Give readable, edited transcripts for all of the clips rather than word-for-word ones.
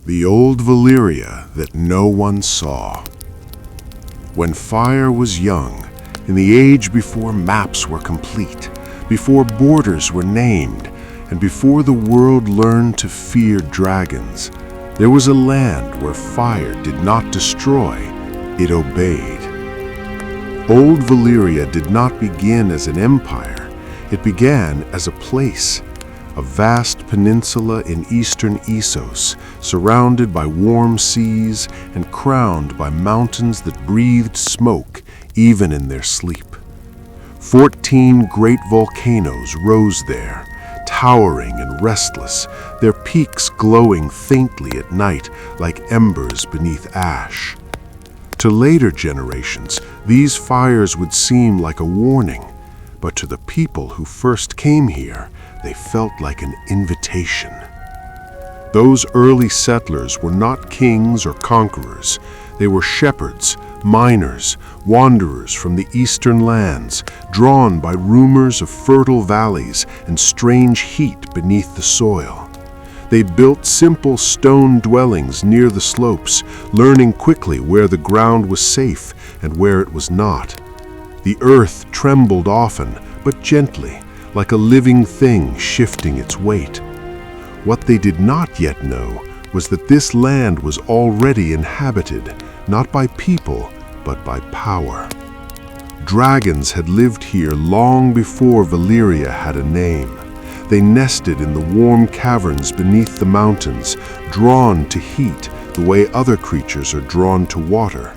The old Valyria that no one saw. When fire was young, in the age before maps were complete, before borders were named, and before the world learned to fear dragons, there was a land where fire did not destroy, it obeyed. Old Valyria did not begin as an empire, it began as a place, a vast peninsula in eastern Essos, surrounded by warm seas and crowned by mountains that breathed smoke even in their sleep. 14 great volcanoes rose there, towering and restless, their peaks glowing faintly at night like embers beneath ash. To later generations, these fires would seem like a warning, but to the people who first came here, they felt like an invitation. Those early settlers were not kings or conquerors. They were shepherds, miners, wanderers from the eastern lands, drawn by rumors of fertile valleys and strange heat beneath the soil. They built simple stone dwellings near the slopes, learning quickly where the ground was safe and where it was not. The earth trembled often, but gently, like a living thing shifting its weight. What they did not yet know was that this land was already inhabited, not by people, but by power. Dragons had lived here long before Valyria had a name. They nested in the warm caverns beneath the mountains, drawn to heat the way other creatures are drawn to water.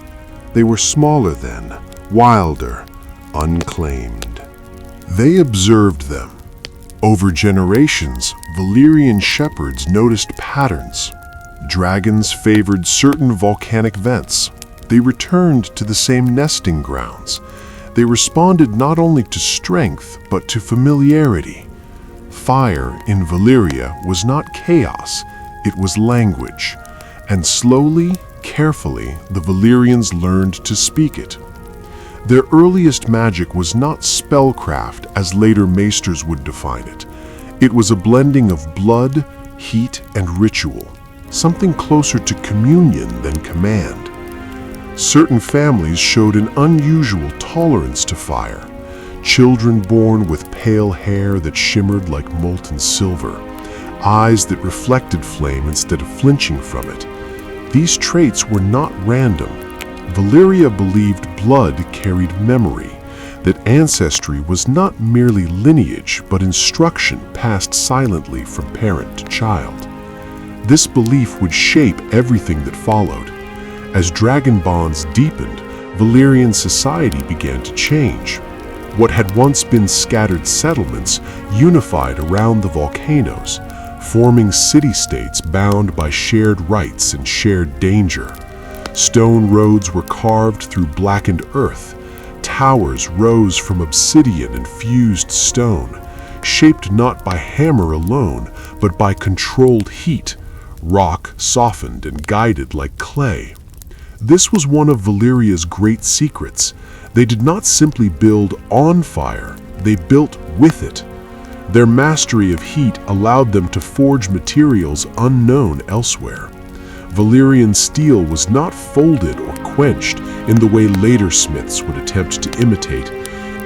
They were smaller then, wilder, unclaimed. They observed them. Over generations, Valyrian shepherds noticed patterns. Dragons favored certain volcanic vents. They returned to the same nesting grounds. They responded not only to strength, but to familiarity. Fire in Valyria was not chaos, it was language. And slowly, carefully, the Valyrians learned to speak it. Their earliest magic was not spellcraft as later maesters would define it. It was a blending of blood, heat, and ritual, something closer to communion than command. Certain families showed an unusual tolerance to fire. Children born with pale hair that shimmered like molten silver, eyes that reflected flame instead of flinching from it. These traits were not random. Valyria believed blood carried memory, that ancestry was not merely lineage but instruction passed silently from parent to child. This belief would shape everything that followed. As dragon bonds deepened, Valyrian society began to change. What had once been scattered settlements unified around the volcanoes, forming city-states bound by shared rights and shared danger. Stone roads were carved through blackened earth. Towers rose from obsidian and fused stone, shaped not by hammer alone, but by controlled heat. Rock softened and guided like clay. This was one of Valyria's great secrets. They did not simply build on fire, they built with it. Their mastery of heat allowed them to forge materials unknown elsewhere. Valyrian steel was not folded or quenched in the way later smiths would attempt to imitate.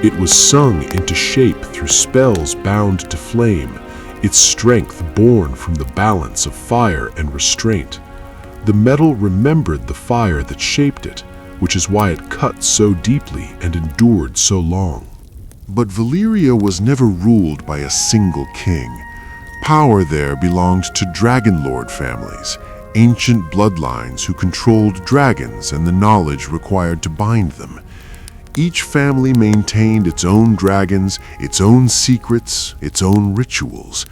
It was sung into shape through spells bound to flame, its strength born from the balance of fire and restraint. The metal remembered the fire that shaped it, which is why it cut so deeply and endured so long. But Valyria was never ruled by a single king. Power there belonged to dragon lord families, ancient bloodlines who controlled dragons and the knowledge required to bind them. Each family maintained its own dragons, its own secrets, its own rituals.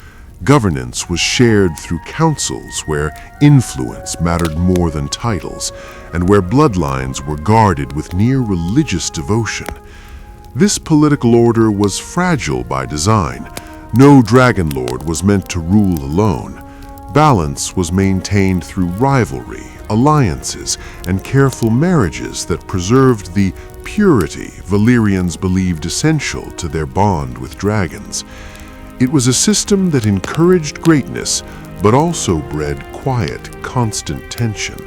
Governance was shared through councils where influence mattered more than titles, and where bloodlines were guarded with near religious devotion. This political order was fragile by design. No dragon lord was meant to rule alone. Balance was maintained through rivalry, alliances, and careful marriages that preserved the purity Valyrians believed essential to their bond with dragons. It was a system that encouraged greatness, but also bred quiet, constant tension.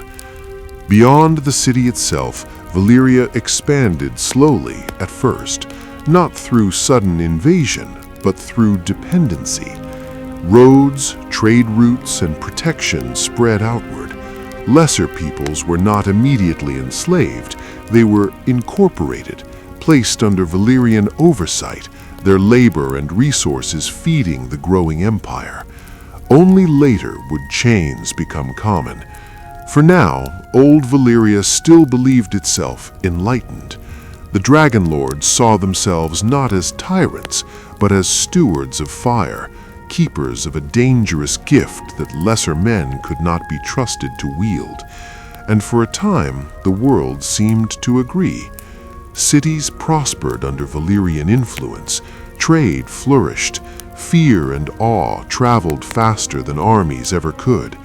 Beyond the city itself, Valyria expanded slowly at first, not through sudden invasion, but through dependency. Roads, trade routes, and protection spread outward. Lesser peoples were not immediately enslaved. They were incorporated, placed under Valyrian oversight, their labor and resources feeding the growing empire. Only later would chains become common. For now, old Valyria still believed itself enlightened. The Dragon Lords saw themselves not as tyrants, but as stewards of fire, keepers of a dangerous gift that lesser men could not be trusted to wield. And for a time, the world seemed to agree. Cities prospered under Valyrian influence, trade flourished, fear and awe traveled faster than armies ever could.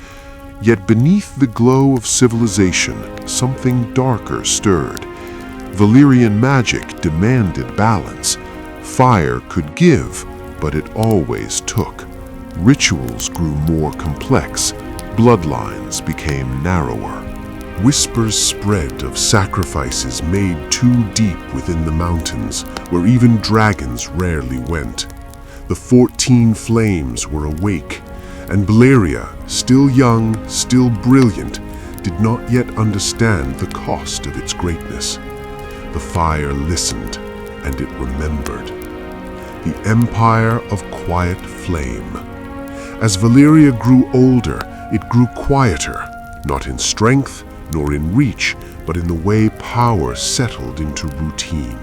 Yet beneath the glow of civilization, something darker stirred. Valyrian magic demanded balance. Fire could give, but it always took. Rituals grew more complex. Bloodlines became narrower. Whispers spread of sacrifices made too deep within the mountains, where even dragons rarely went. The 14 flames were awake, and Valyria, still young, still brilliant, did not yet understand the cost of its greatness. The fire listened, and it remembered. The Empire of Quiet Flame. As Valyria grew older, it grew quieter, not in strength, nor in reach, but in the way power settled into routine.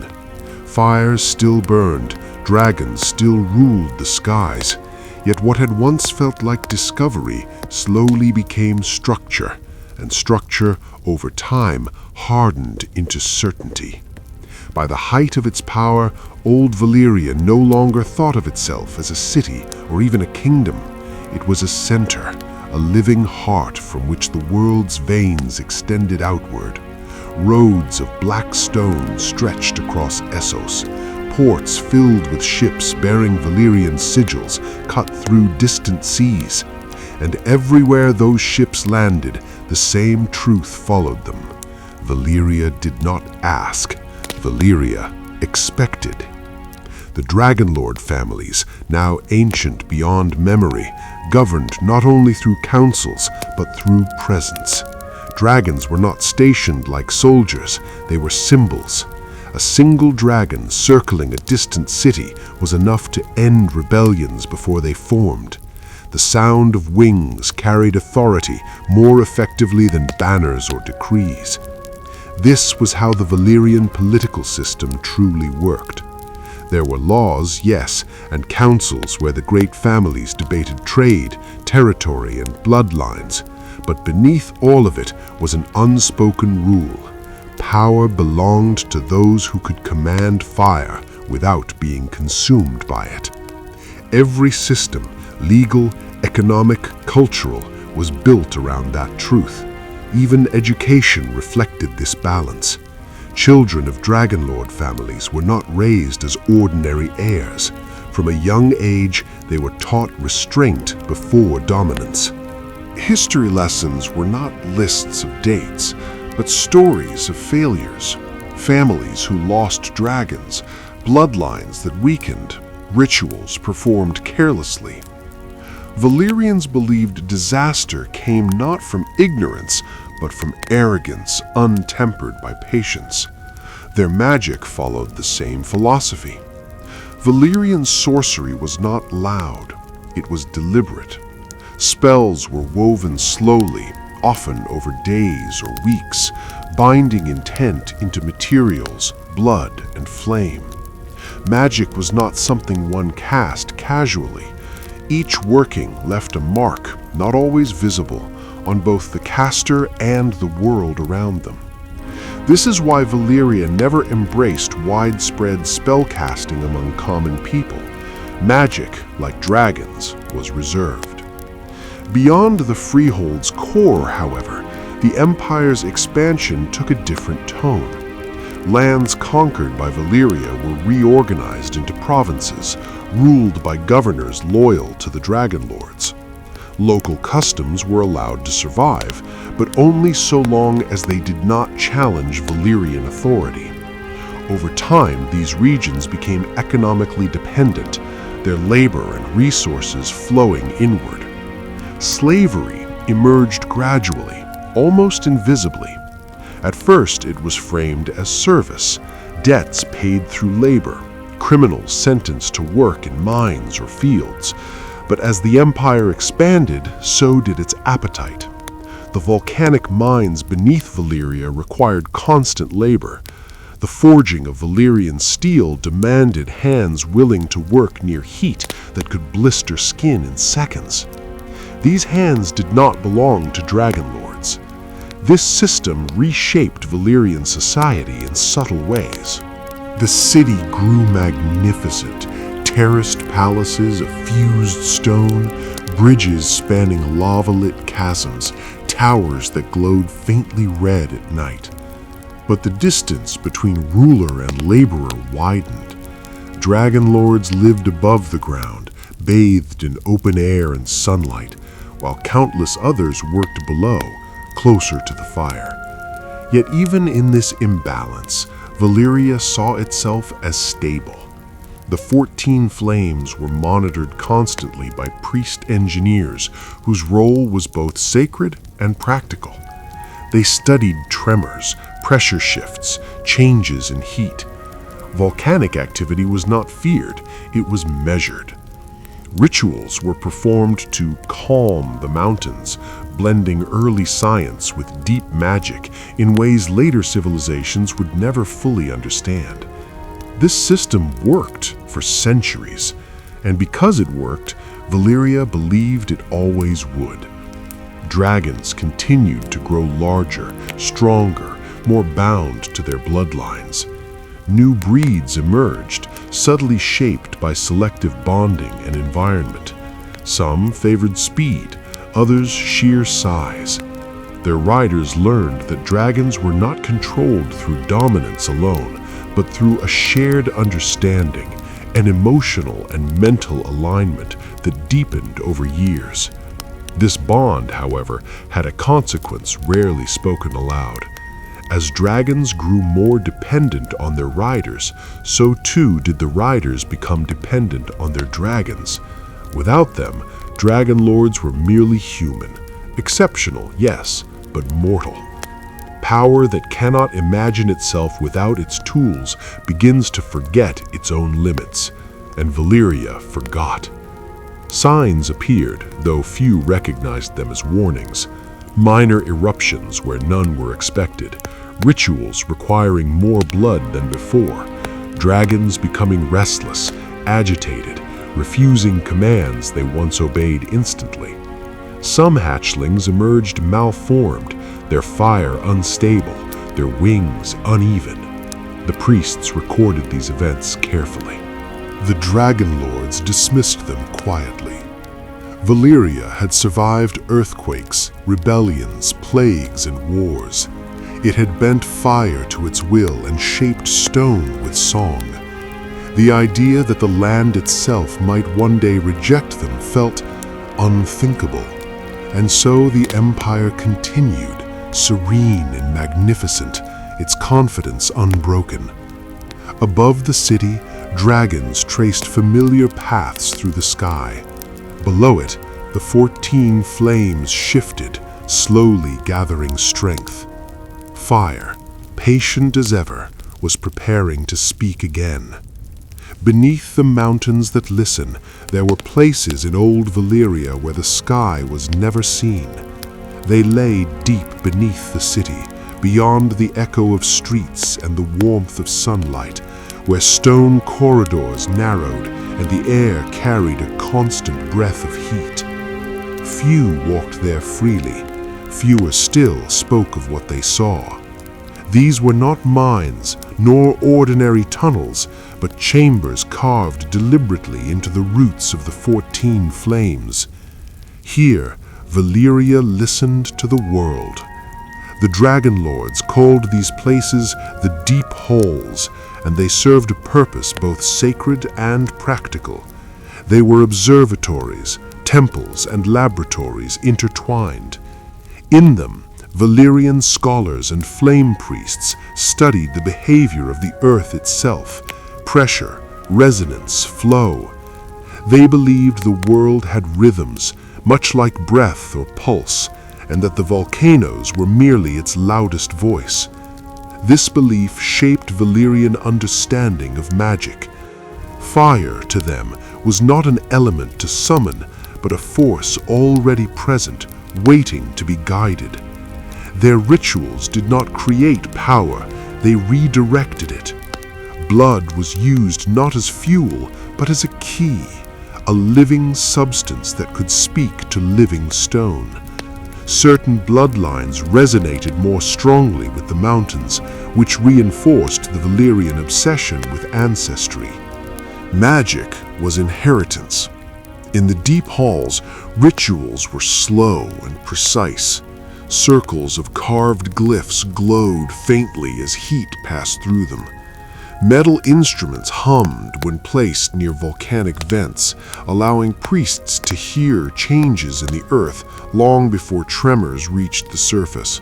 Fires still burned, dragons still ruled the skies, yet what had once felt like discovery slowly became structure, and structure, over time, hardened into certainty. By the height of its power, old Valyria no longer thought of itself as a city or even a kingdom. It was a center, a living heart from which the world's veins extended outward. Roads of black stone stretched across Essos, ports filled with ships bearing Valyrian sigils cut through distant seas. And everywhere those ships landed, the same truth followed them. Valyria did not ask. Valyria expected. The Dragonlord families, now ancient beyond memory, governed not only through councils, but through presence. Dragons were not stationed like soldiers, they were symbols. A single dragon circling a distant city was enough to end rebellions before they formed. The sound of wings carried authority more effectively than banners or decrees. This was how the Valyrian political system truly worked. There were laws, yes, and councils where the great families debated trade, territory, and bloodlines. But beneath all of it was an unspoken rule. Power belonged to those who could command fire without being consumed by it. Every system, legal, economic, cultural, was built around that truth. Even education reflected this balance. Children of Dragonlord families were not raised as ordinary heirs. From a young age, they were taught restraint before dominance. History lessons were not lists of dates, but stories of failures, families who lost dragons, bloodlines that weakened, rituals performed carelessly. Valyrians believed disaster came not from ignorance, but from arrogance untempered by patience. Their magic followed the same philosophy. Valyrian sorcery was not loud, it was deliberate. Spells were woven slowly, often over days or weeks, binding intent into materials, blood, and flame. Magic was not something one cast casually. Each working left a mark, not always visible, on both the caster and the world around them. This is why Valyria never embraced widespread spellcasting among common people. Magic, like dragons, was reserved. Beyond the freehold's core, however, the empire's expansion took a different tone. Lands conquered by Valyria were reorganized into provinces, ruled by governors loyal to the Dragonlords. Local customs were allowed to survive, but only so long as they did not challenge Valyrian authority. Over time, these regions became economically dependent, their labor and resources flowing inward. Slavery emerged gradually, almost invisibly. At first, it was framed as service, debts paid through labor, criminals sentenced to work in mines or fields. But as the empire expanded, so did its appetite. The volcanic mines beneath Valyria required constant labor. The forging of Valyrian steel demanded hands willing to work near heat that could blister skin in seconds. These hands did not belong to dragon lords. This system reshaped Valyrian society in subtle ways. The city grew magnificent. Terraced palaces of fused stone, bridges spanning lava-lit chasms, towers that glowed faintly red at night. But the distance between ruler and laborer widened. Dragon lords lived above the ground, bathed in open air and sunlight, while countless others worked below, closer to the fire. Yet even in this imbalance, Valyria saw itself as stable. The 14 flames were monitored constantly by priest engineers whose role was both sacred and practical. They studied tremors, pressure shifts, changes in heat. Volcanic activity was not feared, it was measured. Rituals were performed to calm the mountains, blending early science with deep magic in ways later civilizations would never fully understand. This system worked for centuries, and because it worked, Valyria believed it always would. Dragons continued to grow larger, stronger, more bound to their bloodlines. New breeds emerged, subtly shaped by selective bonding and environment. Some favored speed, others sheer size. Their riders learned that dragons were not controlled through dominance alone, but through a shared understanding, an emotional and mental alignment that deepened over years. This bond, however, had a consequence rarely spoken aloud. As dragons grew more dependent on their riders, so too did the riders become dependent on their dragons. Without them, dragon lords were merely human. Exceptional, yes, but mortal. Power that cannot imagine itself without its tools begins to forget its own limits, and Valyria forgot. Signs appeared, though few recognized them as warnings. Minor eruptions where none were expected, rituals requiring more blood than before, dragons becoming restless, agitated, refusing commands they once obeyed instantly. Some hatchlings emerged malformed, their fire unstable, their wings uneven. The priests recorded these events carefully. The dragon lords dismissed them quietly. Valyria had survived earthquakes, rebellions, plagues, and wars. It had bent fire to its will and shaped stone with song. The idea that the land itself might one day reject them felt unthinkable. And so the empire continued, serene and magnificent, its confidence unbroken. Above the city, dragons traced familiar paths through the sky. Below it, the 14 flames shifted, slowly gathering strength. Fire, patient as ever, was preparing to speak again. Beneath the mountains that listen, there were places in old Valyria where the sky was never seen. They lay deep beneath the city, beyond the echo of streets and the warmth of sunlight, where stone corridors narrowed and the air carried a constant breath of heat. Few walked there freely, fewer still spoke of what they saw. These were not mines, nor ordinary tunnels, but chambers carved deliberately into the roots of the 14 flames. Here, Valyria listened to the world. The dragon lords called these places the deep halls, and they served a purpose both sacred and practical. They were observatories, temples and laboratories intertwined. In them, Valyrian scholars and flame priests studied the behavior of the earth itself, pressure, resonance, flow. They believed the world had rhythms, much like breath or pulse, and that the volcanoes were merely its loudest voice. This belief shaped Valyrian understanding of magic. Fire, to them, was not an element to summon, but a force already present, waiting to be guided. Their rituals did not create power, they redirected it. Blood was used not as fuel, but as a key, a living substance that could speak to living stone. Certain bloodlines resonated more strongly with the mountains, which reinforced the Valyrian obsession with ancestry. Magic was inheritance. In the deep halls, rituals were slow and precise. Circles of carved glyphs glowed faintly as heat passed through them. Metal instruments hummed when placed near volcanic vents, allowing priests to hear changes in the earth long before tremors reached the surface.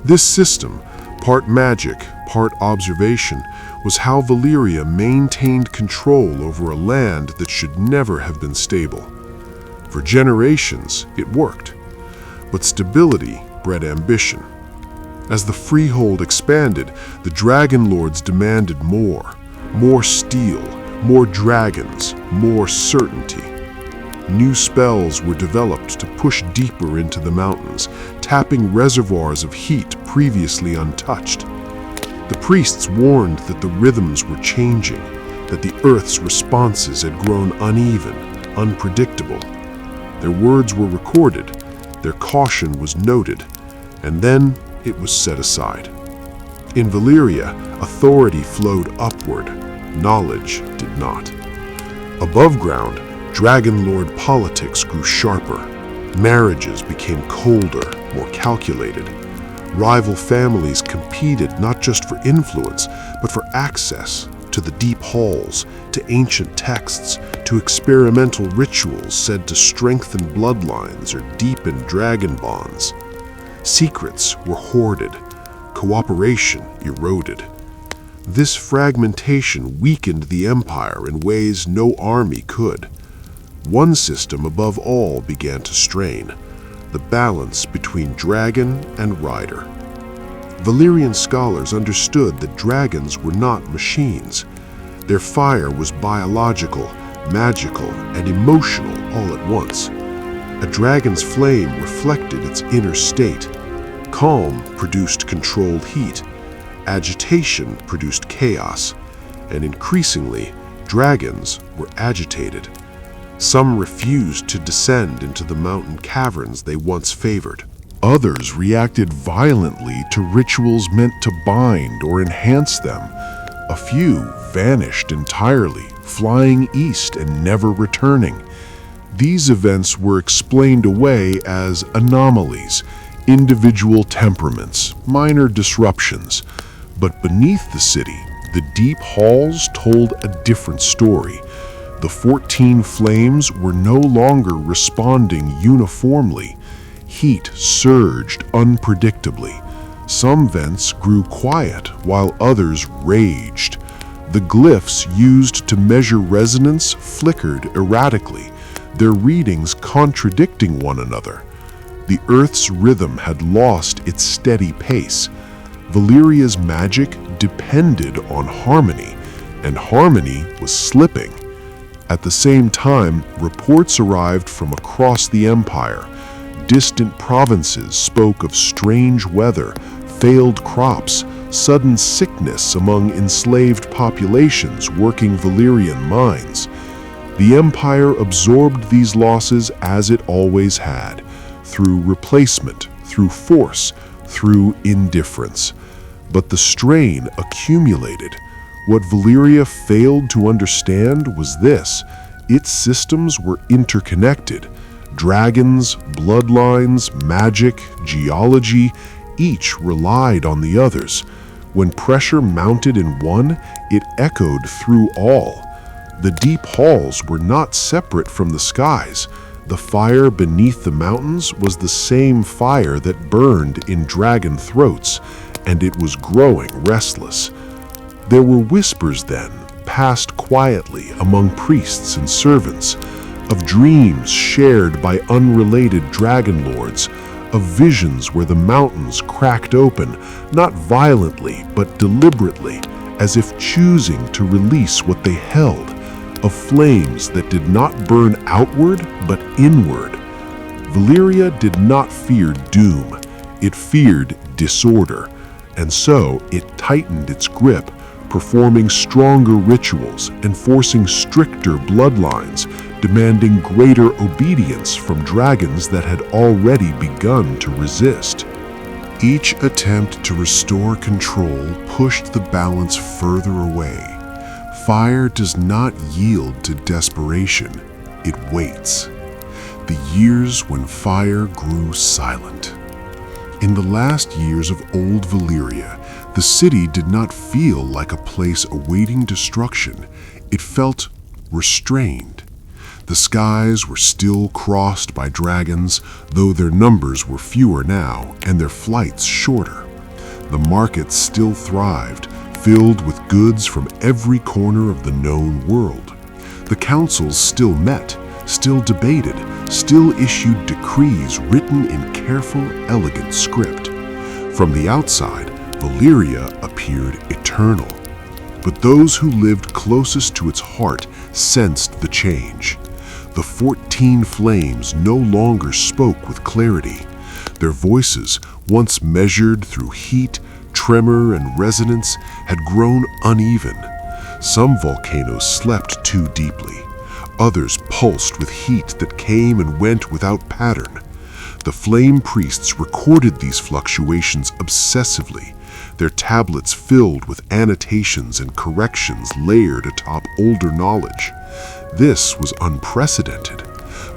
This system, part magic, part observation, was how Valyria maintained control over a land that should never have been stable. For generations, it worked. But stability bred ambition. As the freehold expanded, the dragon lords demanded more steel, more dragons, more certainty. New spells were developed to push deeper into the mountains, tapping reservoirs of heat previously untouched. The priests warned that the rhythms were changing, that the earth's responses had grown uneven, unpredictable. Their words were recorded, their caution was noted, and then it was set aside. In Valyria, authority flowed upward, knowledge did not. Above ground, dragon lord politics grew sharper. Marriages became colder, more calculated. Rival families competed not just for influence, but for access to the deep halls, to ancient texts, to experimental rituals said to strengthen bloodlines or deepen dragon bonds. Secrets were hoarded, cooperation eroded. This fragmentation weakened the empire in ways no army could. One system above all began to strain, the balance between dragon and rider. Valyrian scholars understood that dragons were not machines. Their fire was biological, magical, and emotional all at once. A dragon's flame reflected its inner state. Calm produced controlled heat. Agitation produced chaos. And increasingly, dragons were agitated. Some refused to descend into the mountain caverns they once favored. Others reacted violently to rituals meant to bind or enhance them. A few vanished entirely, flying east and never returning. These events were explained away as anomalies, individual temperaments, minor disruptions. But beneath the city, the deep halls told a different story. The 14 flames were no longer responding uniformly. Heat surged unpredictably. Some vents grew quiet while others raged. The glyphs used to measure resonance flickered erratically, their readings contradicting one another. The Earth's rhythm had lost its steady pace. Valyria's magic depended on harmony, and harmony was slipping. At the same time, reports arrived from across the empire. Distant provinces spoke of strange weather, failed crops, sudden sickness among enslaved populations working Valyrian mines. The empire absorbed these losses as it always had, through replacement, through force, through indifference. But the strain accumulated. What Valyria failed to understand was this: its systems were interconnected. Dragons, bloodlines, magic, geology, each relied on the others. When pressure mounted in one, it echoed through all. The deep halls were not separate from the skies. The fire beneath the mountains was the same fire that burned in dragon throats, and it was growing restless. There were whispers then, passed quietly among priests and servants, of dreams shared by unrelated dragon lords, of visions where the mountains cracked open, not violently but deliberately, as if choosing to release what they held, of flames that did not burn outward but inward. Valyria did not fear doom, it feared disorder, and so it tightened its grip, performing stronger rituals, enforcing stricter bloodlines, demanding greater obedience from dragons that had already begun to resist. Each attempt to restore control pushed the balance further away. Fire does not yield to desperation, it waits. The years when fire grew silent. In the last years of old Valyria, the city did not feel like a place awaiting destruction. It felt restrained. The skies were still crossed by dragons, though their numbers were fewer now and their flights shorter. The markets still thrived, filled with goods from every corner of the known world. The councils still met, still debated, still issued decrees written in careful, elegant script. From the outside, Valyria appeared eternal. But those who lived closest to its heart sensed the change. The 14 flames no longer spoke with clarity. Their voices, once measured through heat, tremor, and resonance, had grown uneven. Some volcanoes slept too deeply. Others pulsed with heat that came and went without pattern. The flame priests recorded these fluctuations obsessively, their tablets filled with annotations and corrections layered atop older knowledge. This was unprecedented.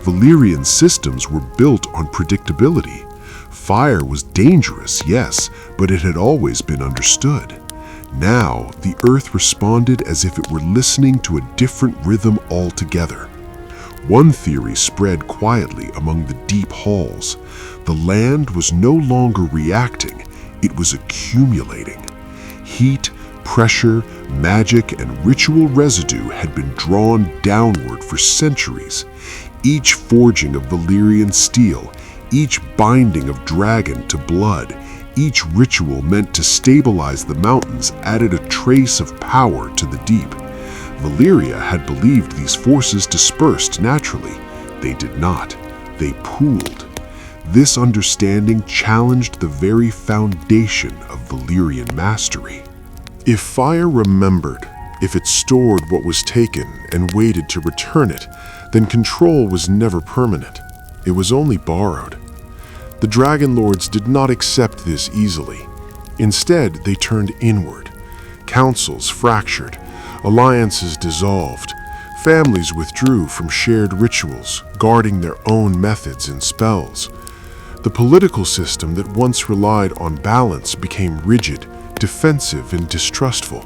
Valyrian systems were built on predictability. Fire was dangerous, yes, but it had always been understood. Now, the earth responded as if it were listening to a different rhythm altogether. One theory spread quietly among the deep halls. The land was no longer reacting, it was accumulating. Heat, pressure, magic, and ritual residue had been drawn downward for centuries. Each forging of Valyrian steel, each binding of dragon to blood, each ritual meant to stabilize the mountains added a trace of power to the deep. Valyria had believed these forces dispersed naturally. They did not. They pooled. This understanding challenged the very foundation of Valyrian mastery. If fire remembered, if it stored what was taken and waited to return it, then control was never permanent. It was only borrowed. The Dragon Lords did not accept this easily. Instead, they turned inward. Councils fractured, alliances dissolved, families withdrew from shared rituals, guarding their own methods and spells. The political system that once relied on balance became rigid, defensive, and distrustful.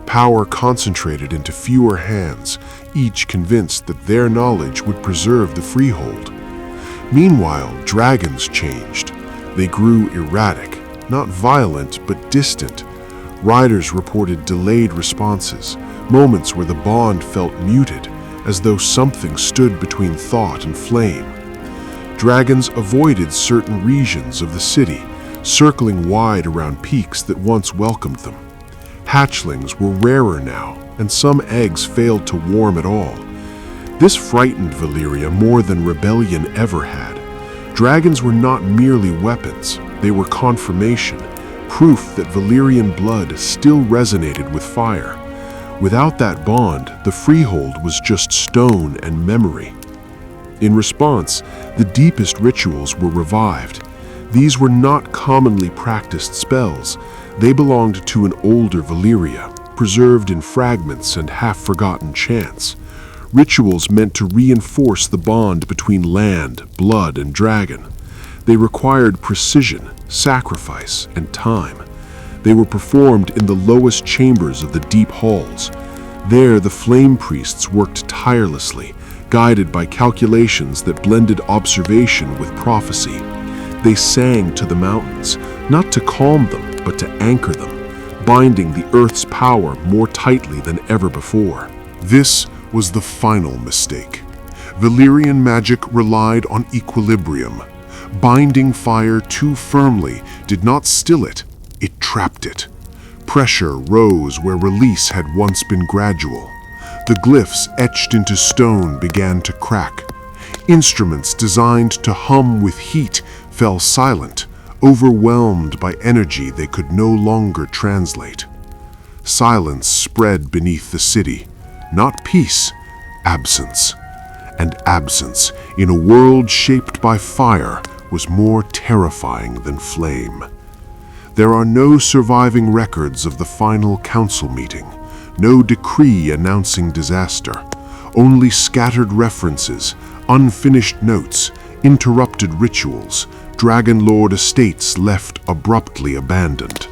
Power concentrated into fewer hands, each convinced that their knowledge would preserve the freehold. Meanwhile, dragons changed. They grew erratic, not violent but distant. Riders reported delayed responses, moments where the bond felt muted, as though something stood between thought and flame. Dragons avoided certain regions of the city, circling wide around peaks that once welcomed them. Hatchlings were rarer now, and some eggs failed to warm at all. This frightened Valyria more than rebellion ever had. Dragons were not merely weapons, they were confirmation, proof that Valyrian blood still resonated with fire. Without that bond, the freehold was just stone and memory. In response, the deepest rituals were revived. These were not commonly practiced spells. They belonged to an older Valyria, preserved in fragments and half-forgotten chants. Rituals meant to reinforce the bond between land, blood, and dragon. They required precision, sacrifice, and time. They were performed in the lowest chambers of the deep halls. There, the flame priests worked tirelessly, guided by calculations that blended observation with prophecy. They sang to the mountains, not to calm them, but to anchor them, binding the earth's power more tightly than ever before. This was the final mistake. Valyrian magic relied on equilibrium. Binding fire too firmly did not still it, it trapped it. Pressure rose where release had once been gradual. The glyphs etched into stone began to crack. Instruments designed to hum with heat fell silent, overwhelmed by energy they could no longer translate. Silence spread beneath the city, not peace, absence. And absence, in a world shaped by fire, was more terrifying than flame. There are no surviving records of the final council meeting, no decree announcing disaster, only scattered references, unfinished notes, interrupted rituals, Dragon Lord estates left abruptly abandoned.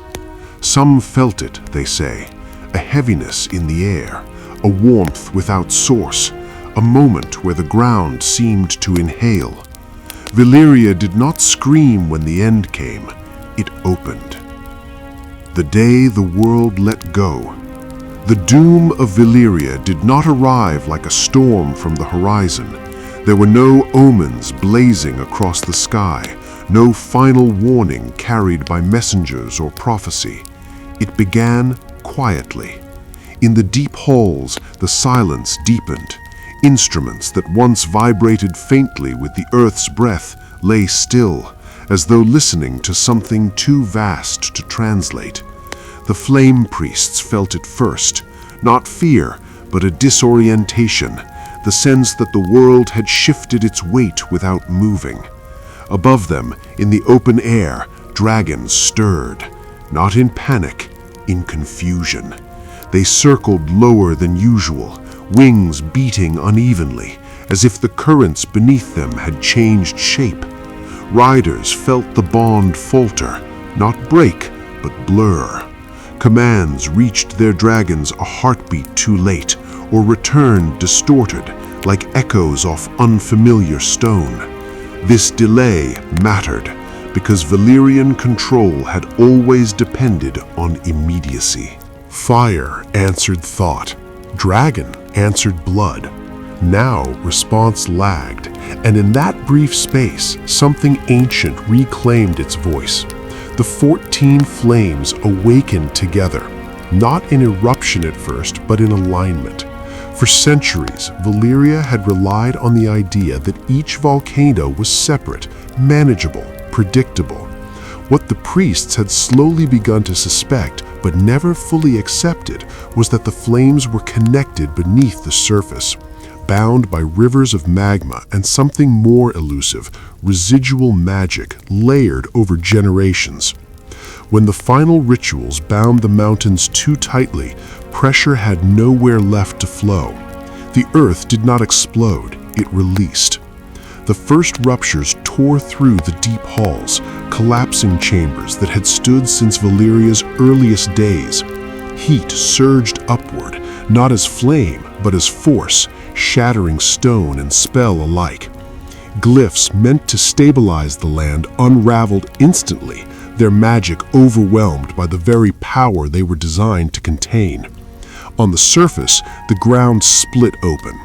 Some felt it, they say, a heaviness in the air, a warmth without source, a moment where the ground seemed to inhale. Valyria did not scream when the end came, it opened. The day the world let go. The doom of Valyria did not arrive like a storm from the horizon. There were no omens blazing across the sky, no final warning carried by messengers or prophecy. It began quietly. In the deep halls, the silence deepened. Instruments that once vibrated faintly with the earth's breath lay still, as though listening to something too vast to translate. The flame priests felt it first, not fear, but a disorientation, the sense that the world had shifted its weight without moving. Above them, in the open air, dragons stirred, not in panic, in confusion. They circled lower than usual, wings beating unevenly, as if the currents beneath them had changed shape. Riders felt the bond falter, not break, but blur. Commands reached their dragons a heartbeat too late, or returned distorted, like echoes off unfamiliar stone. This delay mattered, because Valyrian control had always depended on immediacy. Fire answered thought. Dragon answered blood. Now response lagged, and in that brief space, something ancient reclaimed its voice. The 14 flames awakened together, not in eruption at first, but in alignment. For centuries, Valyria had relied on the idea that each volcano was separate, manageable, predictable. What the priests had slowly begun to suspect, but never fully accepted, was that the flames were connected beneath the surface, bound by rivers of magma and something more elusive, residual magic layered over generations. When the final rituals bound the mountains too tightly, pressure had nowhere left to flow. The earth did not explode, it released. The first ruptures tore through the deep halls, collapsing chambers that had stood since Valyria's earliest days. Heat surged upward, not as flame, but as force, shattering stone and spell alike. Glyphs meant to stabilize the land unraveled instantly, their magic overwhelmed by the very power they were designed to contain. On the surface, the ground split open.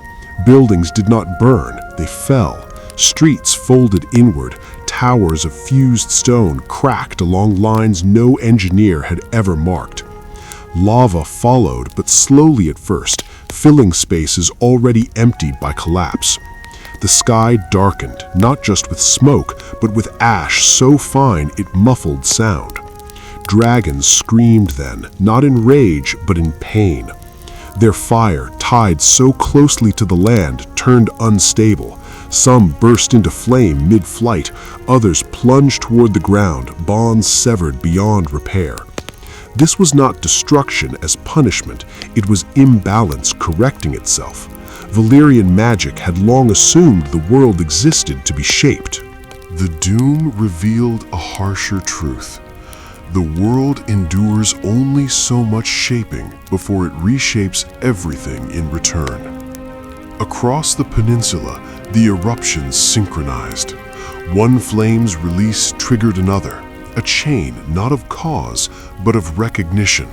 Buildings did not burn, they fell. Streets folded inward, towers of fused stone cracked along lines no engineer had ever marked. Lava followed, but slowly at first, filling spaces already emptied by collapse. The sky darkened, not just with smoke, but with ash so fine it muffled sound. Dragons screamed then, not in rage, but in pain. Their fire, tied so closely to the land, turned unstable. Some burst into flame mid-flight, others plunged toward the ground, bonds severed beyond repair. This was not destruction as punishment, it was imbalance correcting itself. Valyrian magic had long assumed the world existed to be shaped. The doom revealed a harsher truth. The world endures only so much shaping before it reshapes everything in return. Across the peninsula, the eruptions synchronized. One flame's release triggered another, a chain not of cause, but of recognition,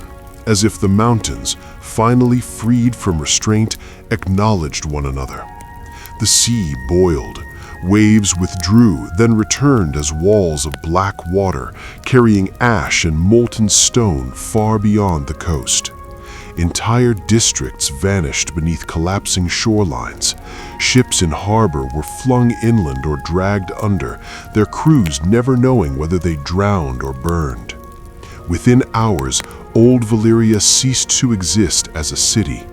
as if the mountains, finally freed from restraint, acknowledged one another. The sea boiled. Waves withdrew, then returned as walls of black water, carrying ash and molten stone far beyond the coast. Entire districts vanished beneath collapsing shorelines. Ships in harbor were flung inland or dragged under, their crews never knowing whether they drowned or burned. Within hours, old Valyria ceased to exist as a city,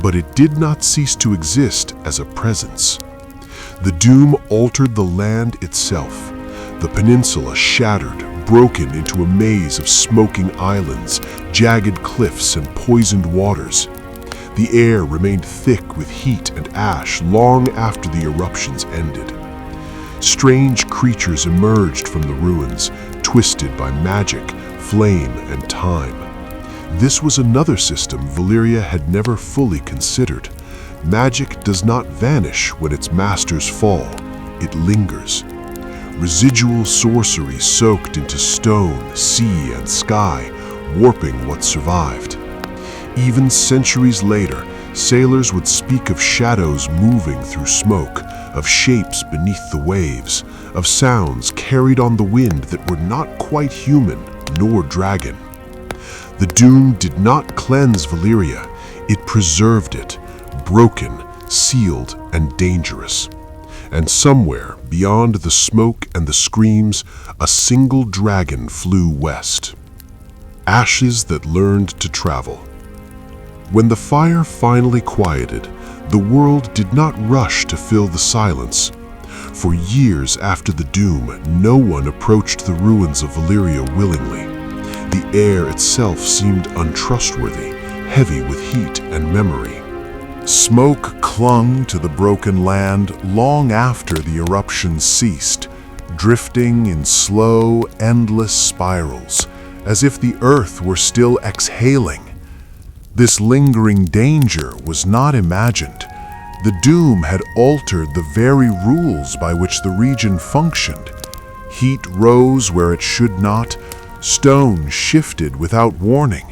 but it did not cease to exist as a presence. The doom altered the land itself. The peninsula shattered, broken into a maze of smoking islands, jagged cliffs, and poisoned waters. The air remained thick with heat and ash long after the eruptions ended. Strange creatures emerged from the ruins, twisted by magic, flame, and time. This was another system Valyria had never fully considered. Magic does not vanish when its masters fall, it lingers. Residual sorcery soaked into stone, sea, and sky, warping what survived. Even centuries later, sailors would speak of shadows moving through smoke, of shapes beneath the waves, of sounds carried on the wind that were not quite human nor dragon. The doom did not cleanse Valyria, it preserved it, broken, sealed, and dangerous. And somewhere, beyond the smoke and the screams, a single dragon flew west. Ashes that learned to travel. When the fire finally quieted, the world did not rush to fill the silence. For years after the doom, no one approached the ruins of Valyria willingly. The air itself seemed untrustworthy, heavy with heat and memory. Smoke clung to the broken land long after the eruptions ceased, drifting in slow, endless spirals, as if the earth were still exhaling. This lingering danger was not imagined. The doom had altered the very rules by which the region functioned. Heat rose where it should not, stone shifted without warning.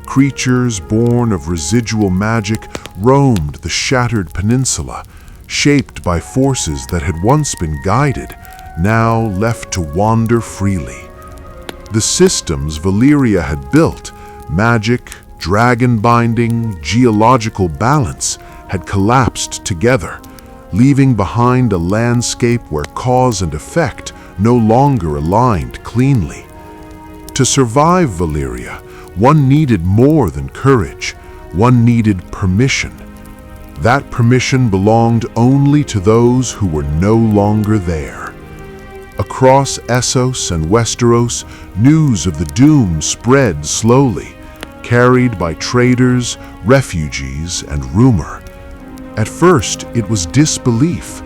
Creatures born of residual magic roamed the shattered peninsula, shaped by forces that had once been guided, now left to wander freely. The systems Valyria had built, magic, dragon binding, geological balance, had collapsed together, leaving behind a landscape where cause and effect no longer aligned cleanly. To survive Valyria, one needed more than courage. One needed permission. That permission belonged only to those who were no longer there. Across Essos and Westeros, news of the doom spread slowly, carried by traders, refugees, and rumor. At first, it was disbelief.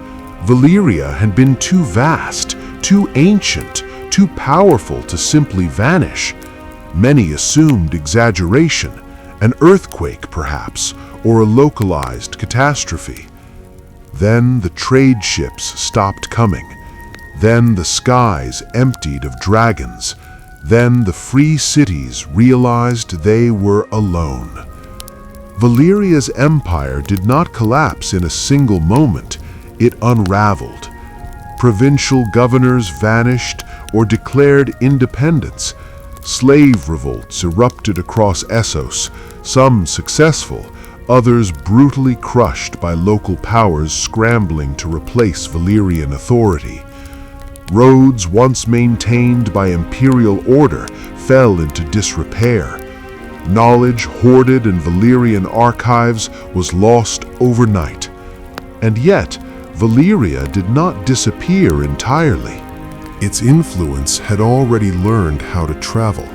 Valyria had been too vast, too ancient, too powerful to simply vanish. Many assumed exaggeration, an earthquake perhaps, or a localized catastrophe. Then the trade ships stopped coming. Then the skies emptied of dragons. Then the free cities realized they were alone. Valyria's empire did not collapse in a single moment. It unraveled. Provincial governors vanished or declared independence. Slave revolts erupted across Essos, some successful, others brutally crushed by local powers scrambling to replace Valyrian authority. Roads once maintained by imperial order fell into disrepair. Knowledge hoarded in Valyrian archives was lost overnight. And yet, Valyria did not disappear entirely. Its influence had already learned how to travel.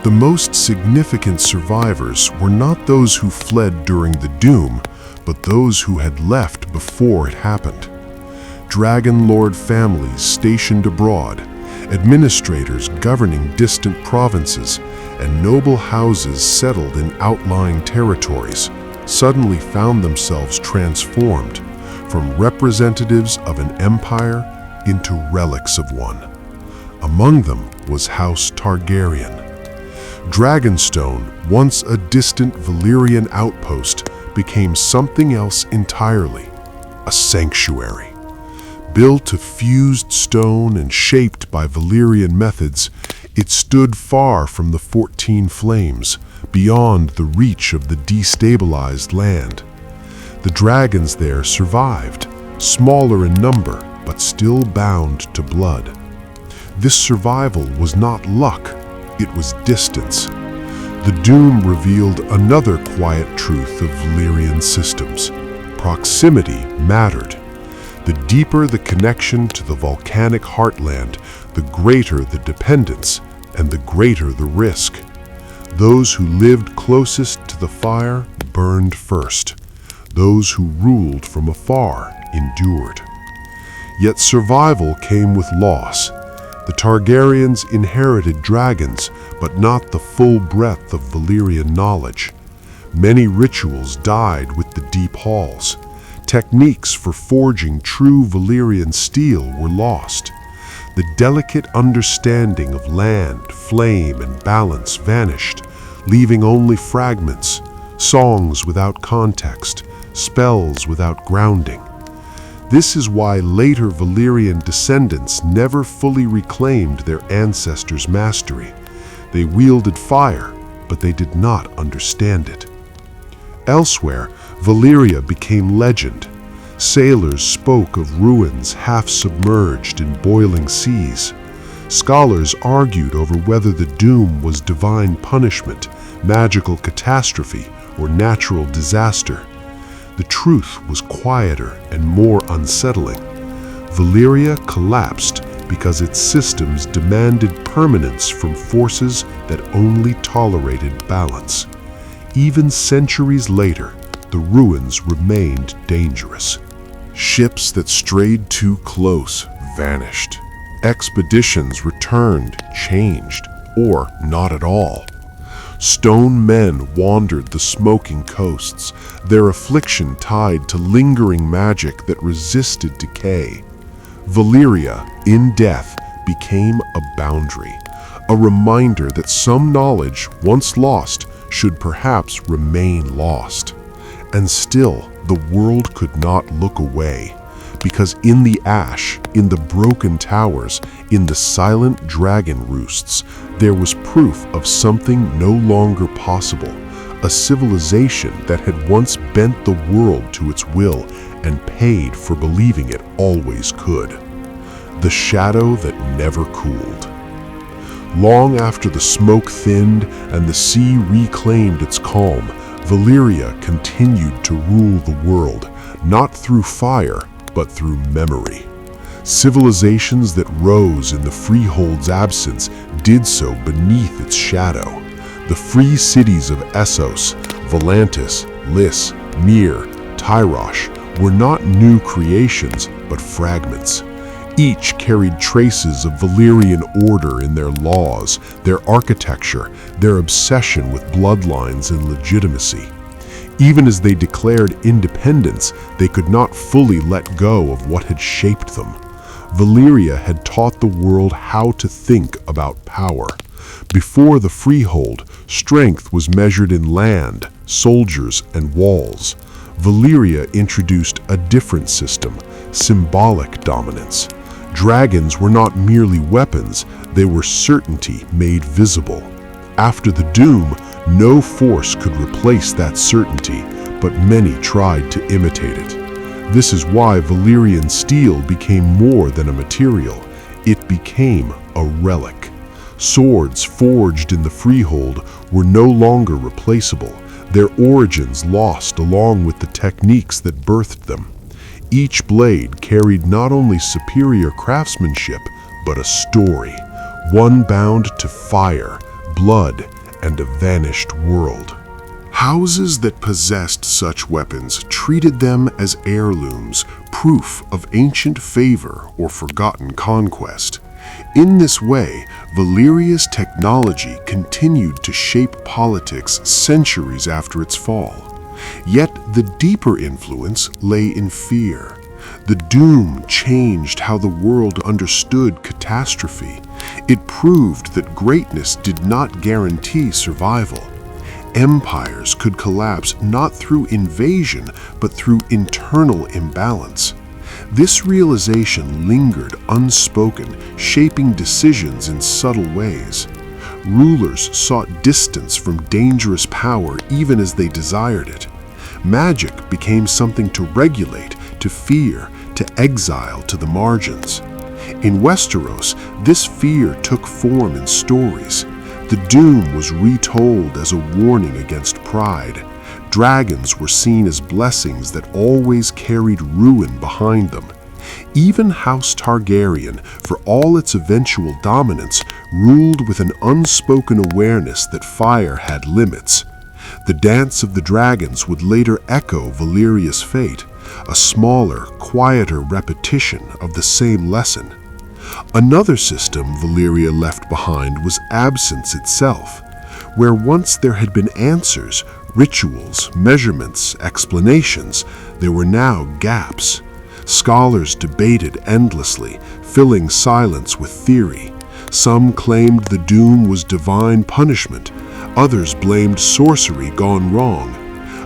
The most significant survivors were not those who fled during the doom, but those who had left before it happened. Dragon Lord families stationed abroad, administrators governing distant provinces, and noble houses settled in outlying territories. suddenly found themselves transformed from representatives of an empire into relics of one. Among them was House Targaryen. Dragonstone, once a distant Valyrian outpost, became something else entirely, a sanctuary. Built of fused stone and shaped by Valyrian methods, it stood far from the 14 flames, beyond the reach of the destabilized land. The dragons there survived, smaller in number, but still bound to blood. This survival was not luck, it was distance. The doom revealed another quiet truth of Valyrian systems. Proximity mattered. The deeper the connection to the volcanic heartland, the greater the dependence and the greater the risk. Those who lived closest to the fire burned first. Those who ruled from afar endured. Yet survival came with loss. The Targaryens inherited dragons, but not the full breadth of Valyrian knowledge. Many rituals died with the deep halls. Techniques for forging true Valyrian steel were lost. The delicate understanding of land, flame, and balance vanished, leaving only fragments, songs without context, spells without grounding. This is why later Valyrian descendants never fully reclaimed their ancestors' mastery. They wielded fire, but they did not understand it. Elsewhere, Valyria became legend. Sailors spoke of ruins half submerged in boiling seas. Scholars argued over whether the doom was divine punishment, magical catastrophe, or natural disaster. The truth was quieter and more unsettling. Valyria collapsed because its systems demanded permanence from forces that only tolerated balance. Even centuries later, the ruins remained dangerous. Ships that strayed too close vanished. Expeditions returned, changed, or not at all. Stone men wandered the smoking coasts, their affliction tied to lingering magic that resisted decay. Valyria, in death, became a boundary, a reminder that some knowledge, once lost, should perhaps remain lost. And still, the world could not look away, because in the ash, in the broken towers, in the silent dragon roosts, there was proof of something no longer possible, a civilization that had once bent the world to its will and paid for believing it always could. The shadow that never cooled. Long after the smoke thinned and the sea reclaimed its calm, Valyria continued to rule the world, not through fire, but through memory. Civilizations that rose in the freehold's absence did so beneath its shadow. The free cities of Essos, Volantis, Lys, Myr, Tyrosh were not new creations, but fragments. Each carried traces of Valyrian order in their laws, their architecture, their obsession with bloodlines and legitimacy. Even as they declared independence, they could not fully let go of what had shaped them. Valyria had taught the world how to think about power. Before the freehold, strength was measured in land, soldiers, and walls. Valyria introduced a different system, symbolic dominance. Dragons were not merely weapons, they were certainty made visible. After the doom, no force could replace that certainty, but many tried to imitate it. This is why Valyrian steel became more than a material. It became a relic. Swords forged in the freehold were no longer replaceable, their origins lost along with the techniques that birthed them. Each blade carried not only superior craftsmanship, but a story, one bound to fire, blood, and a vanished world. Houses that possessed such weapons treated them as heirlooms, proof of ancient favor or forgotten conquest. In this way, Valyria's technology continued to shape politics centuries after its fall. Yet the deeper influence lay in fear. The doom changed how the world understood catastrophe. It proved that greatness did not guarantee survival. Empires could collapse not through invasion, but through internal imbalance. This realization lingered unspoken, shaping decisions in subtle ways. Rulers sought distance from dangerous power even as they desired it. Magic became something to regulate, to fear, to exile to the margins. In Westeros, this fear took form in stories. The doom was retold as a warning against pride. Dragons were seen as blessings that always carried ruin behind them. Even House Targaryen, for all its eventual dominance, ruled with an unspoken awareness that fire had limits. The Dance of the Dragons would later echo Valyria's fate, a smaller, quieter repetition of the same lesson. Another system Valyria left behind was absence itself. Where once there had been answers, rituals, measurements, explanations, there were now gaps. Scholars debated endlessly, filling silence with theory. Some claimed the doom was divine punishment. Others blamed sorcery gone wrong.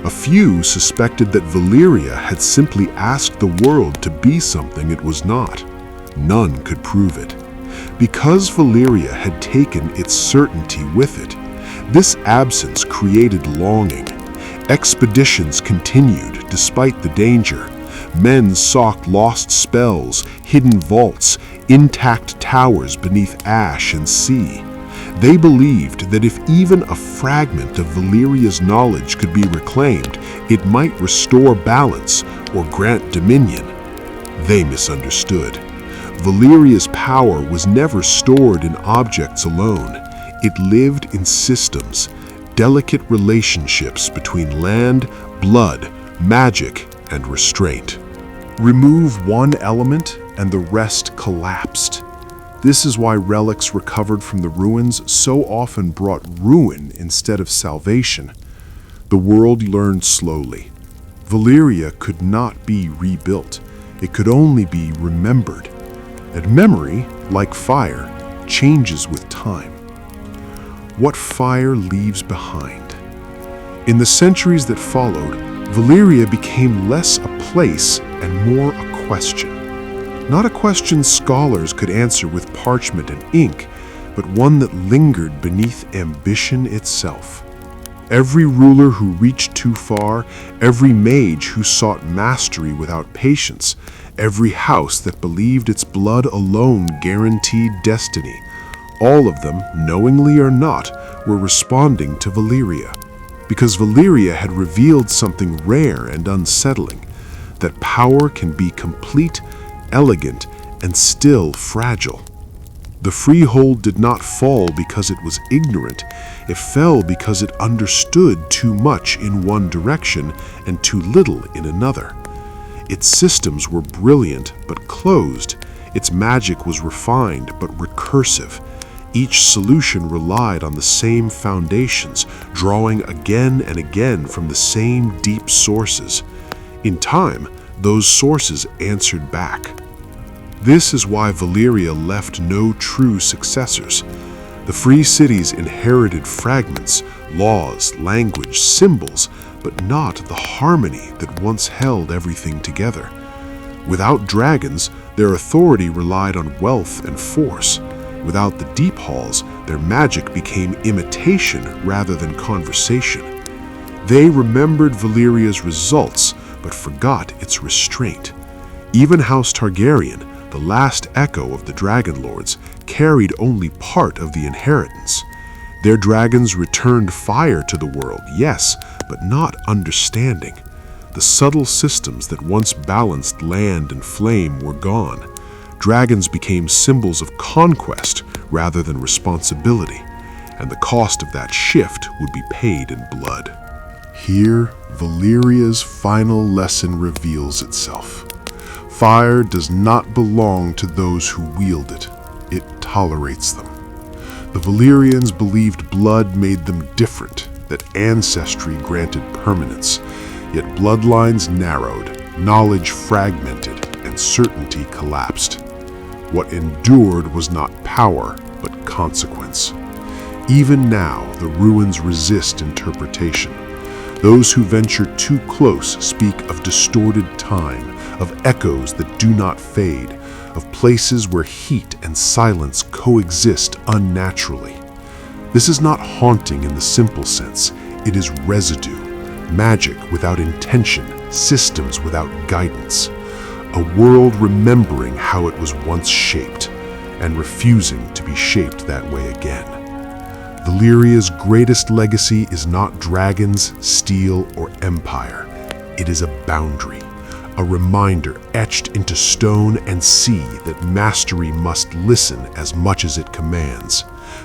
A few suspected that Valyria had simply asked the world to be something it was not. None could prove it. Because Valyria had taken its certainty with it, this absence created longing. Expeditions continued despite the danger. Men sought lost spells, hidden vaults, intact towers beneath ash and sea. They believed that if even a fragment of Valyria's knowledge could be reclaimed, it might restore balance or grant dominion. They misunderstood. Valyria's power was never stored in objects alone. It lived in systems, delicate relationships between land, blood, magic, and restraint. Remove one element and the rest collapsed. This is why relics recovered from the ruins so often brought ruin instead of salvation. The world learned slowly. Valyria could not be rebuilt. It could only be remembered. And memory, like fire, changes with time. What fire leaves behind. In the centuries that followed, Valyria became less a place and more a question. Not a question scholars could answer with parchment and ink, but one that lingered beneath ambition itself. Every ruler who reached too far, every mage who sought mastery without patience, every house that believed its blood alone guaranteed destiny, all of them, knowingly or not, were responding to Valyria. Because Valyria had revealed something rare and unsettling, that power can be complete, elegant, and still fragile. The freehold did not fall because it was ignorant. It fell because it understood too much in one direction and too little in another. Its systems were brilliant but closed. Its magic was refined but recursive. Each solution relied on the same foundations, drawing again and again from the same deep sources. In time, those sources answered back. This is why Valyria left no true successors. The free cities inherited fragments, laws, language, symbols, but not the harmony that once held everything together. Without dragons, their authority relied on wealth and force. Without the deep halls, their magic became imitation rather than conversation. They remembered Valyria's results, but forgot its restraint. Even House Targaryen, the last echo of the Dragon Lords, carried only part of the inheritance. Their dragons returned fire to the world, yes, but not understanding. The subtle systems that once balanced land and flame were gone. Dragons became symbols of conquest rather than responsibility, and the cost of that shift would be paid in blood. Here, Valyria's final lesson reveals itself. Fire does not belong to those who wield it. It tolerates them. The Valyrians believed blood made them different, that ancestry granted permanence, yet bloodlines narrowed, knowledge fragmented, and certainty collapsed. What endured was not power, but consequence. Even now, the ruins resist interpretation. Those who venture too close speak of distorted time, of echoes that do not fade, of places where heat and silence coexist unnaturally. This is not haunting in the simple sense. It is residue, magic without intention, systems without guidance. A world remembering how it was once shaped and refusing to be shaped that way again. Valyria's greatest legacy is not dragons, steel, or empire. It is a boundary, a reminder etched into stone and sea that mastery must listen as much as it commands,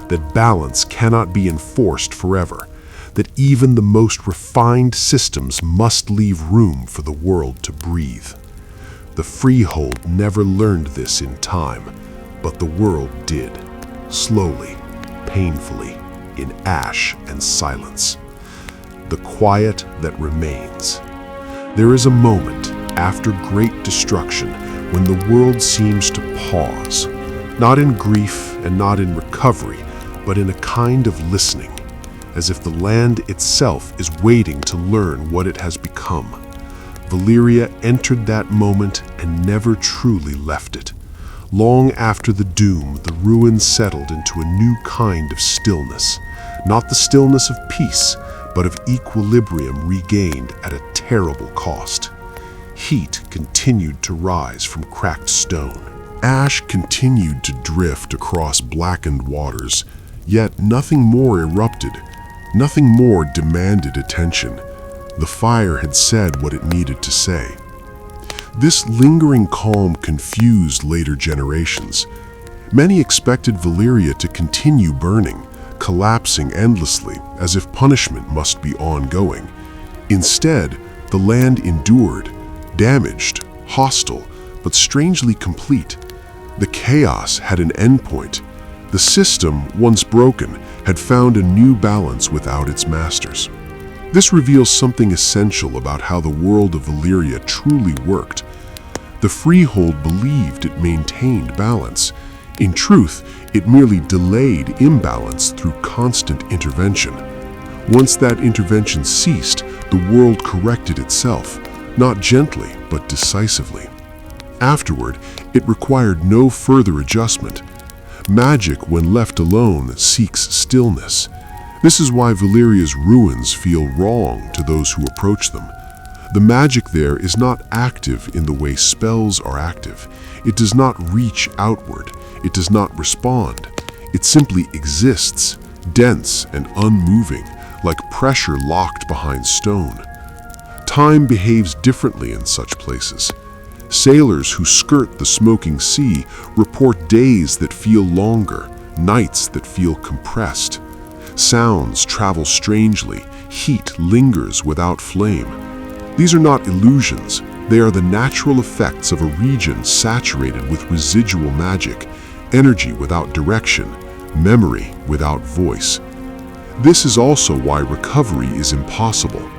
that balance cannot be enforced forever, that even the most refined systems must leave room for the world to breathe. The freehold never learned this in time, but the world did, slowly, painfully, in ash and silence. The quiet that remains. There is a moment after great destruction when the world seems to pause, not in grief and not in recovery, but in a kind of listening, as if the land itself is waiting to learn what it has become. Valyria entered that moment and never truly left it. Long after the doom, the ruins settled into a new kind of stillness, not the stillness of peace, but of equilibrium regained at a terrible cost. Heat continued to rise from cracked stone. Ash continued to drift across blackened waters, yet nothing more erupted, nothing more demanded attention. The fire had said what it needed to say. This lingering calm confused later generations. Many expected Valyria to continue burning, collapsing endlessly as if punishment must be ongoing. Instead, the land endured, damaged, hostile, but strangely complete. The chaos had an endpoint. The system, once broken, had found a new balance without its masters. This reveals something essential about how the world of Valyria truly worked. The freehold believed it maintained balance. In truth, it merely delayed imbalance through constant intervention. Once that intervention ceased, the world corrected itself, not gently, but decisively. Afterward, it required no further adjustment. Magic, when left alone, seeks stillness. This is why Valyria's ruins feel wrong to those who approach them. The magic there is not active in the way spells are active. It does not reach outward. It does not respond. It simply exists, dense and unmoving, like pressure locked behind stone. Time behaves differently in such places. Sailors who skirt the smoking sea report days that feel longer, nights that feel compressed. Sounds travel strangely, heat lingers without flame. These are not illusions, they are the natural effects of a region saturated with residual magic, energy without direction, memory without voice. This is also why recovery is impossible.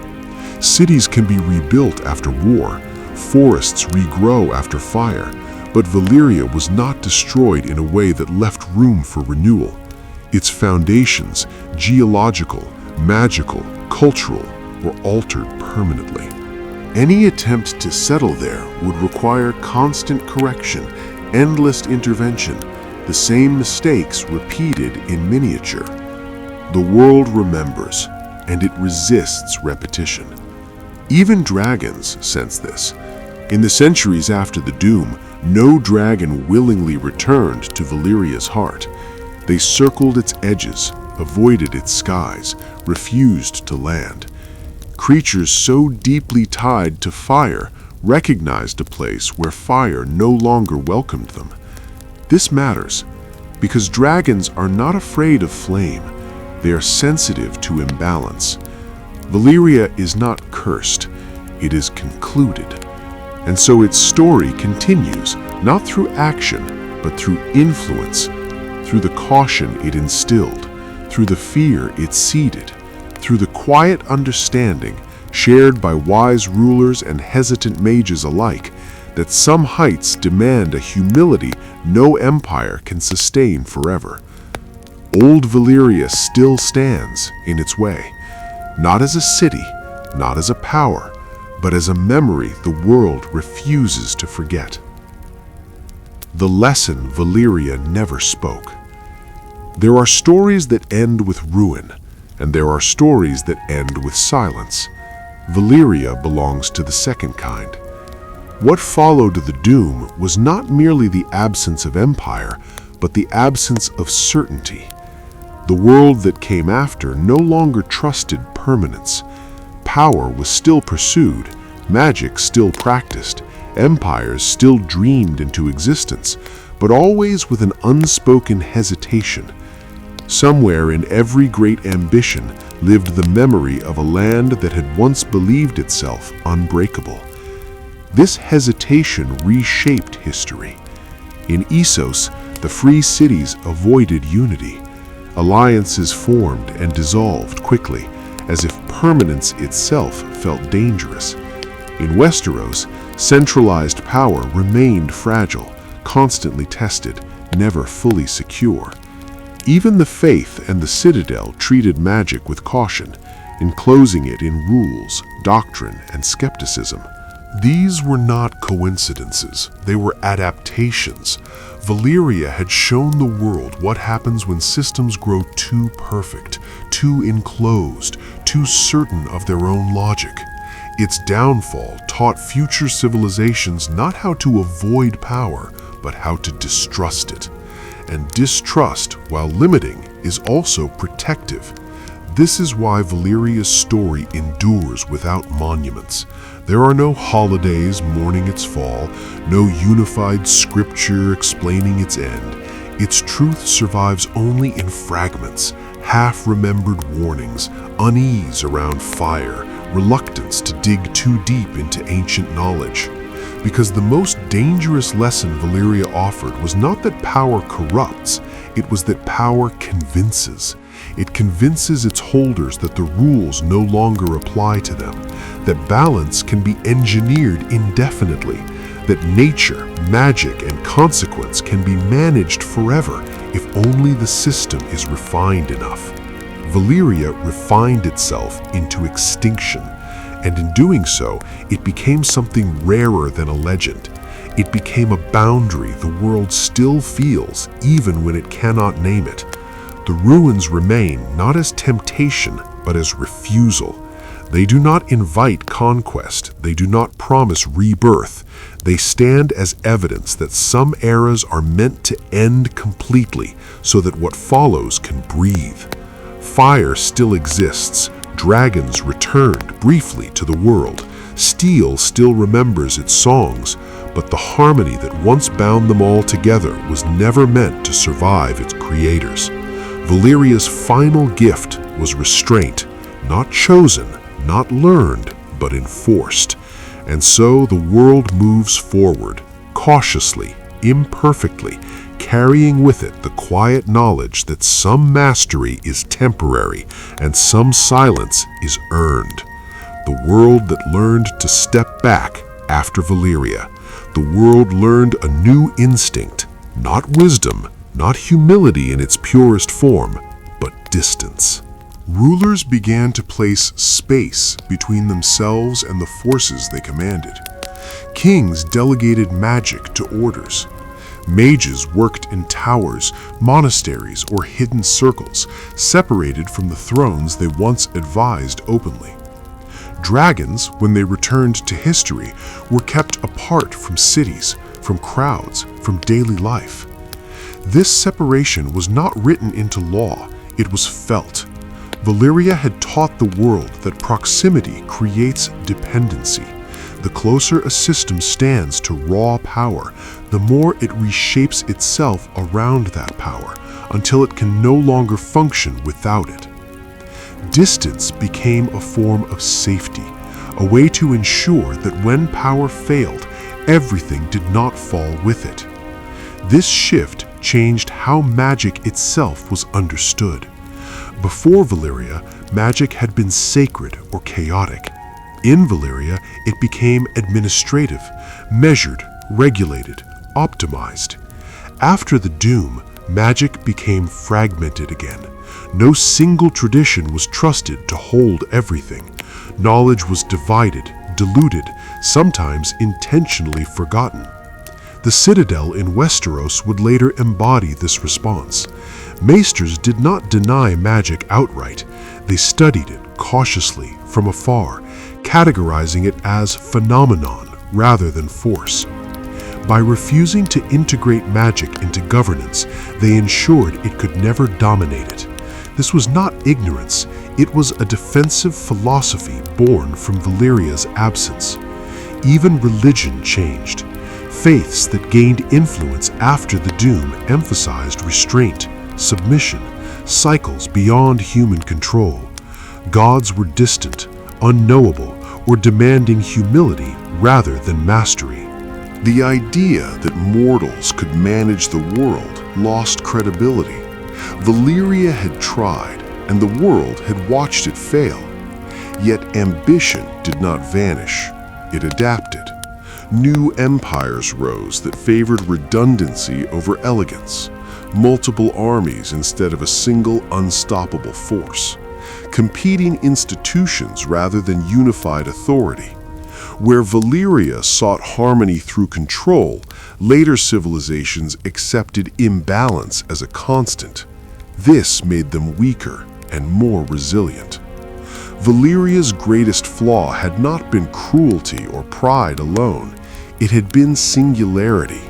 Cities can be rebuilt after war, forests regrow after fire, but Valyria was not destroyed in a way that left room for renewal. Its foundations, geological, magical, cultural, were altered permanently. Any attempt to settle there would require constant correction, endless intervention, the same mistakes repeated in miniature. The world remembers, and it resists repetition. Even dragons sense this. In the centuries after the doom, no dragon willingly returned to Valyria's heart. They circled its edges, avoided its skies, refused to land. Creatures so deeply tied to fire recognized a place where fire no longer welcomed them. This matters because dragons are not afraid of flame. They are sensitive to imbalance. Valyria is not cursed, it is concluded. And so its story continues, not through action, but through influence, through the caution it instilled, through the fear it seeded, through the quiet understanding shared by wise rulers and hesitant mages alike that some heights demand a humility no empire can sustain forever. Old Valyria still stands in its way, not as a city, not as a power, but as a memory the world refuses to forget. The lesson Valyria never spoke. There are stories that end with ruin, and there are stories that end with silence. Valyria belongs to the second kind. What followed the doom was not merely the absence of empire, but the absence of certainty. The world that came after no longer trusted permanence. Power was still pursued, magic still practiced, empires still dreamed into existence, but always with an unspoken hesitation. Somewhere in every great ambition lived the memory of a land that had once believed itself unbreakable. This hesitation reshaped history. In Essos, the free cities avoided unity. Alliances formed and dissolved quickly, as if permanence itself felt dangerous. In Westeros, centralized power remained fragile, constantly tested, never fully secure. Even the Faith and the Citadel treated magic with caution, enclosing it in rules, doctrine, and skepticism. These were not coincidences, they were adaptations. Valyria had shown the world what happens when systems grow too perfect, too enclosed, too certain of their own logic. Its downfall taught future civilizations not how to avoid power, but how to distrust it. And distrust, while limiting, is also protective. This is why Valyria's story endures without monuments. There are no holidays mourning its fall, no unified scripture explaining its end. Its truth survives only in fragments, half-remembered warnings, unease around fire, reluctance to dig too deep into ancient knowledge. Because the most dangerous lesson Valyria offered was not that power corrupts, it was that power convinces. It convinces its holders that the rules no longer apply to them, that balance can be engineered indefinitely, that nature, magic, and consequence can be managed forever if only the system is refined enough. Valyria refined itself into extinction, and in doing so, it became something rarer than a legend. It became a boundary the world still feels, even when it cannot name it. The ruins remain not as temptation, but as refusal. They do not invite conquest, they do not promise rebirth. They stand as evidence that some eras are meant to end completely, so that what follows can breathe. Fire still exists, dragons returned briefly to the world, steel still remembers its songs, but the harmony that once bound them all together was never meant to survive its creators. Valyria's final gift was restraint, not chosen, not learned, but enforced. And so the world moves forward, cautiously, imperfectly, carrying with it the quiet knowledge that some mastery is temporary and some silence is earned. The world that learned to step back after Valyria. The world learned a new instinct, not wisdom, not humility in its purest form, but distance. Rulers began to place space between themselves and the forces they commanded. Kings delegated magic to orders. Mages worked in towers, monasteries, or hidden circles, separated from the thrones they once advised openly. Dragons, when they returned to history, were kept apart from cities, from crowds, from daily life. This separation was not written into law, it was felt. Valyria had taught the world that proximity creates dependency. The closer a system stands to raw power, the more it reshapes itself around that power, until it can no longer function without it. Distance became a form of safety, a way to ensure that when power failed, everything did not fall with it. This shift changed how magic itself was understood. Before Valyria, magic had been sacred or chaotic. In Valyria, it became administrative, measured, regulated, optimized. After the Doom, magic became fragmented again. No single tradition was trusted to hold everything. Knowledge was divided, diluted, sometimes intentionally forgotten. The Citadel in Westeros would later embody this response. Maesters did not deny magic outright. They studied it cautiously from afar, categorizing it as phenomenon rather than force. By refusing to integrate magic into governance, they ensured it could never dominate it. This was not ignorance, it was a defensive philosophy born from Valyria's absence. Even religion changed. Faiths that gained influence after the Doom emphasized restraint, submission, cycles beyond human control. Gods were distant, unknowable, or demanding humility rather than mastery. The idea that mortals could manage the world lost credibility. Valyria had tried, and the world had watched it fail. Yet ambition did not vanish. It adapted. New empires rose that favored redundancy over elegance, multiple armies instead of a single unstoppable force, competing institutions rather than unified authority. Where Valyria sought harmony through control, later civilizations accepted imbalance as a constant. This made them weaker and more resilient. Valyria's greatest flaw had not been cruelty or pride alone. It had been singularity.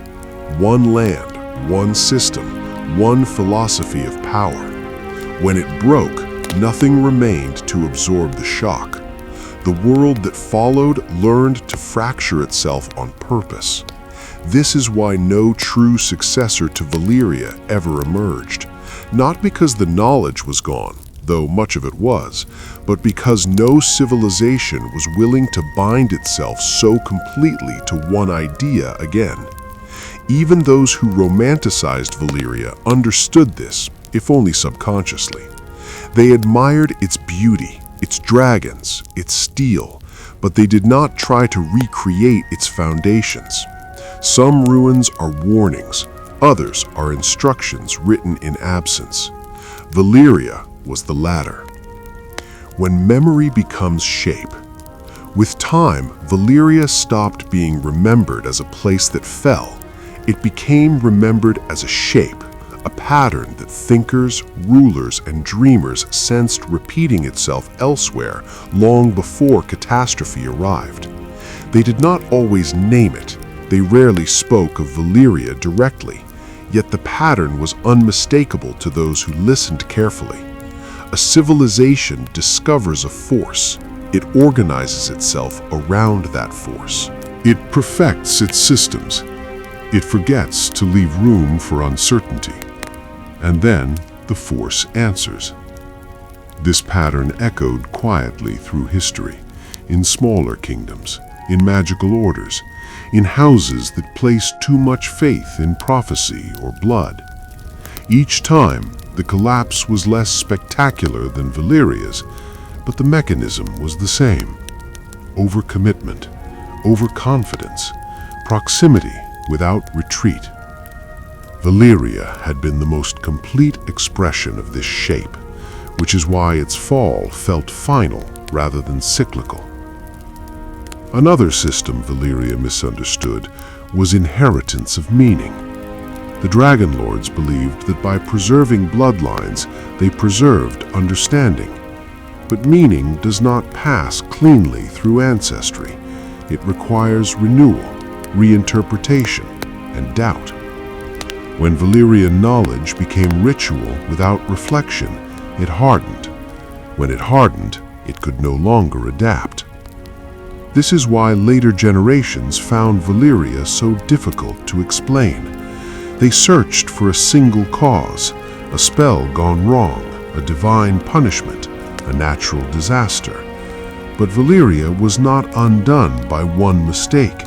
One land, one system, one philosophy of power. When it broke, nothing remained to absorb the shock. The world that followed learned to fracture itself on purpose. This is why no true successor to Valyria ever emerged. Not because the knowledge was gone, though much of it was, but because no civilization was willing to bind itself so completely to one idea again. Even those who romanticized Valyria understood this, if only subconsciously. They admired its beauty, its dragons, its steel, but they did not try to recreate its foundations. Some ruins are warnings, others are instructions written in absence. Valyria was the latter. When memory becomes shape. With time, Valyria stopped being remembered as a place that fell. It became remembered as a shape, a pattern that thinkers, rulers, and dreamers sensed repeating itself elsewhere long before catastrophe arrived. They did not always name it. They rarely spoke of Valyria directly, yet the pattern was unmistakable to those who listened carefully. A civilization discovers a force. It organizes itself around that force. It perfects its systems. It forgets to leave room for uncertainty. And then the force answers. This pattern echoed quietly through history, in smaller kingdoms, in magical orders, in houses that placed too much faith in prophecy or blood. Each time, the collapse was less spectacular than Valyria's, but the mechanism was the same. Overcommitment, overconfidence, proximity without retreat. Valyria had been the most complete expression of this shape, which is why its fall felt final rather than cyclical. Another system Valyria misunderstood was inheritance of meaning. The Dragon Lords believed that by preserving bloodlines, they preserved understanding. But meaning does not pass cleanly through ancestry. It requires renewal, reinterpretation, and doubt. When Valyrian knowledge became ritual without reflection, it hardened. When it hardened, it could no longer adapt. This is why later generations found Valyria so difficult to explain. They searched for a single cause, a spell gone wrong, a divine punishment, a natural disaster. But Valyria was not undone by one mistake.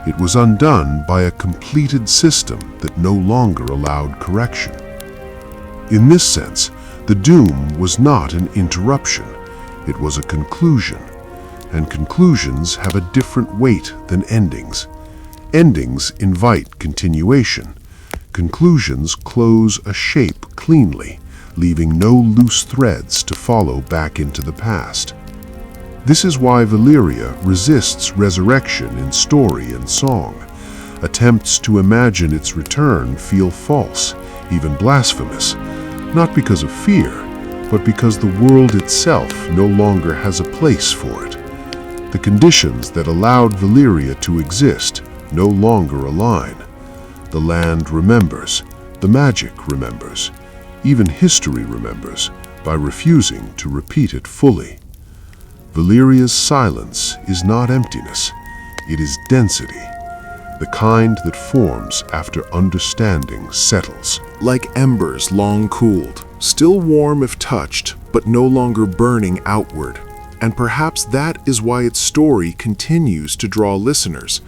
It was undone by a completed system that no longer allowed correction. In this sense, The doom was not an interruption, it was a conclusion, and conclusions have a different weight than endings. Endings invite continuation. Conclusions close a shape cleanly, leaving no loose threads to follow back into the past. This is why Valyria resists resurrection in story and song. Attempts to imagine its return feel false, even blasphemous, not because of fear, but because the world itself no longer has a place for it. The conditions that allowed Valyria to exist no longer align. The land remembers, the magic remembers, even history remembers, by refusing to repeat it fully. Valyria's silence is not emptiness, it is density, the kind that forms after understanding settles. Like embers long cooled, still warm if touched, but no longer burning outward. And perhaps that is why its story continues to draw listeners,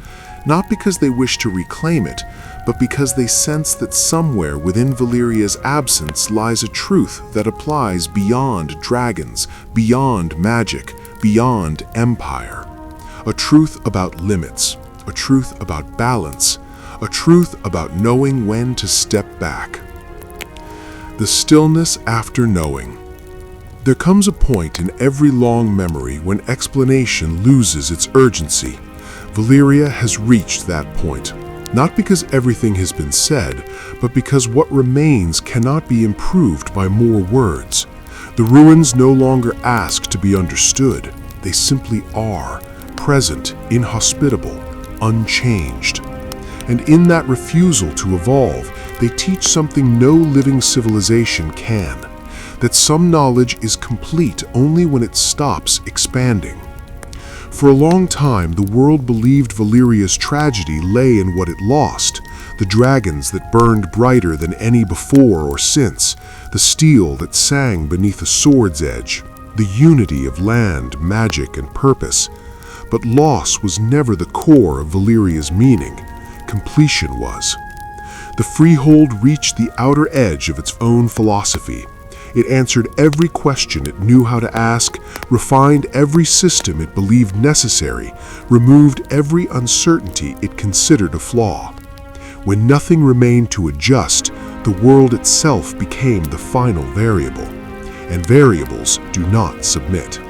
not because they wish to reclaim it, but because they sense that somewhere within Valyria's absence lies a truth that applies beyond dragons, beyond magic, beyond empire. A truth about limits, a truth about balance, a truth about knowing when to step back. The stillness after knowing. There comes a point in every long memory when explanation loses its urgency. Valyria has reached that point, not because everything has been said, but because what remains cannot be improved by more words. The ruins no longer ask to be understood. They simply are, present, inhospitable, unchanged. And in that refusal to evolve, they teach something no living civilization can, that some knowledge is complete only when it stops expanding. For a long time, the world believed Valyria's tragedy lay in what it lost, the dragons that burned brighter than any before or since, the steel that sang beneath a sword's edge, the unity of land, magic, and purpose. But loss was never the core of Valyria's meaning. Completion was. The freehold reached the outer edge of its own philosophy. It answered every question it knew how to ask, refined every system it believed necessary, removed every uncertainty it considered a flaw. When nothing remained to adjust, the world itself became the final variable, and variables do not submit.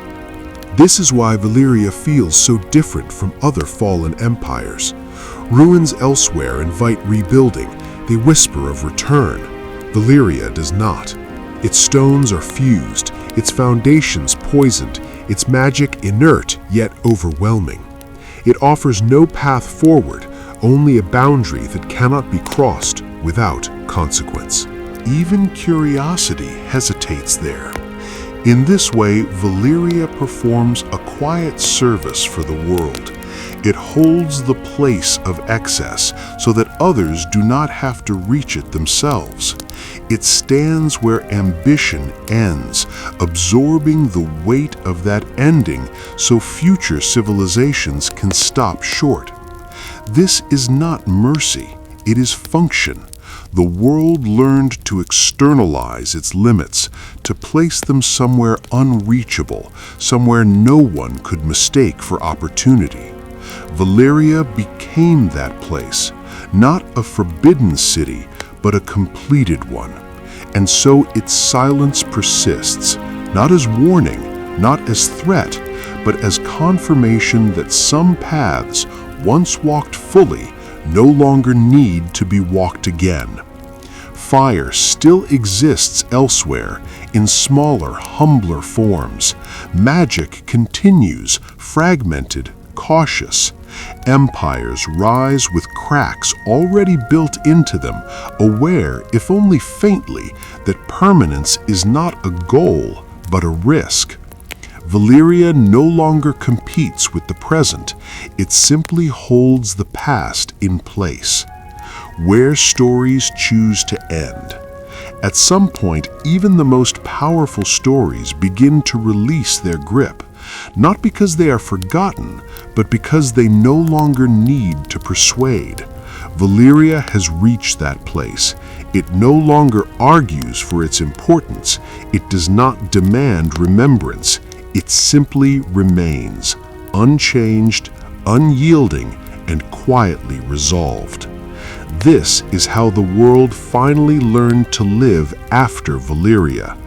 This is why Valyria feels so different from other fallen empires. Ruins elsewhere invite rebuilding, they whisper of return. Valyria does not. Its stones are fused, its foundations poisoned, its magic inert yet overwhelming. It offers no path forward, only a boundary that cannot be crossed without consequence. Even curiosity hesitates there. In this way, Valyria performs a quiet service for the world. It holds the place of excess so that others do not have to reach it themselves. It stands where ambition ends, absorbing the weight of that ending so future civilizations can stop short. This is not mercy, it is function. The world learned to externalize its limits, to place them somewhere unreachable, somewhere no one could mistake for opportunity. Valyria became that place, not a forbidden city, but a completed one. And so its silence persists, not as warning, not as threat, but as confirmation that some paths, once walked fully, no longer need to be walked again. Fire still exists elsewhere, in smaller, humbler forms. Magic continues, fragmented, cautious. Empires rise with cracks already built into them, aware, if only faintly, that permanence is not a goal, but a risk. Valyria no longer competes with the present, it simply holds the past in place, where stories choose to end. At some point, even the most powerful stories begin to release their grip, not because they are forgotten, but because they no longer need to persuade. Valyria has reached that place. It no longer argues for its importance. It does not demand remembrance. It simply remains, unchanged, unyielding, and quietly resolved. This is how the world finally learned to live after Valyria,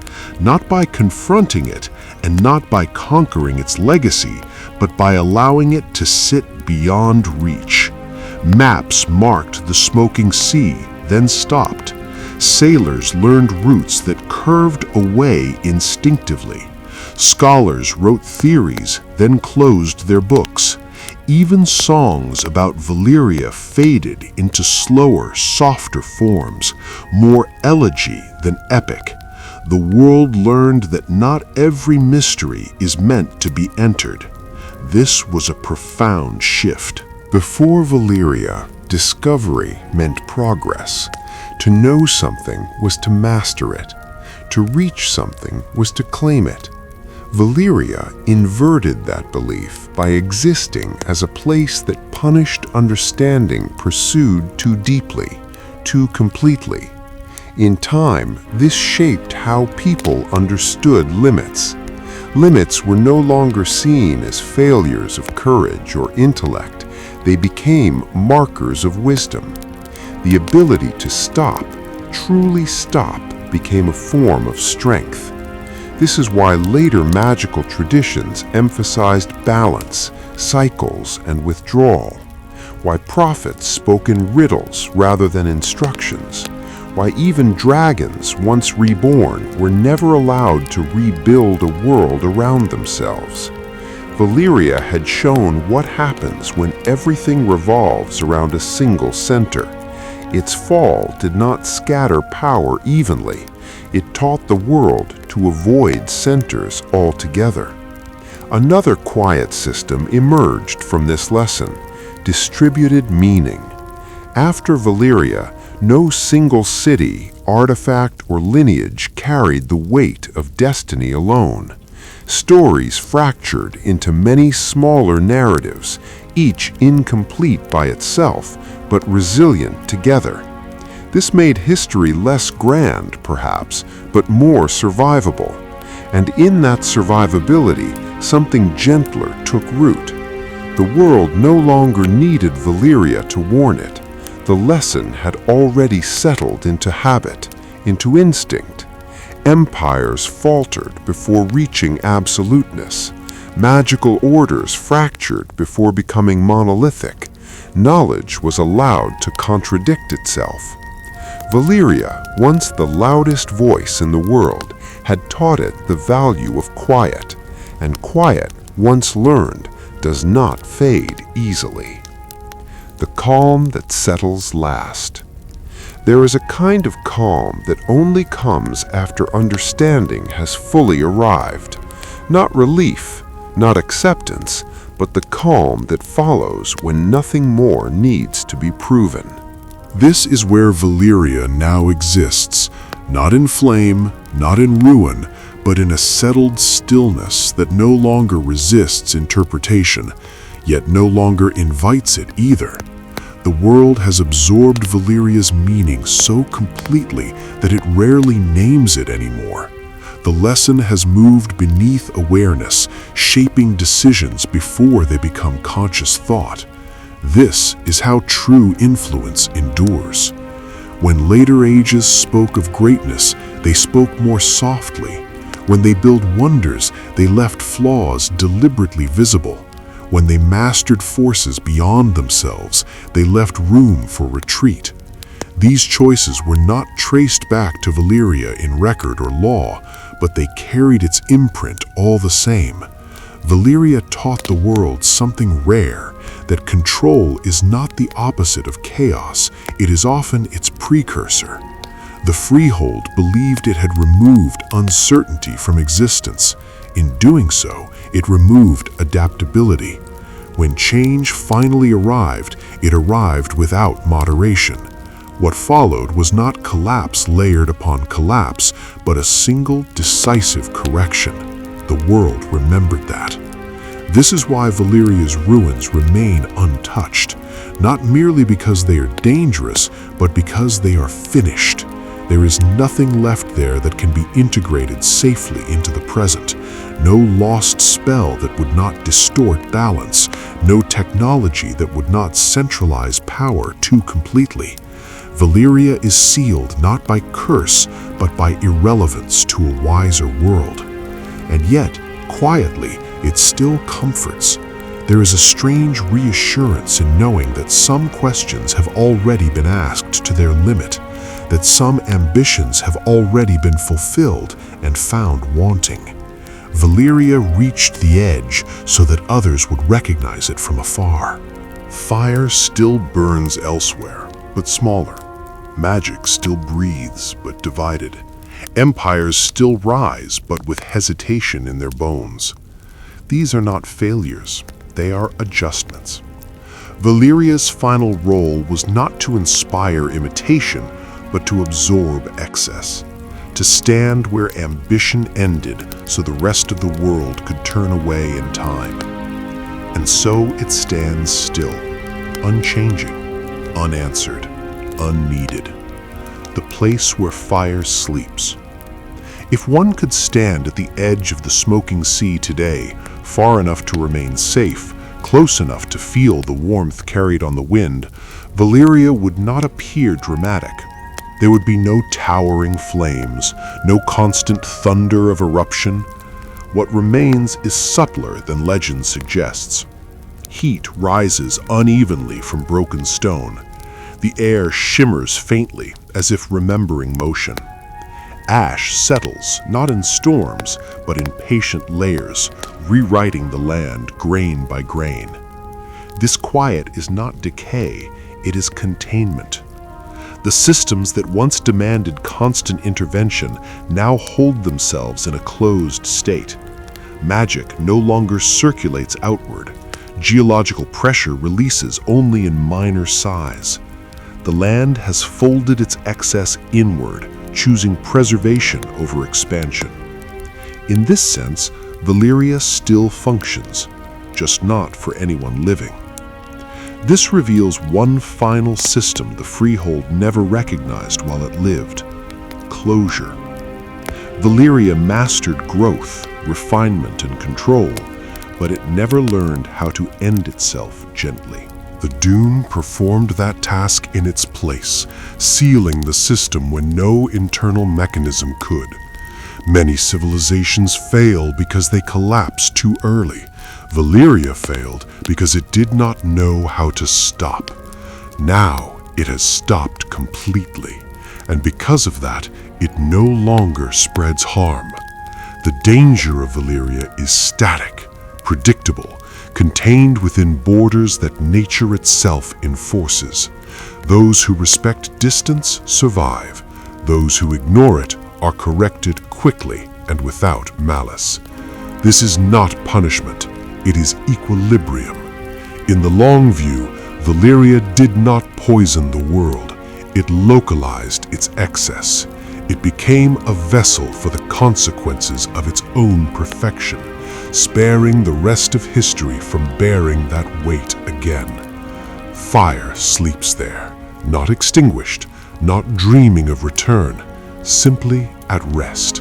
not by confronting it and not by conquering its legacy, but by allowing it to sit beyond reach. Maps marked the smoking sea, then stopped. Sailors learned routes that curved away instinctively. Scholars wrote theories, then closed their books. Even songs about Valyria faded into slower, softer forms, more elegy than epic. The world learned that not every mystery is meant to be entered. This was a profound shift. Before Valyria, discovery meant progress. To know something was to master it. To reach something was to claim it. Valyria inverted that belief by existing as a place that punished understanding pursued too deeply, too completely. In time, this shaped how people understood limits. Limits were no longer seen as failures of courage or intellect. They became markers of wisdom. The ability to stop, truly stop, became a form of strength. This is why later magical traditions emphasized balance, cycles, and withdrawal. Why prophets spoke in riddles rather than instructions. Why even dragons, once reborn, were never allowed to rebuild a world around themselves. Valyria had shown what happens when everything revolves around a single center. Its fall did not scatter power evenly. It taught the world to avoid centers altogether. Another quiet system emerged from this lesson: distributed meaning. After Valyria, no single city, artifact, or lineage carried the weight of destiny alone. Stories fractured into many smaller narratives, each incomplete by itself, but resilient together. This made history less grand, perhaps, but more survivable. And in that survivability, something gentler took root. The world no longer needed Valyria to warn it. The lesson had already settled into habit, into instinct. Empires faltered before reaching absoluteness. Magical orders fractured before becoming monolithic. Knowledge was allowed to contradict itself. Valyria, once the loudest voice in the world, had taught it the value of quiet, and quiet, once learned, does not fade easily. The calm that settles last. There is a kind of calm that only comes after understanding has fully arrived. Not relief, not acceptance, but the calm that follows when nothing more needs to be proven. This is where Valyria now exists, not in flame, not in ruin, but in a settled stillness that no longer resists interpretation, yet no longer invites it either. The world has absorbed Valyria's meaning so completely that it rarely names it anymore. The lesson has moved beneath awareness, shaping decisions before they become conscious thought. This is how true influence endures. When later ages spoke of greatness, they spoke more softly. When they built wonders, they left flaws deliberately visible. When they mastered forces beyond themselves, they left room for retreat. These choices were not traced back to Valyria in record or law, but they carried its imprint all the same. Valyria taught the world something rare, that control is not the opposite of chaos, it is often its precursor. The freehold believed it had removed uncertainty from existence. In doing so, it removed adaptability. When change finally arrived, it arrived without moderation. What followed was not collapse layered upon collapse, but a single decisive correction. The world remembered that. This is why Valyria's ruins remain untouched, not merely because they are dangerous, but because they are finished. There is nothing left there that can be integrated safely into the present. No lost spell that would not distort balance, no technology that would not centralize power too completely. Valyria is sealed not by curse, but by irrelevance to a wiser world. And yet, quietly, it still comforts. There is a strange reassurance in knowing that some questions have already been asked to their limit, that some ambitions have already been fulfilled and found wanting. Valyria reached the edge so that others would recognize it from afar. Fire still burns elsewhere, but smaller. Magic still breathes, but divided. Empires still rise, but with hesitation in their bones. These are not failures, they are adjustments. Valyria's final role was not to inspire imitation, but to absorb excess, to stand where ambition ended so the rest of the world could turn away in time. And so it stands still, unchanging, unanswered, unneeded, the place where fire sleeps. If one could stand at the edge of the smoking sea today, far enough to remain safe, close enough to feel the warmth carried on the wind, Valyria would not appear dramatic. There would be no towering flames, no constant thunder of eruption. What remains is subtler than legend suggests. Heat rises unevenly from broken stone. The air shimmers faintly, as if remembering motion. Ash settles, not in storms, but in patient layers, rewriting the land grain by grain. This quiet is not decay, it is containment. The systems that once demanded constant intervention now hold themselves in a closed state. Magic no longer circulates outward. Geological pressure releases only in minor size. The land has folded its excess inward, choosing preservation over expansion. In this sense, Valyria still functions, just not for anyone living. This reveals one final system the Freehold never recognized while it lived: closure. Valyria mastered growth, refinement, and control, but it never learned how to end itself gently. The Doom performed that task in its place, sealing the system when no internal mechanism could. Many civilizations fail because they collapse too early. Valyria failed because it did not know how to stop. Now it has stopped completely, and because of that, it no longer spreads harm. The danger of Valyria is static, predictable, contained within borders that nature itself enforces. Those who respect distance survive. Those who ignore it are corrected quickly and without malice. This is not punishment, it is equilibrium. In the long view, Valyria did not poison the world. It localized its excess. It became a vessel for the consequences of its own perfection, sparing the rest of history from bearing that weight again. Fire sleeps there, not extinguished, not dreaming of return, simply at rest.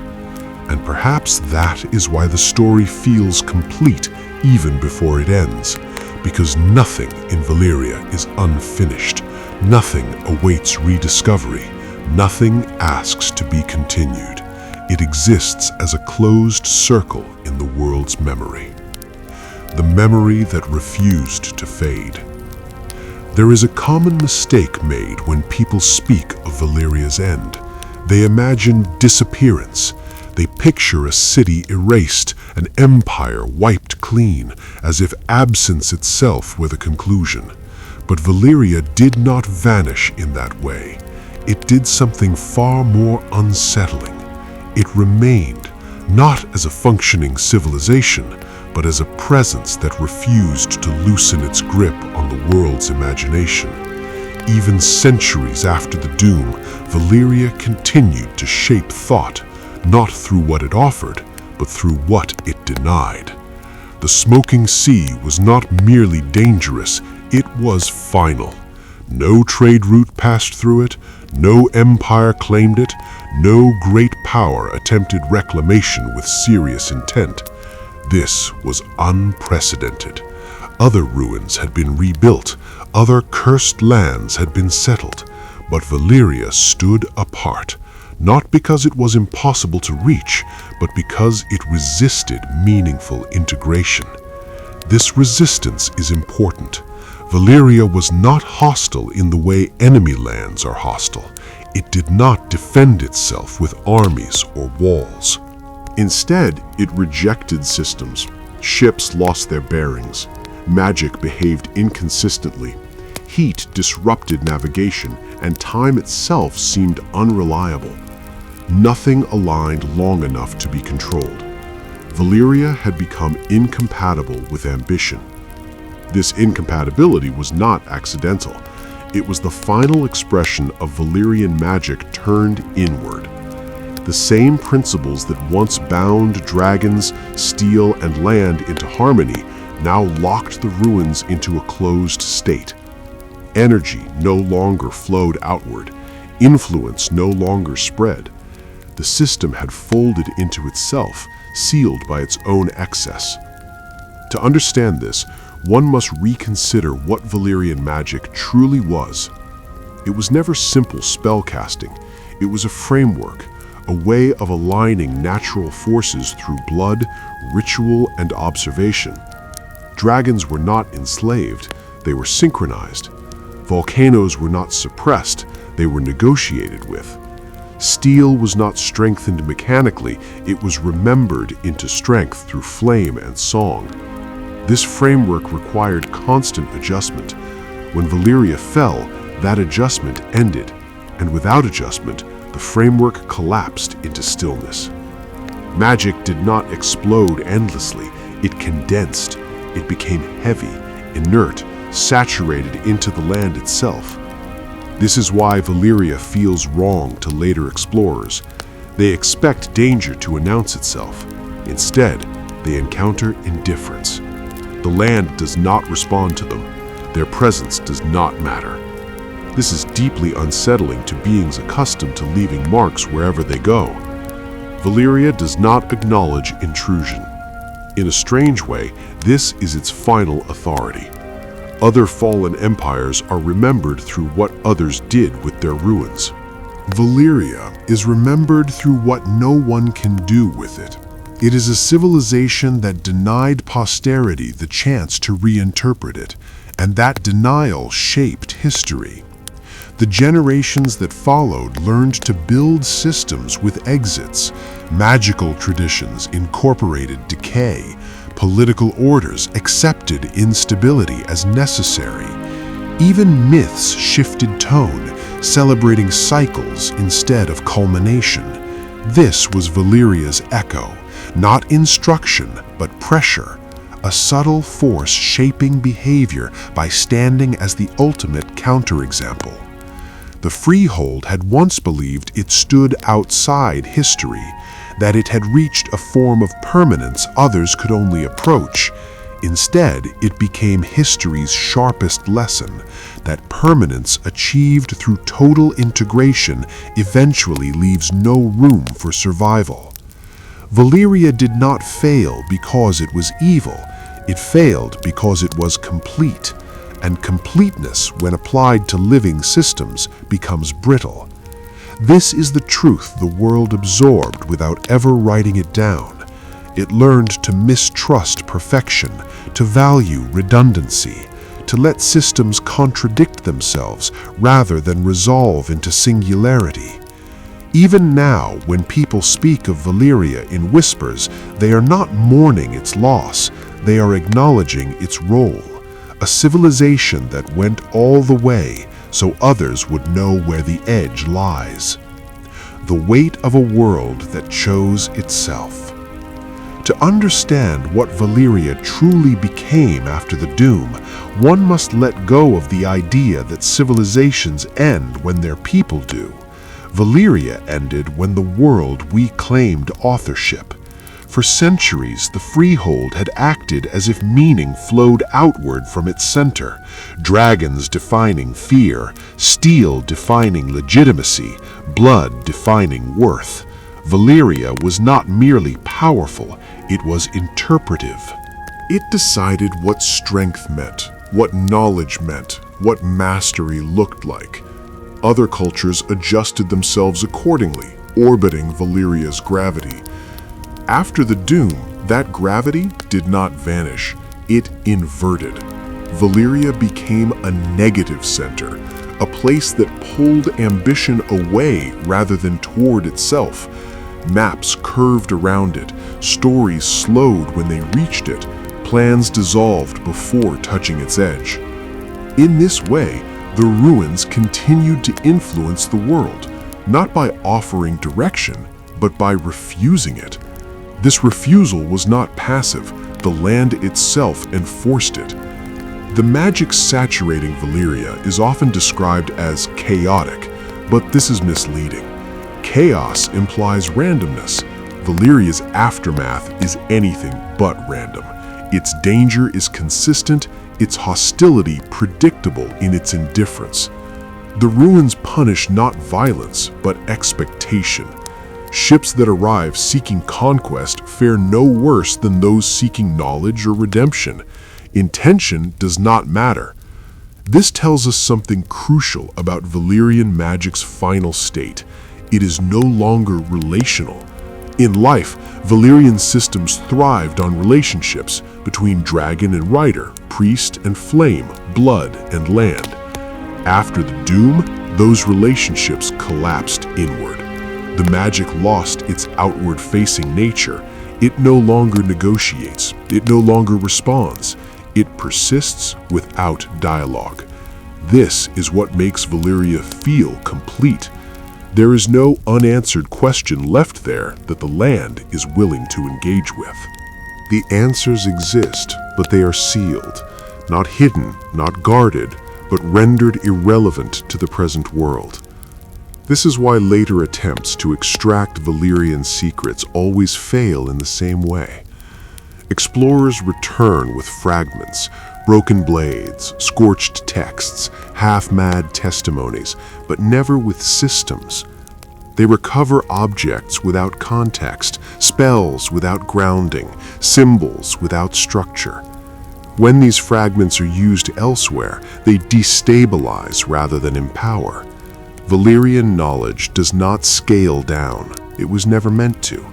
And perhaps that is why the story feels complete even before it ends, because nothing in Valyria is unfinished, nothing awaits rediscovery, nothing asks to be continued. It exists as a closed circle in the world's memory, the memory that refused to fade. There is a common mistake made when people speak of Valyria's end. They imagine disappearance. They picture a city erased, an empire wiped clean, as if absence itself were the conclusion. But Valyria did not vanish in that way. It did something far more unsettling. It remained, not as a functioning civilization, but as a presence that refused to loosen its grip on the world's imagination. Even centuries after the Doom, Valyria continued to shape thought, not through what it offered, but through what it denied. The smoking sea was not merely dangerous, it was final. No trade route passed through it, no empire claimed it, no great power attempted reclamation with serious intent. This was unprecedented. Other ruins had been rebuilt, other cursed lands had been settled, but Valyria stood apart, not because it was impossible to reach, but because it resisted meaningful integration. This resistance is important. Valyria was not hostile in the way enemy lands are hostile. It did not defend itself with armies or walls. Instead, it rejected systems. Ships lost their bearings. Magic behaved inconsistently. Heat disrupted navigation, and time itself seemed unreliable. Nothing aligned long enough to be controlled. Valyria had become incompatible with ambition. This incompatibility was not accidental. It was the final expression of Valyrian magic turned inward. The same principles that once bound dragons, steel, and land into harmony now locked the ruins into a closed state. Energy no longer flowed outward. Influence no longer spread. The system had folded into itself, sealed by its own excess. To understand this, one must reconsider what Valyrian magic truly was. It was never simple spellcasting. It was a framework, a way of aligning natural forces through blood, ritual, and observation. Dragons were not enslaved, they were synchronized. Volcanoes were not suppressed, they were negotiated with. Steel was not strengthened mechanically, it was remembered into strength through flame and song. This framework required constant adjustment. When Valyria fell, that adjustment ended, and without adjustment, the framework collapsed into stillness. Magic did not explode endlessly, it condensed. It became heavy, inert, saturated into the land itself. This is why Valyria feels wrong to later explorers. They expect danger to announce itself. Instead, they encounter indifference. The land does not respond to them. Their presence does not matter. This is deeply unsettling to beings accustomed to leaving marks wherever they go. Valyria does not acknowledge intrusion. In a strange way, this is its final authority. Other fallen empires are remembered through what others did with their ruins. Valyria is remembered through what no one can do with it. It is a civilization that denied posterity the chance to reinterpret it, and that denial shaped history. The generations that followed learned to build systems with exits. Magical traditions incorporated decay. Political orders accepted instability as necessary. Even myths shifted tone, celebrating cycles instead of culmination. This was Valyria's echo, not instruction, but pressure, a subtle force shaping behavior by standing as the ultimate counterexample. The Freehold had once believed it stood outside history, that it had reached a form of permanence others could only approach. Instead, it became history's sharpest lesson, that permanence achieved through total integration eventually leaves no room for survival. Valyria did not fail because it was evil. It failed because it was complete, and completeness, when applied to living systems, becomes brittle. This is the truth the world absorbed without ever writing it down. It learned to mistrust perfection, to value redundancy, to let systems contradict themselves rather than resolve into singularity. Even now, when people speak of Valyria in whispers, they are not mourning its loss, they are acknowledging its role, a civilization that went all the way so others would know where the edge lies. The weight of a world that chose itself. To understand what Valyria truly became after the Doom, one must let go of the idea that civilizations end when their people do. Valyria ended when the world reclaimed authorship. For centuries, the freehold had acted as if meaning flowed outward from its center, dragons defining fear, steel defining legitimacy, blood defining worth. Valyria was not merely powerful, it was interpretive. It decided what strength meant, what knowledge meant, what mastery looked like. Other cultures adjusted themselves accordingly, orbiting Valyria's gravity. After the Doom, that gravity did not vanish, it inverted. Valyria became a negative center, a place that pulled ambition away rather than toward itself. Maps curved around it, stories slowed when they reached it, plans dissolved before touching its edge. In this way, the ruins continued to influence the world, not by offering direction, but by refusing it. This refusal was not passive, the land itself enforced it. The magic saturating Valyria is often described as chaotic, but this is misleading. Chaos implies randomness. Valyria's aftermath is anything but random. Its danger is consistent, its hostility predictable in its indifference. The ruins punish not violence, but expectation. Ships that arrive seeking conquest fare no worse than those seeking knowledge or redemption. Intention does not matter. This tells us something crucial about Valyrian magic's final state. It is no longer relational. In life, Valyrian systems thrived on relationships between dragon and rider, priest and flame, blood and land. After the Doom, those relationships collapsed inward. The magic lost its outward-facing nature. It no longer negotiates. It no longer responds. It persists without dialogue. This is what makes Valyria feel complete. There is no unanswered question left there that the land is willing to engage with. The answers exist, but they are sealed, not hidden, not guarded, but rendered irrelevant to the present world. This is why later attempts to extract Valyrian secrets always fail in the same way. Explorers return with fragments, broken blades, scorched texts, half-mad testimonies, but never with systems. They recover objects without context, spells without grounding, symbols without structure. When these fragments are used elsewhere, they destabilize rather than empower. Valyrian knowledge does not scale down. It was never meant to.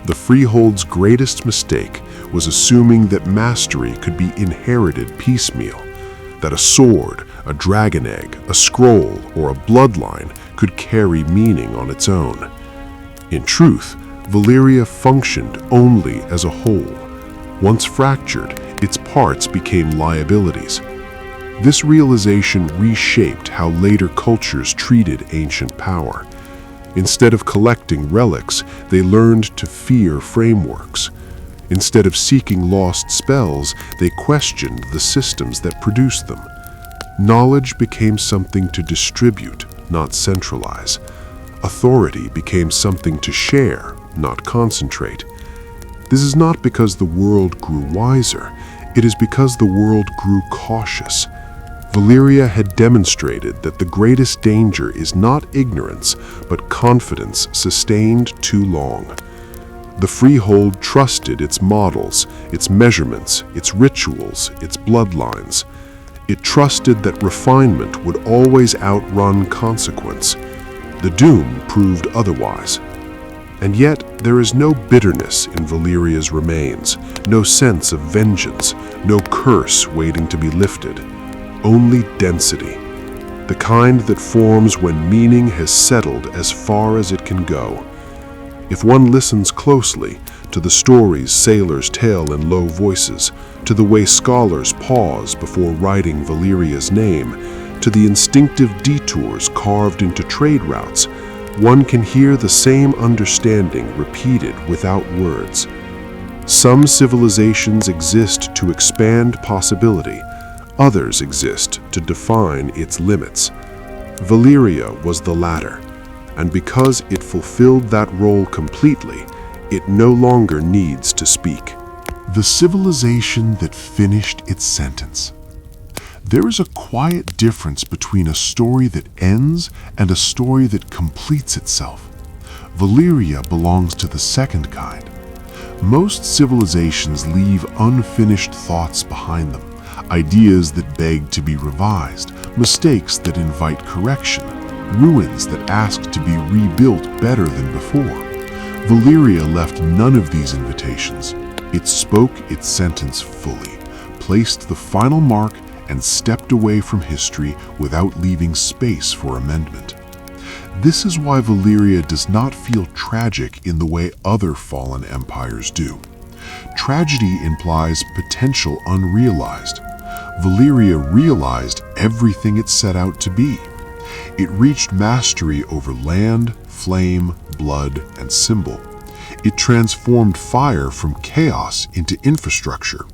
The Freehold's greatest mistake was assuming that mastery could be inherited piecemeal, that a sword, a dragon egg, a scroll, or a bloodline could carry meaning on its own. In truth, Valyria functioned only as a whole. Once fractured, its parts became liabilities. This realization reshaped how later cultures treated ancient power. Instead of collecting relics, they learned to fear frameworks. Instead of seeking lost spells, they questioned the systems that produced them. Knowledge became something to distribute, not centralize. Authority became something to share, not concentrate. This is not because the world grew wiser, it is because the world grew cautious. Valyria had demonstrated that the greatest danger is not ignorance, but confidence sustained too long. The Freehold trusted its models, its measurements, its rituals, its bloodlines. It trusted that refinement would always outrun consequence. The Doom proved otherwise. And yet, there is no bitterness in Valyria's remains, no sense of vengeance, no curse waiting to be lifted. Only density, the kind that forms when meaning has settled as far as it can go. If one listens closely to the stories sailors tell in low voices, to the way scholars pause before writing Valyria's name, to the instinctive detours carved into trade routes, one can hear the same understanding repeated without words. Some civilizations exist to expand possibility, others exist to define its limits. Valyria was the latter, and because it fulfilled that role completely, it no longer needs to speak. The civilization that finished its sentence. There is a quiet difference between a story that ends and a story that completes itself. Valyria belongs to the second kind. Most civilizations leave unfinished thoughts behind them, ideas that beg to be revised, mistakes that invite correction, ruins that ask to be rebuilt better than before. Valyria left none of these invitations. It spoke its sentence fully, placed the final mark, and stepped away from history without leaving space for amendment. This is why Valyria does not feel tragic in the way other fallen empires do. Tragedy implies potential unrealized. Valyria realized everything it set out to be. It reached mastery over land, flame, blood, and symbol. It transformed fire from chaos into infrastructure.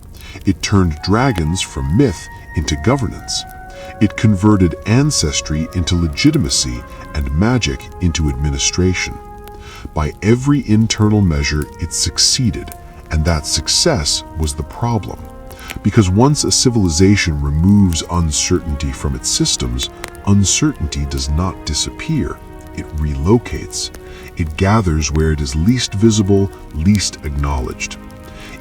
It turned dragons from myth into governance. It converted ancestry into legitimacy and magic into administration. By every internal measure, it succeeded, and that success was the problem. Because once a civilization removes uncertainty from its systems, uncertainty does not disappear, it relocates. It gathers where it is least visible, least acknowledged.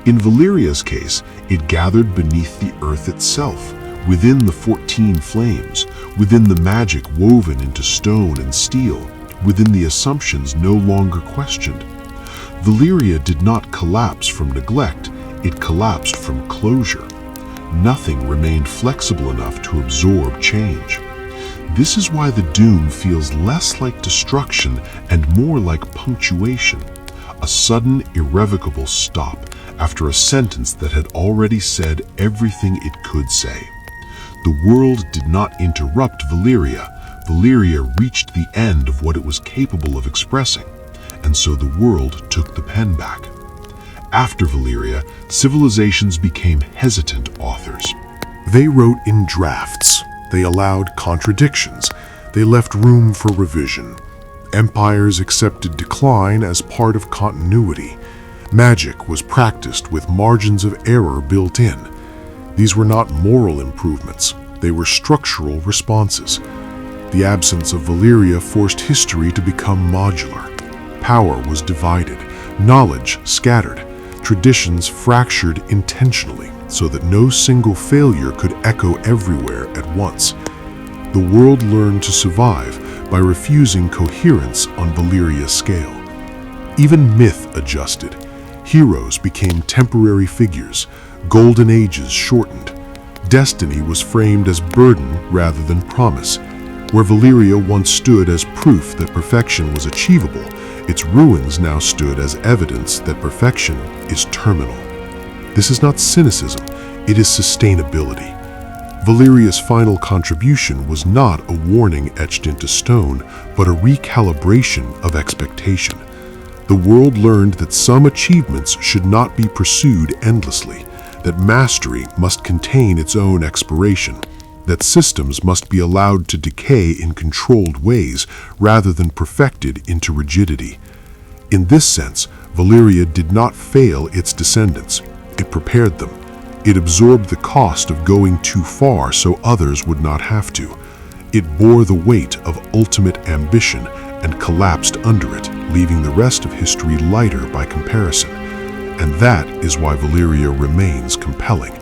In Valyria's case, it gathered beneath the earth itself, within the 14 flames, within the magic woven into stone and steel, within the assumptions no longer questioned. Valyria did not collapse from neglect, it collapsed from closure. Nothing remained flexible enough to absorb change. This is why the doom feels less like destruction and more like punctuation, a sudden, irrevocable stop after a sentence that had already said everything it could say. The world did not interrupt Valyria. Valyria reached the end of what it was capable of expressing, and so the world took the pen back. After Valyria, civilizations became hesitant authors. They wrote in drafts. They allowed contradictions. They left room for revision. Empires accepted decline as part of continuity. Magic was practiced with margins of error built in. These were not moral improvements. They were structural responses. The absence of Valyria forced history to become modular. Power was divided, knowledge scattered, traditions fractured intentionally so that no single failure could echo everywhere at once. The world learned to survive by refusing coherence on Valyria's scale. Even myth adjusted. Heroes became temporary figures. Golden ages shortened. Destiny was framed as burden rather than promise. Where Valyria once stood as proof that perfection was achievable, its ruins now stood as evidence that perfection is terminal. This is not cynicism, it is sustainability. Valyria's final contribution was not a warning etched into stone, but a recalibration of expectation. The world learned that some achievements should not be pursued endlessly, that mastery must contain its own expiration, that systems must be allowed to decay in controlled ways rather than perfected into rigidity. In this sense, Valyria did not fail its descendants. It prepared them. It absorbed the cost of going too far so others would not have to. It bore the weight of ultimate ambition and collapsed under it, leaving the rest of history lighter by comparison. And that is why Valyria remains compelling.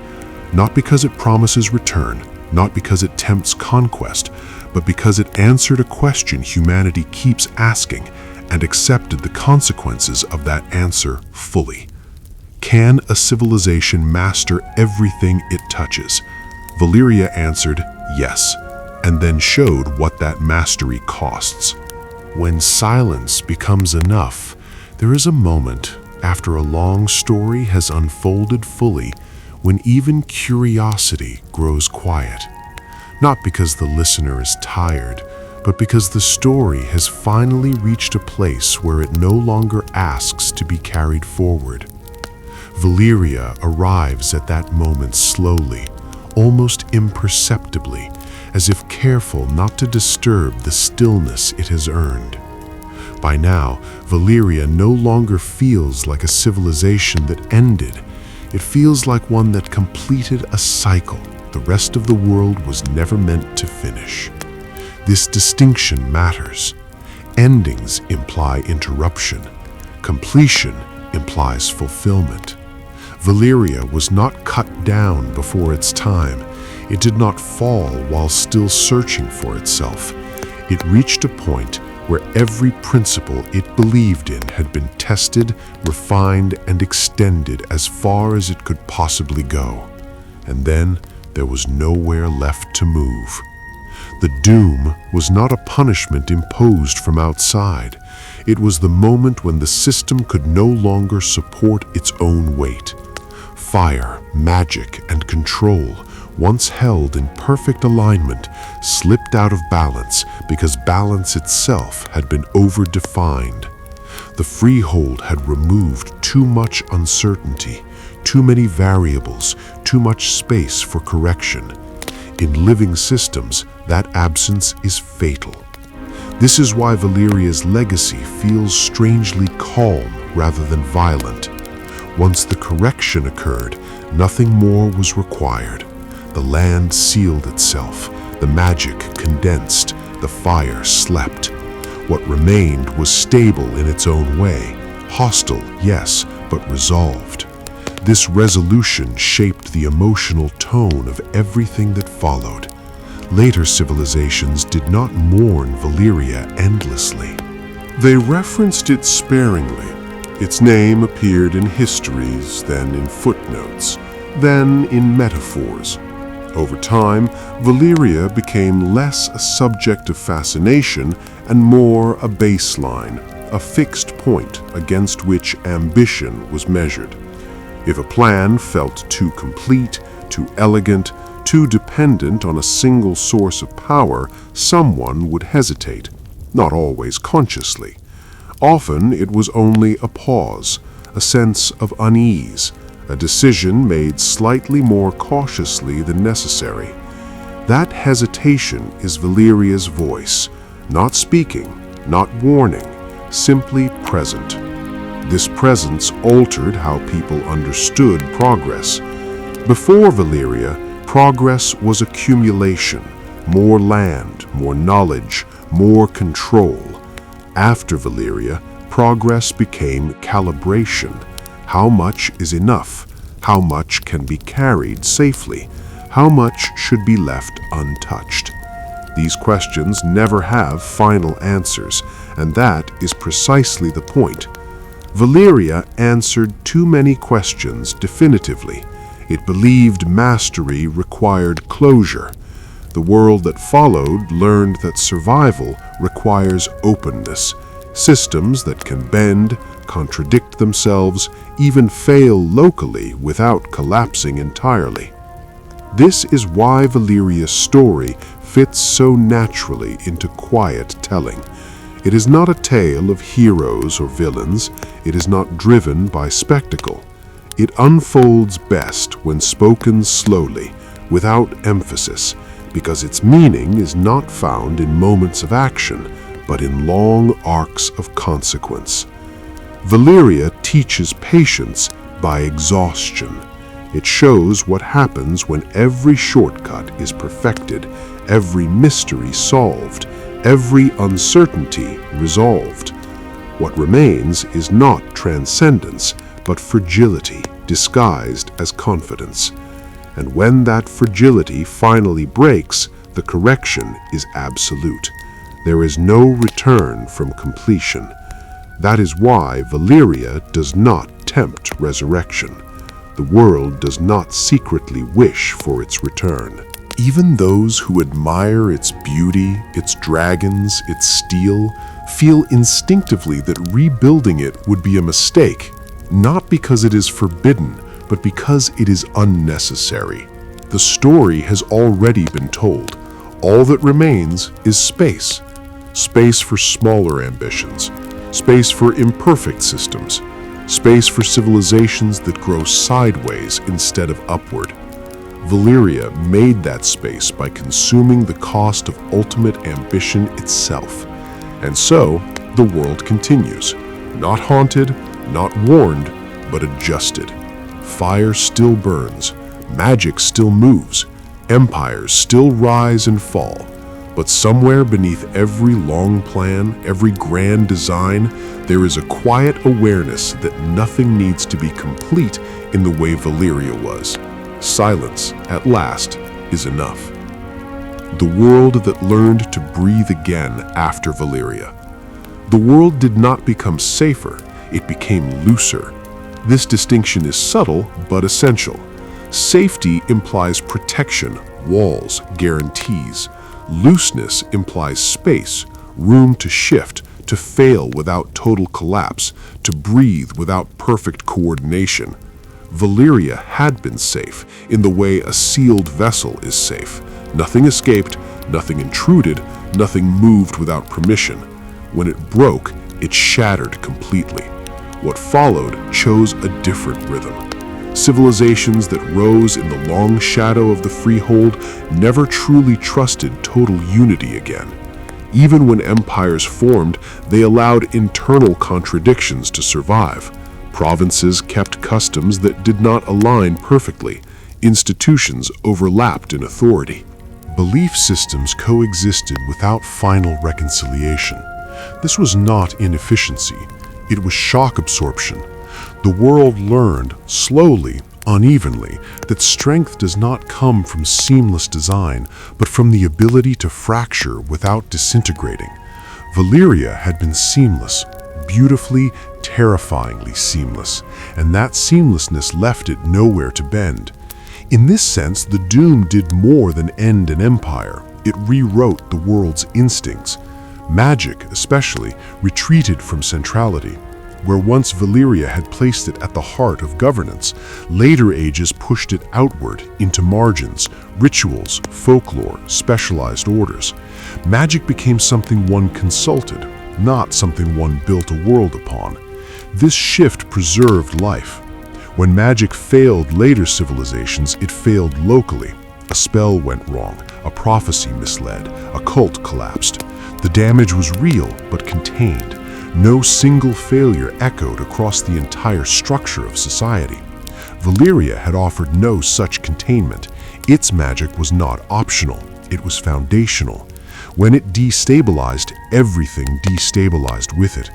Not because it promises return, not because it tempts conquest, but because it answered a question humanity keeps asking and accepted the consequences of that answer fully. Can a civilization master everything it touches? Valyria answered yes, and then showed what that mastery costs. When silence becomes enough, there is a moment after a long story has unfolded fully when even curiosity grows quiet. Not because the listener is tired, but because the story has finally reached a place where it no longer asks to be carried forward. Valyria arrives at that moment slowly, almost imperceptibly, as if careful not to disturb the stillness it has earned. By now, Valyria no longer feels like a civilization that ended. It feels like one that completed a cycle the rest of the world was never meant to finish. This distinction matters. Endings imply interruption. Completion implies fulfillment. Valyria was not cut down before its time. It did not fall while still searching for itself. It reached a point where every principle it believed in had been tested, refined, and extended as far as it could possibly go. And then there was nowhere left to move. The doom was not a punishment imposed from outside. It was the moment when the system could no longer support its own weight. Fire, magic, and control, once held in perfect alignment, slipped out of balance because balance itself had been over-defined. The freehold had removed too much uncertainty, too many variables, too much space for correction. In living systems, that absence is fatal. This is why Valyria's legacy feels strangely calm rather than violent. Once the correction occurred, nothing more was required. The land sealed itself, the magic condensed, the fire slept. What remained was stable in its own way, hostile, yes, but resolved. This resolution shaped the emotional tone of everything that followed. Later civilizations did not mourn Valyria endlessly. They referenced it sparingly. Its name appeared in histories, then in footnotes, then in metaphors. Over time, Valyria became less a subject of fascination and more a baseline, a fixed point against which ambition was measured. If a plan felt too complete, too elegant, too dependent on a single source of power, someone would hesitate, not always consciously. Often it was only a pause, a sense of unease, a decision made slightly more cautiously than necessary. That hesitation is Valyria's voice, not speaking, not warning, simply present. This presence altered how people understood progress. Before Valyria, progress was accumulation, more land, more knowledge, more control. After Valyria, progress became calibration. How much is enough? How much can be carried safely? How much should be left untouched? These questions never have final answers, and that is precisely the point. Valyria answered too many questions definitively. It believed mastery required closure. The world that followed learned that survival requires openness. Systems that can bend, contradict themselves, even fail locally without collapsing entirely. This is why Valyria's story fits so naturally into quiet telling. It is not a tale of heroes or villains. It is not driven by spectacle. It unfolds best when spoken slowly, without emphasis, because its meaning is not found in moments of action, but in long arcs of consequence. Valyria teaches patience by exhaustion. It shows what happens when every shortcut is perfected, every mystery solved, every uncertainty resolved. What remains is not transcendence, but fragility disguised as confidence. And when that fragility finally breaks, the correction is absolute. There is no return from completion. That is why Valyria does not tempt resurrection. The world does not secretly wish for its return. Even those who admire its beauty, its dragons, its steel, feel instinctively that rebuilding it would be a mistake, not because it is forbidden, but because it is unnecessary. The story has already been told. All that remains is space. Space for smaller ambitions, space for imperfect systems, space for civilizations that grow sideways instead of upward. Valyria made that space by consuming the cost of ultimate ambition itself. And so, The world continues, not haunted, not warned, but adjusted. Fire still burns, magic still moves, empires still rise and fall. But somewhere beneath every long plan, every grand design, there is a quiet awareness that nothing needs to be complete in the way Valyria was. Silence, at last, is enough. The world that learned to breathe again after Valyria. The world did not become safer, it became looser. This distinction is subtle but essential. Safety implies protection, walls, guarantees. Looseness implies space, room to shift, to fail without total collapse, to breathe without perfect coordination. Valyria had been safe in the way a sealed vessel is safe. Nothing escaped, nothing intruded, nothing moved without permission. When it broke, it shattered completely. What followed chose a different rhythm. Civilizations that rose in the long shadow of the freehold never truly trusted total unity again. Even when empires formed, they allowed internal contradictions to survive. Provinces kept customs that did not align perfectly. Institutions overlapped in authority. Belief systems coexisted without final reconciliation. This was not inefficiency. It was shock absorption. The world learned, slowly, unevenly, that strength does not come from seamless design, but from the ability to fracture without disintegrating. Valyria had been seamless, beautifully, terrifyingly seamless, and that seamlessness left it nowhere to bend. In this sense, the Doom did more than end an empire. It rewrote the world's instincts. Magic, especially, retreated from centrality. Where once Valyria had placed it at the heart of governance, later ages pushed it outward into margins, rituals, folklore, specialized orders. Magic became something one consulted, not something one built a world upon. This shift preserved life. When magic failed later civilizations, it failed locally. A spell went wrong, a prophecy misled, a cult collapsed. The damage was real but contained. No single failure echoed across the entire structure of society. Valyria had offered no such containment. Its magic was not optional, it was foundational. When it destabilized, everything destabilized with it.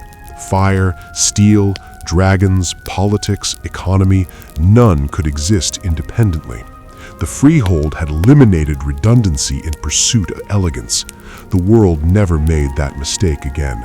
Fire, steel, dragons, politics, economy, none could exist independently. The freehold had eliminated redundancy in pursuit of elegance. The world never made that mistake again.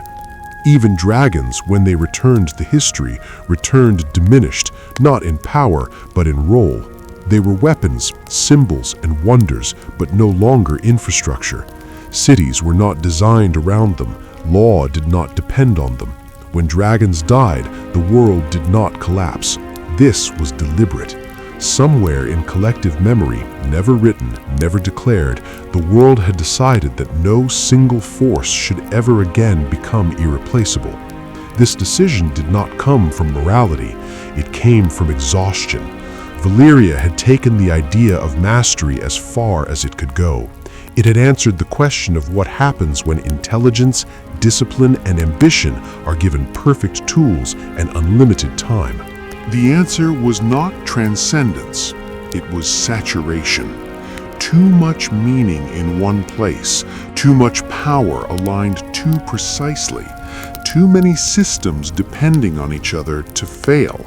Even dragons, when they returned to history, returned diminished, not in power, but in role. They were weapons, symbols, and wonders, but no longer infrastructure. Cities were not designed around them. Law did not depend on them. When dragons died, the world did not collapse. This was deliberate. Somewhere in collective memory, never written, never declared, the world had decided that no single force should ever again become irreplaceable. This decision did not come from morality, it came from exhaustion. Valyria had taken the idea of mastery as far as it could go. It had answered the question of what happens when intelligence, discipline, and ambition are given perfect tools and unlimited time. The answer was not transcendence, it was saturation. Too much meaning in one place, too much power aligned too precisely, too many systems depending on each other to fail.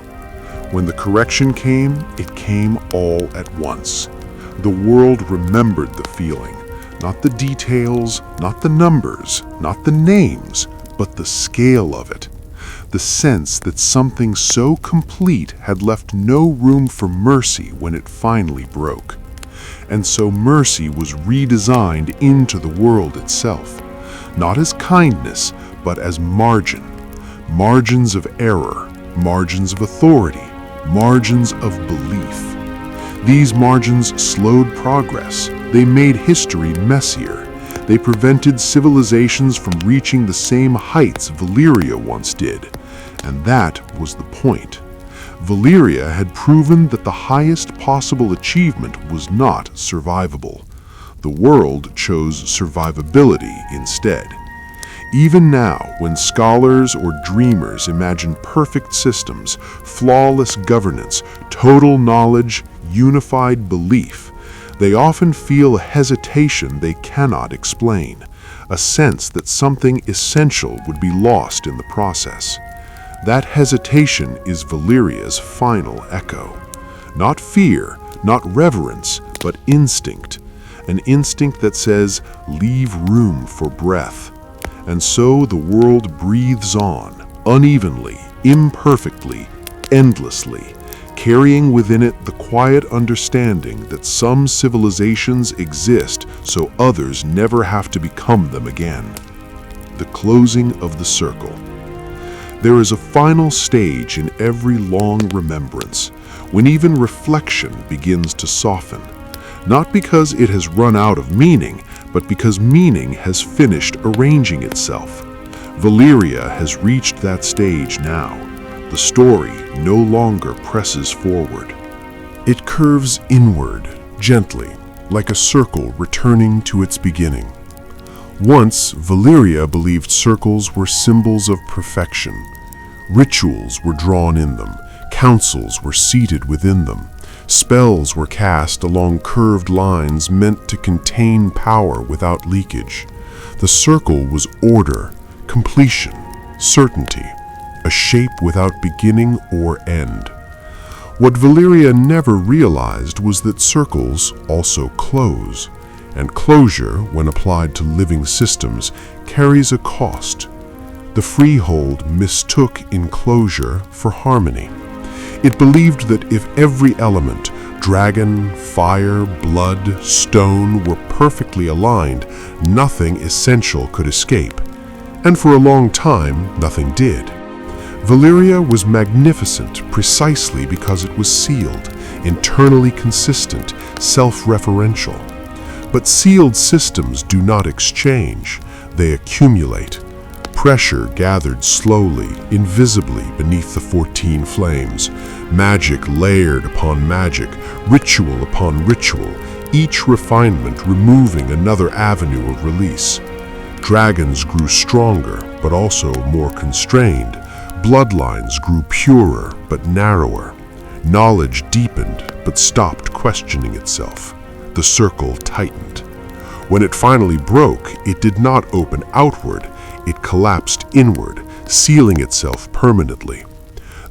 When the correction came, it came all at once. The world remembered the feeling, not the details, not the numbers, not the names, but the scale of it. The sense that something so complete had left no room for mercy when it finally broke. And so mercy was redesigned into the world itself, not as kindness, but as margin. Margins of error, margins of authority, margins of belief. These margins slowed progress. They made history messier. They prevented civilizations from reaching the same heights Valyria once did. And that was the point. Valyria had proven that the highest possible achievement was not survivable. The world chose survivability instead. Even now, when scholars or dreamers imagine perfect systems, flawless governance, total knowledge, unified belief, they often feel a hesitation they cannot explain, a sense that something essential would be lost in the process. That hesitation is Valyria's final echo. Not fear, not reverence, but instinct. An instinct that says, leave room for breath. And so the world breathes on, unevenly, imperfectly, endlessly, carrying within it the quiet understanding that some civilizations exist so others never have to become them again. The closing of the circle. There is a final stage in every long remembrance, when even reflection begins to soften, not because it has run out of meaning, but because meaning has finished arranging itself. Valyria has reached that stage now. The story no longer presses forward. It curves inward, gently, like a circle returning to its beginning. Once, Valyria believed circles were symbols of perfection. Rituals were drawn in them, councils were seated within them. Spells were cast along curved lines meant to contain power without leakage. The circle was order, completion, certainty, a shape without beginning or end. What Valyria never realized was that circles also close, and closure, when applied to living systems, carries a cost. The freehold mistook enclosure for harmony. It believed that if every element, dragon, fire, blood, stone, were perfectly aligned, nothing essential could escape. And for a long time, nothing did. Valyria was magnificent precisely because it was sealed, internally consistent, self-referential. But sealed systems do not exchange, they accumulate. Pressure gathered slowly, invisibly beneath the 14 flames. Magic layered upon magic, ritual upon ritual, each refinement removing another avenue of release. Dragons grew stronger, but also more constrained. Bloodlines grew purer, but narrower. Knowledge deepened, but stopped questioning itself. The circle tightened. When it finally broke, it did not open outward. It collapsed inward, sealing itself permanently.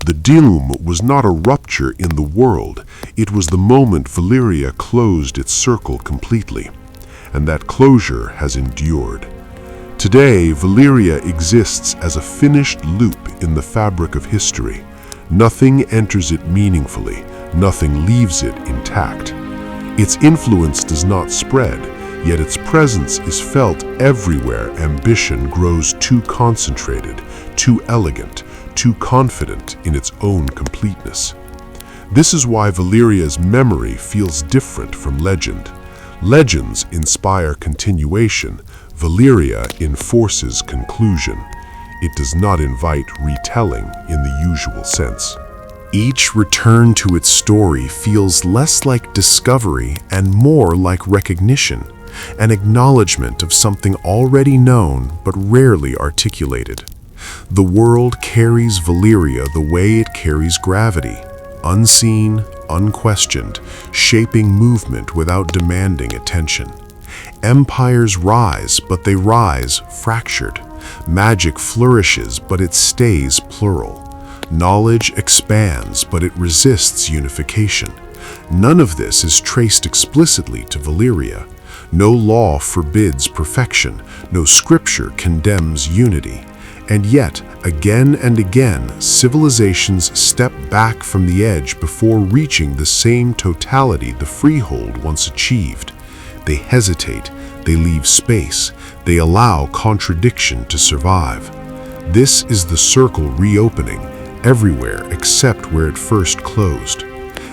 The doom was not a rupture in the world, it was the moment Valyria closed its circle completely. And that closure has endured. Today, Valyria exists as a finished loop in the fabric of history. Nothing enters it meaningfully, nothing leaves it intact. Its influence does not spread, yet its presence is felt everywhere ambition grows too concentrated, too elegant, too confident in its own completeness. This is why Valyria's memory feels different from legend. Legends inspire continuation, Valyria enforces conclusion. It does not invite retelling in the usual sense. Each return to its story feels less like discovery and more like recognition. An acknowledgement of something already known but rarely articulated. The world carries Valyria the way it carries gravity, unseen, unquestioned, shaping movement without demanding attention. Empires rise, but they rise fractured. Magic flourishes, but it stays plural. Knowledge expands, but it resists unification. None of this is traced explicitly to Valyria. No law forbids perfection, no scripture condemns unity. And yet, again and again, civilizations step back from the edge before reaching the same totality the freehold once achieved. They hesitate, they leave space, they allow contradiction to survive. This is the circle reopening, everywhere except where it first closed.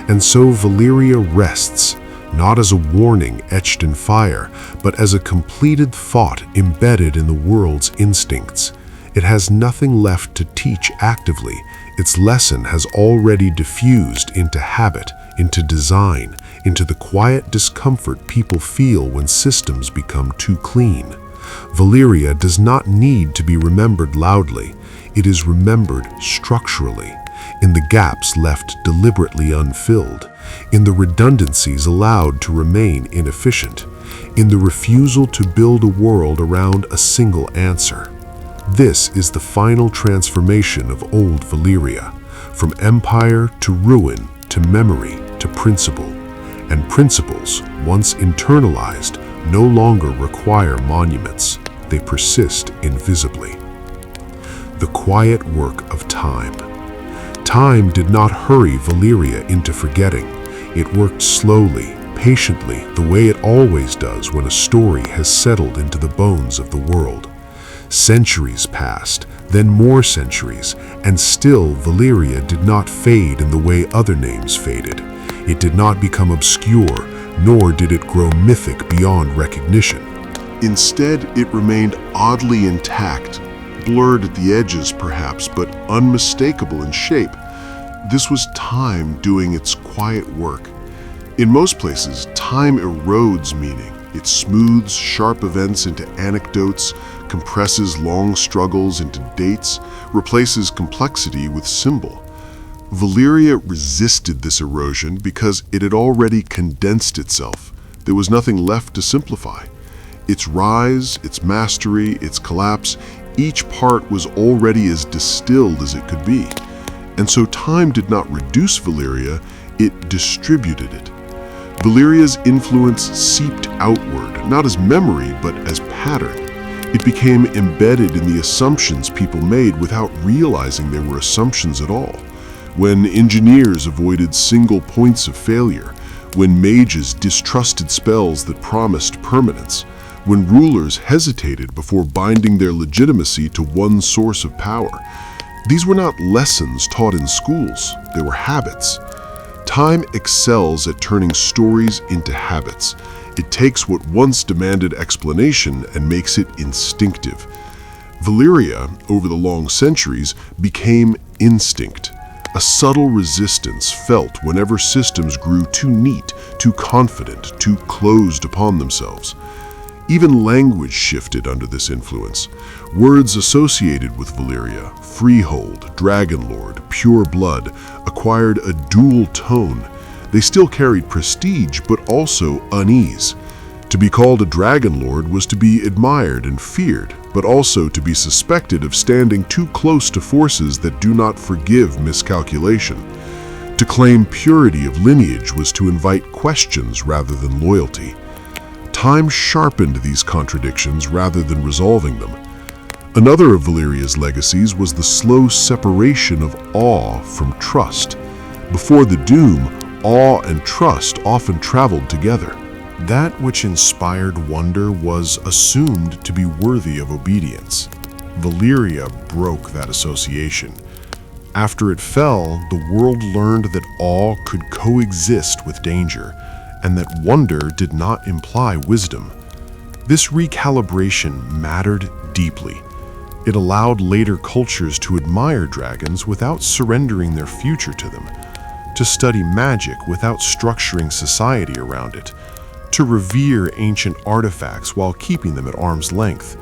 And so Valyria rests, not as a warning etched in fire, but as a completed thought embedded in the world's instincts. It has nothing left to teach actively. Its lesson has already diffused into habit, into design, into the quiet discomfort people feel when systems become too clean. Valyria does not need to be remembered loudly. It is remembered structurally, in the gaps left deliberately unfilled, in the redundancies allowed to remain inefficient, in the refusal to build a world around a single answer. This is the final transformation of old Valyria, from empire to ruin, to memory to principle. And principles, once internalized, no longer require monuments. They persist invisibly. The quiet work of time. Time did not hurry Valyria into forgetting. It worked slowly, patiently, the way it always does when a story has settled into the bones of the world. Centuries passed, then more centuries, and still Valyria did not fade in the way other names faded. It did not become obscure, nor did it grow mythic beyond recognition. Instead, it remained oddly intact, blurred at the edges perhaps, but unmistakable in shape. This was time doing its quiet work. In most places, time erodes meaning. It smooths sharp events into anecdotes, compresses long struggles into dates, replaces complexity with symbol. Valyria resisted this erosion because it had already condensed itself. There was nothing left to simplify. Its rise, its mastery, its collapse, each part was already as distilled as it could be. And so time did not reduce Valyria, it distributed it. Valyria's influence seeped outward, not as memory, but as pattern. It became embedded in the assumptions people made without realizing they were assumptions at all. When engineers avoided single points of failure, when mages distrusted spells that promised permanence, when rulers hesitated before binding their legitimacy to one source of power. These were not lessons taught in schools, they were habits. Time excels at turning stories into habits. It takes what once demanded explanation and makes it instinctive. Valyria, over the long centuries, became instinct. A subtle resistance felt whenever systems grew too neat, too confident, too closed upon themselves. Even language shifted under this influence. Words associated with Valyria, freehold, dragonlord, pure blood, acquired a dual tone. They still carried prestige, but also unease. To be called a dragonlord was to be admired and feared, but also to be suspected of standing too close to forces that do not forgive miscalculation. To claim purity of lineage was to invite questions rather than loyalty. Time sharpened these contradictions rather than resolving them. Another of Valyria's legacies was the slow separation of awe from trust. Before the Doom, awe and trust often traveled together. That which inspired wonder was assumed to be worthy of obedience. Valyria broke that association. After it fell, the world learned that awe could coexist with danger, and that wonder did not imply wisdom. This recalibration mattered deeply. It allowed later cultures to admire dragons without surrendering their future to them, to study magic without structuring society around it, to revere ancient artifacts while keeping them at arm's length.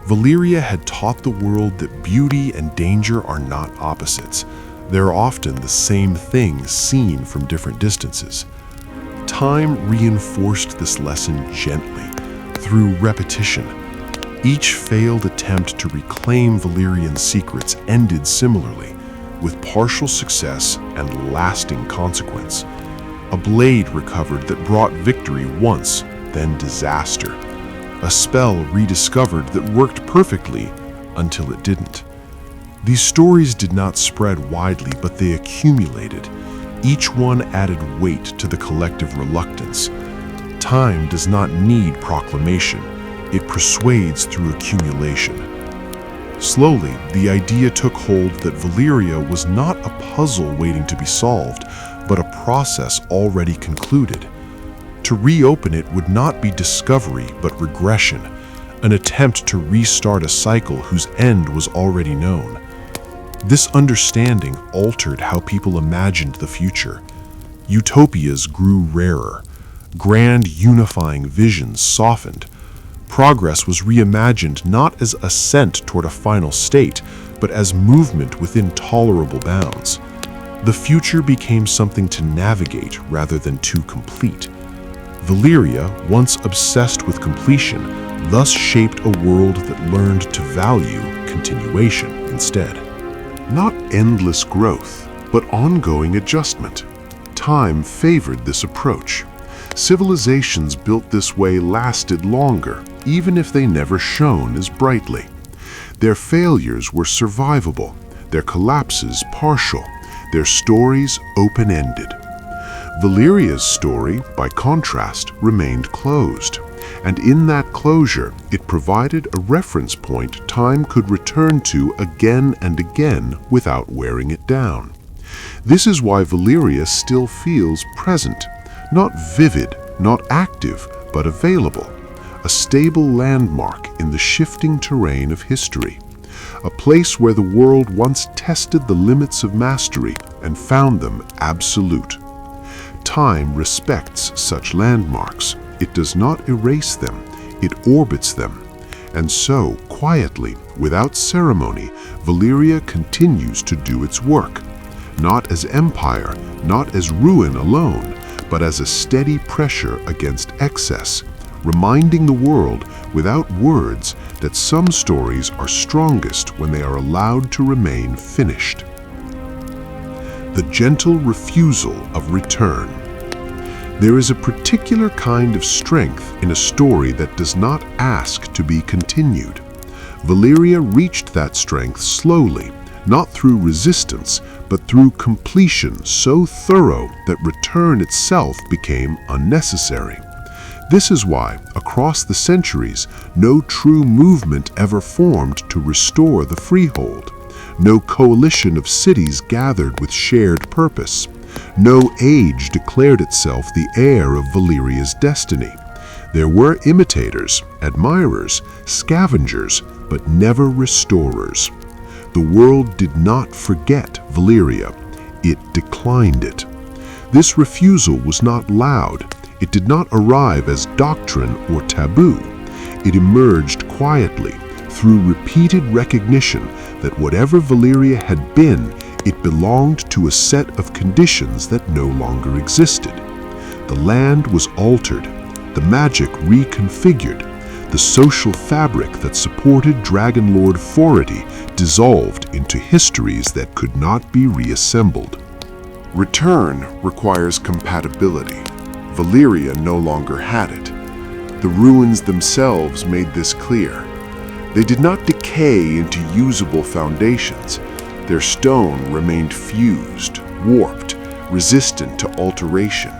Valyria had taught the world that beauty and danger are not opposites. They're often the same thing seen from different distances. Time reinforced this lesson gently, through repetition. Each failed attempt to reclaim Valyrian secrets ended similarly, with partial success and lasting consequence. A blade recovered that brought victory once, then disaster. A spell rediscovered that worked perfectly until it didn't. These stories did not spread widely, but they accumulated. Each one added weight to the collective reluctance. Time does not need proclamation. It persuades through accumulation. Slowly, the idea took hold that Valyria was not a puzzle waiting to be solved, but a process already concluded. To reopen it would not be discovery, but regression, an attempt to restart a cycle whose end was already known. This understanding altered how people imagined the future. Utopias grew rarer. Grand unifying visions softened. Progress was reimagined not as ascent toward a final state, but as movement within tolerable bounds. The future became something to navigate rather than to complete. Valyria, once obsessed with completion, thus shaped a world that learned to value continuation instead. Not endless growth, but ongoing adjustment. Time favored this approach. Civilizations built this way lasted longer, even if they never shone as brightly. Their failures were survivable, their collapses partial, their stories open-ended. Valyria's story, by contrast, remained closed, and in that closure, it provided a reference point time could return to again and again without wearing it down. This is why Valyria still feels present, not vivid, not active, but available, a stable landmark in the shifting terrain of history, a place where the world once tested the limits of mastery and found them absolute. Time respects such landmarks. It does not erase them, it orbits them. And so, quietly, without ceremony, Valyria continues to do its work, not as empire, not as ruin alone, but as a steady pressure against excess, reminding the world, without words, that some stories are strongest when they are allowed to remain finished. The gentle refusal of return. There is a particular kind of strength in a story that does not ask to be continued. Valyria reached that strength slowly, not through resistance, but through completion so thorough that return itself became unnecessary. This is why, across the centuries, no true movement ever formed to restore the freehold. No coalition of cities gathered with shared purpose. No age declared itself the heir of Valyria's destiny. There were imitators, admirers, scavengers, but never restorers. The world did not forget Valyria. It declined it. This refusal was not loud. It did not arrive as doctrine or taboo. It emerged quietly through repeated recognition that whatever Valyria had been, it belonged to a set of conditions that no longer existed. The land was altered, the magic reconfigured, the social fabric that supported Dragonlord authority dissolved into histories that could not be reassembled. Return requires compatibility. Valyria no longer had it. The ruins themselves made this clear. They did not decay into usable foundations. Their stone remained fused, warped, resistant to alteration.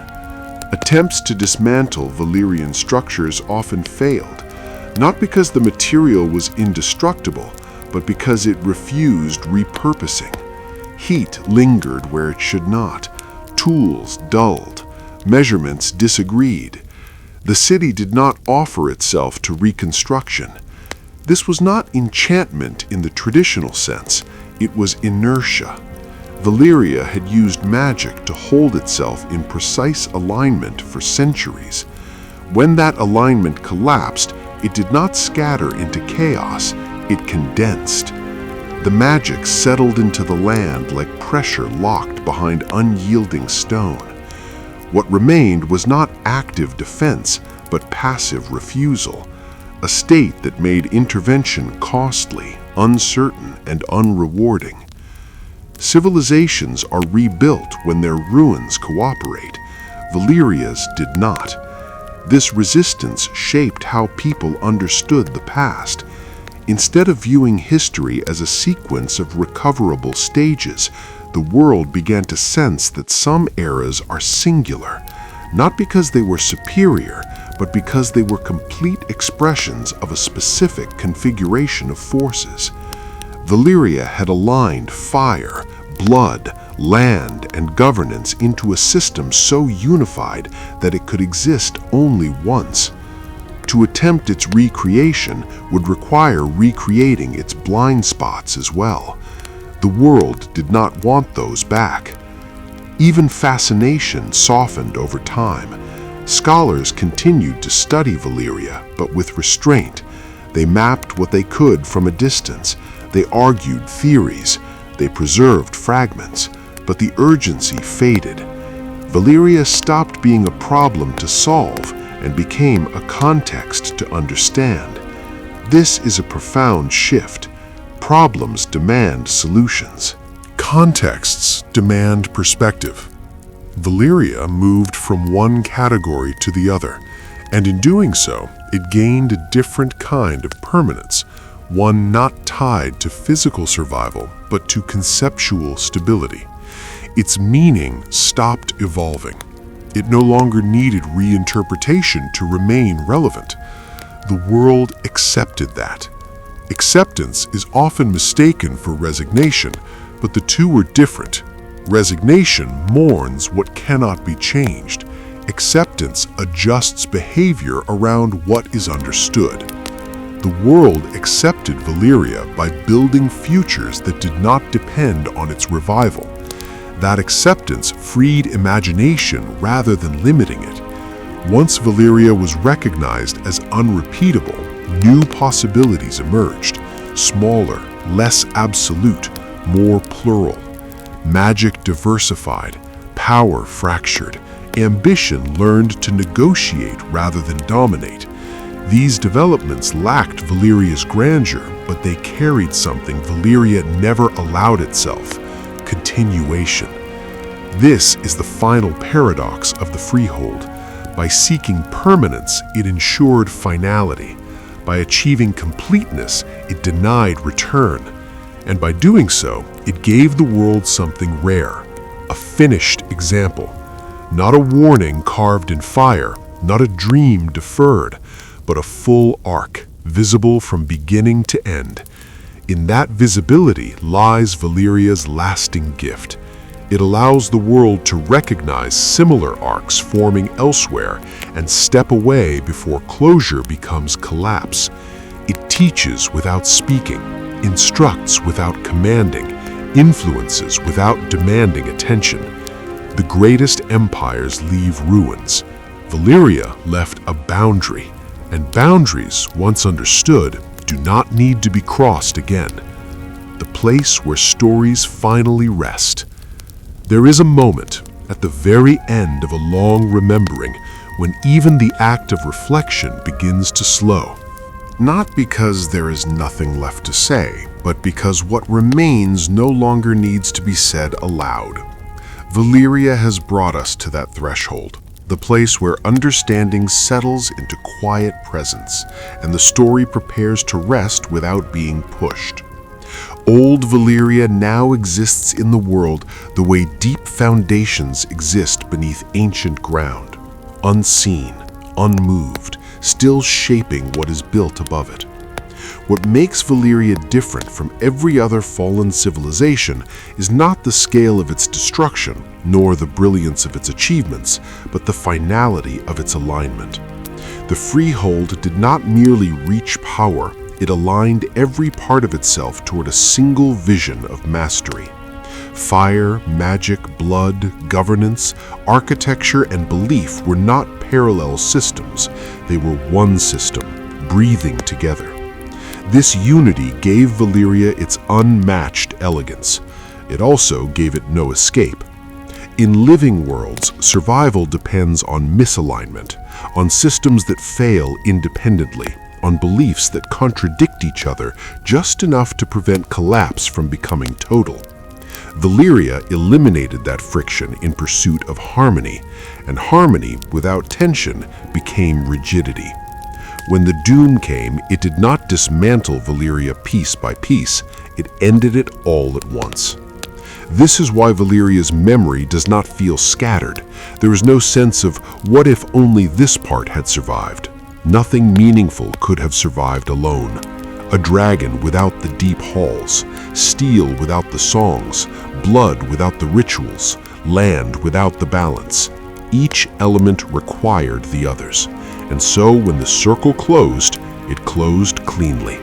Attempts to dismantle Valyrian structures often failed, not because the material was indestructible, but because it refused repurposing. Heat lingered where it should not. Tools dulled. Measurements disagreed. The city did not offer itself to reconstruction. This was not enchantment in the traditional sense. It was inertia. Valyria had used magic to hold itself in precise alignment for centuries. When that alignment collapsed, it did not scatter into chaos, it condensed. The magic settled into the land like pressure locked behind unyielding stone. What remained was not active defense, but passive refusal, a state that made intervention costly, uncertain, and unrewarding. Civilizations are rebuilt when their ruins cooperate. Valyria's did not. This resistance shaped how people understood the past. Instead of viewing history as a sequence of recoverable stages, the world began to sense that some eras are singular, not because they were superior, but because they were complete expressions of a specific configuration of forces. Valyria had aligned fire, blood, land, and governance into a system so unified that it could exist only once. To attempt its recreation would require recreating its blind spots as well. The world did not want those back. Even fascination softened over time. Scholars continued to study Valyria, but with restraint. They mapped what they could from a distance. They argued theories. They preserved fragments. But the urgency faded. Valyria stopped being a problem to solve and became a context to understand. This is a profound shift. Problems demand solutions. Contexts demand perspective. Valyria moved from one category to the other, and in doing so, it gained a different kind of permanence, one not tied to physical survival, but to conceptual stability. Its meaning stopped evolving. It no longer needed reinterpretation to remain relevant. The world accepted that. Acceptance is often mistaken for resignation, but the two are different. Resignation mourns what cannot be changed. Acceptance adjusts behavior around what is understood. The world accepted Valyria by building futures that did not depend on its revival. That acceptance freed imagination rather than limiting it. Once Valyria was recognized as unrepeatable, new possibilities emerged, smaller, less absolute, more plural. Magic diversified, power fractured, ambition learned to negotiate rather than dominate. These developments lacked Valyria's grandeur, but they carried something Valyria never allowed itself: continuation. This is the final paradox of the freehold. By seeking permanence, it ensured finality. By achieving completeness, it denied return. And by doing so, it gave the world something rare, a finished example. Not a warning carved in fire, not a dream deferred, but a full arc, visible from beginning to end. In that visibility lies Valyria's lasting gift. It allows the world to recognize similar arcs forming elsewhere and step away before closure becomes collapse. It teaches without speaking, instructs without commanding, influences without demanding attention. The greatest empires leave ruins. Valyria left a boundary, and boundaries, once understood, do not need to be crossed again. The place where stories finally rest. There is a moment, at the very end of a long remembering, when even the act of reflection begins to slow. Not because there is nothing left to say, but because what remains no longer needs to be said aloud. Valyria has brought us to that threshold, the place where understanding settles into quiet presence, and the story prepares to rest without being pushed. Old Valyria now exists in the world the way deep foundations exist beneath ancient ground, unseen, unmoved, still shaping what is built above it. What makes Valyria different from every other fallen civilization is not the scale of its destruction, nor the brilliance of its achievements, but the finality of its alignment. The Freehold did not merely reach power, it aligned every part of itself toward a single vision of mastery. Fire, magic, blood, governance, architecture, and belief were not parallel systems. They were one system, breathing together. This unity gave Valyria its unmatched elegance. It also gave it no escape. In living worlds, survival depends on misalignment, on systems that fail independently, on beliefs that contradict each other just enough to prevent collapse from becoming total. Valyria eliminated that friction in pursuit of harmony, and harmony without tension became rigidity. When the doom came, it did not dismantle Valyria piece by piece, it ended it all at once. This is why Valyria's memory does not feel scattered. There is no sense of what if only this part had survived. Nothing meaningful could have survived alone. A dragon without the deep halls, steel without the songs, blood without the rituals, land without the balance. Each element required the others, and so when the circle closed, it closed cleanly.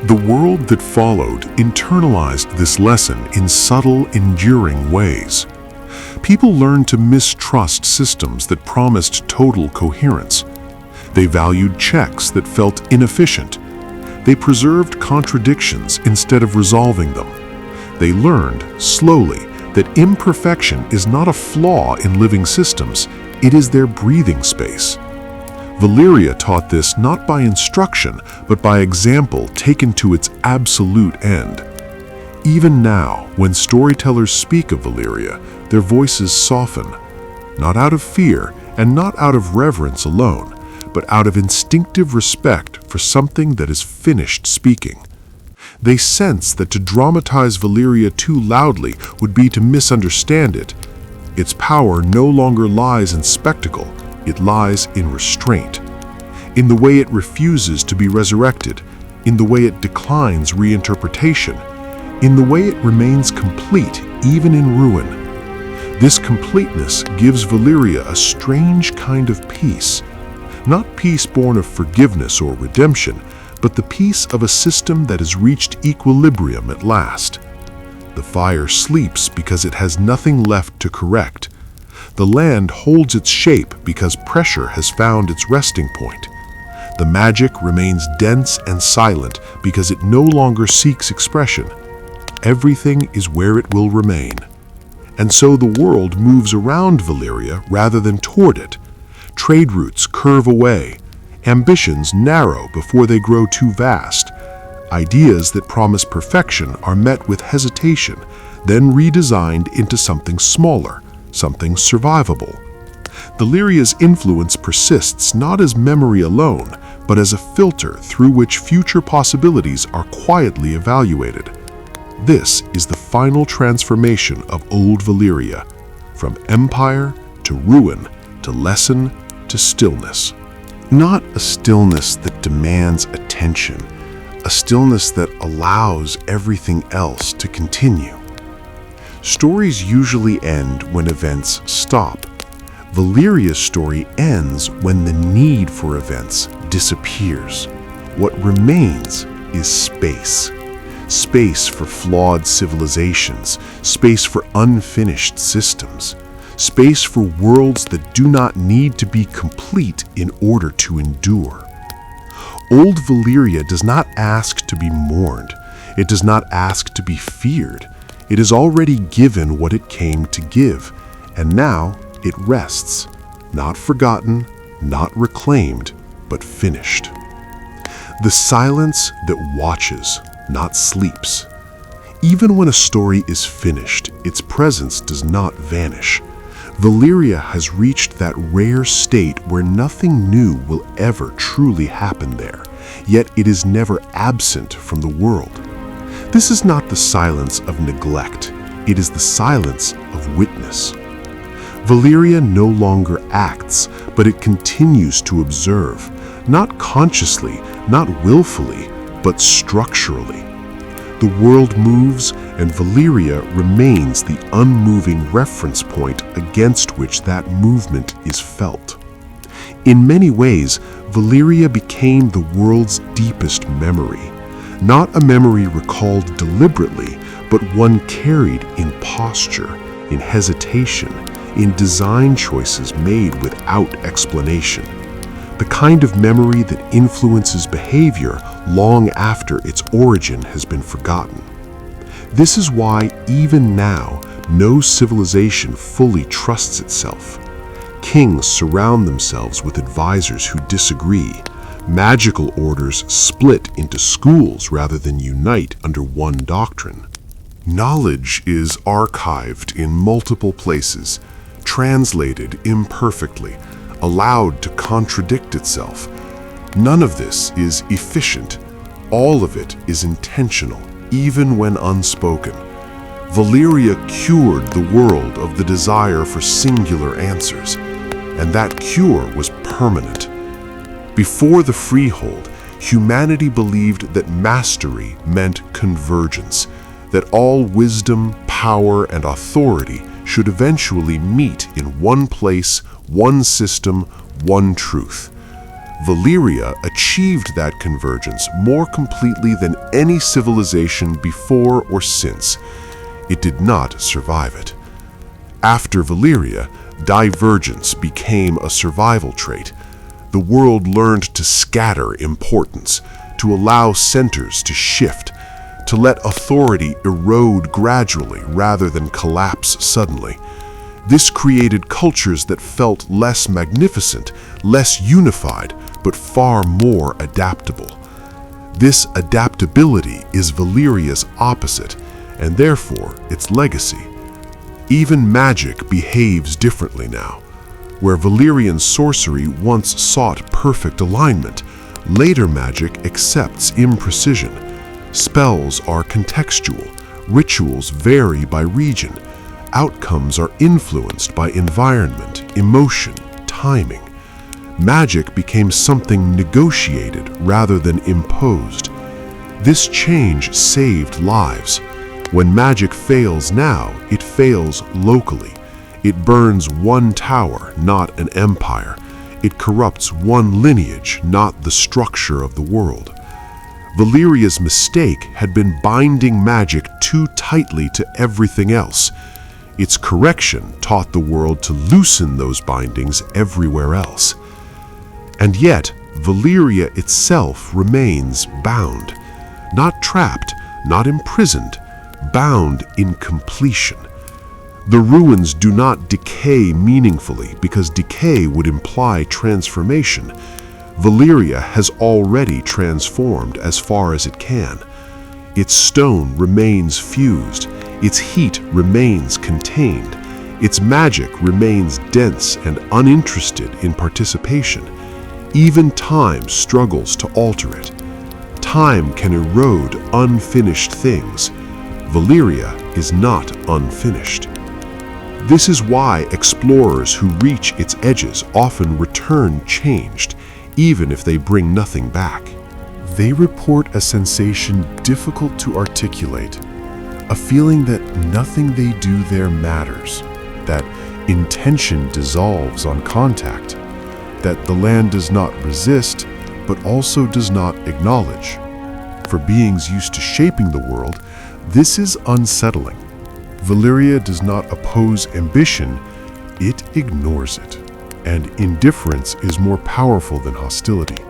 The world that followed internalized this lesson in subtle, enduring ways. People learned to mistrust systems that promised total coherence. They valued checks that felt inefficient. They preserved contradictions instead of resolving them. They learned, slowly, that imperfection is not a flaw in living systems, it is their breathing space. Valyria taught this not by instruction, but by example taken to its absolute end. Even now, when storytellers speak of Valyria, their voices soften, not out of fear and not out of reverence alone, but out of instinctive respect for something that is finished speaking. They sense that to dramatize Valyria too loudly would be to misunderstand it. Its power no longer lies in spectacle, it lies in restraint. In the way it refuses to be resurrected, in the way it declines reinterpretation, in the way it remains complete even in ruin. This completeness gives Valyria a strange kind of peace. Not peace born of forgiveness or redemption, but the peace of a system that has reached equilibrium at last. The fire sleeps because it has nothing left to correct. The land holds its shape because pressure has found its resting point. The magic remains dense and silent because it no longer seeks expression. Everything is where it will remain. And so the world moves around Valyria rather than toward it. Trade routes curve away. Ambitions narrow before they grow too vast. Ideas that promise perfection are met with hesitation, then redesigned into something smaller, something survivable. Valyria's influence persists not as memory alone, but as a filter through which future possibilities are quietly evaluated. This is the final transformation of old Valyria, from empire to ruin to lesson to stillness. Not a stillness that demands attention, a stillness that allows everything else to continue. Stories usually end when events stop. Valyria's story ends when the need for events disappears. What remains is space. Space for flawed civilizations, space for unfinished systems, space for worlds that do not need to be complete in order to endure. Old Valyria does not ask to be mourned. It does not ask to be feared. It has already given what it came to give, and now it rests, not forgotten, not reclaimed, but finished. The silence that watches, not sleeps. Even when a story is finished, its presence does not vanish. Valyria has reached that rare state where nothing new will ever truly happen there, yet it is never absent from the world. This is not the silence of neglect, it is the silence of witness. Valyria no longer acts, but it continues to observe, not consciously, not willfully, but structurally. The world moves, and Valyria remains the unmoving reference point against which that movement is felt. In many ways, Valyria became the world's deepest memory, not a memory recalled deliberately, but one carried in posture, in hesitation, in design choices made without explanation. The kind of memory that influences behavior long after its origin has been forgotten. This is why, even now, no civilization fully trusts itself. Kings surround themselves with advisors who disagree. Magical orders split into schools rather than unite under one doctrine. Knowledge is archived in multiple places, translated imperfectly, allowed to contradict itself. None of this is efficient. All of it is intentional, even when unspoken. Valyria cured the world of the desire for singular answers, and that cure was permanent. Before the Freehold, humanity believed that mastery meant convergence, that all wisdom, power, and authority should eventually meet in one place, one system, one truth. Valyria achieved that convergence more completely than any civilization before or since. It did not survive it. After Valyria, divergence became a survival trait. The world learned to scatter importance, to allow centers to shift, to let authority erode gradually rather than collapse suddenly. This created cultures that felt less magnificent, less unified, but far more adaptable. This adaptability is Valyria's opposite, and therefore its legacy. Even magic behaves differently now. Where Valyrian sorcery once sought perfect alignment, later magic accepts imprecision. Spells are contextual, rituals vary by region, outcomes are influenced by environment, emotion, timing. Magic became something negotiated rather than imposed. This change saved lives. When magic fails now, it fails locally. It burns one tower, not an empire. It corrupts one lineage, not the structure of the world. Valyria's mistake had been binding magic too tightly to everything else. Its correction taught the world to loosen those bindings everywhere else. And yet, Valyria itself remains bound. Not trapped, not imprisoned, bound in completion. The ruins do not decay meaningfully because decay would imply transformation. Valyria has already transformed as far as it can. Its stone remains fused, its heat remains contained, its magic remains dense and uninterested in participation. Even time struggles to alter it. Time can erode unfinished things. Valyria is not unfinished. This is why explorers who reach its edges often return changed, even if they bring nothing back. They report a sensation difficult to articulate, a feeling that nothing they do there matters, that intention dissolves on contact, that the land does not resist, but also does not acknowledge. For beings used to shaping the world, this is unsettling. Valyria does not oppose ambition, it ignores it. And indifference is more powerful than hostility.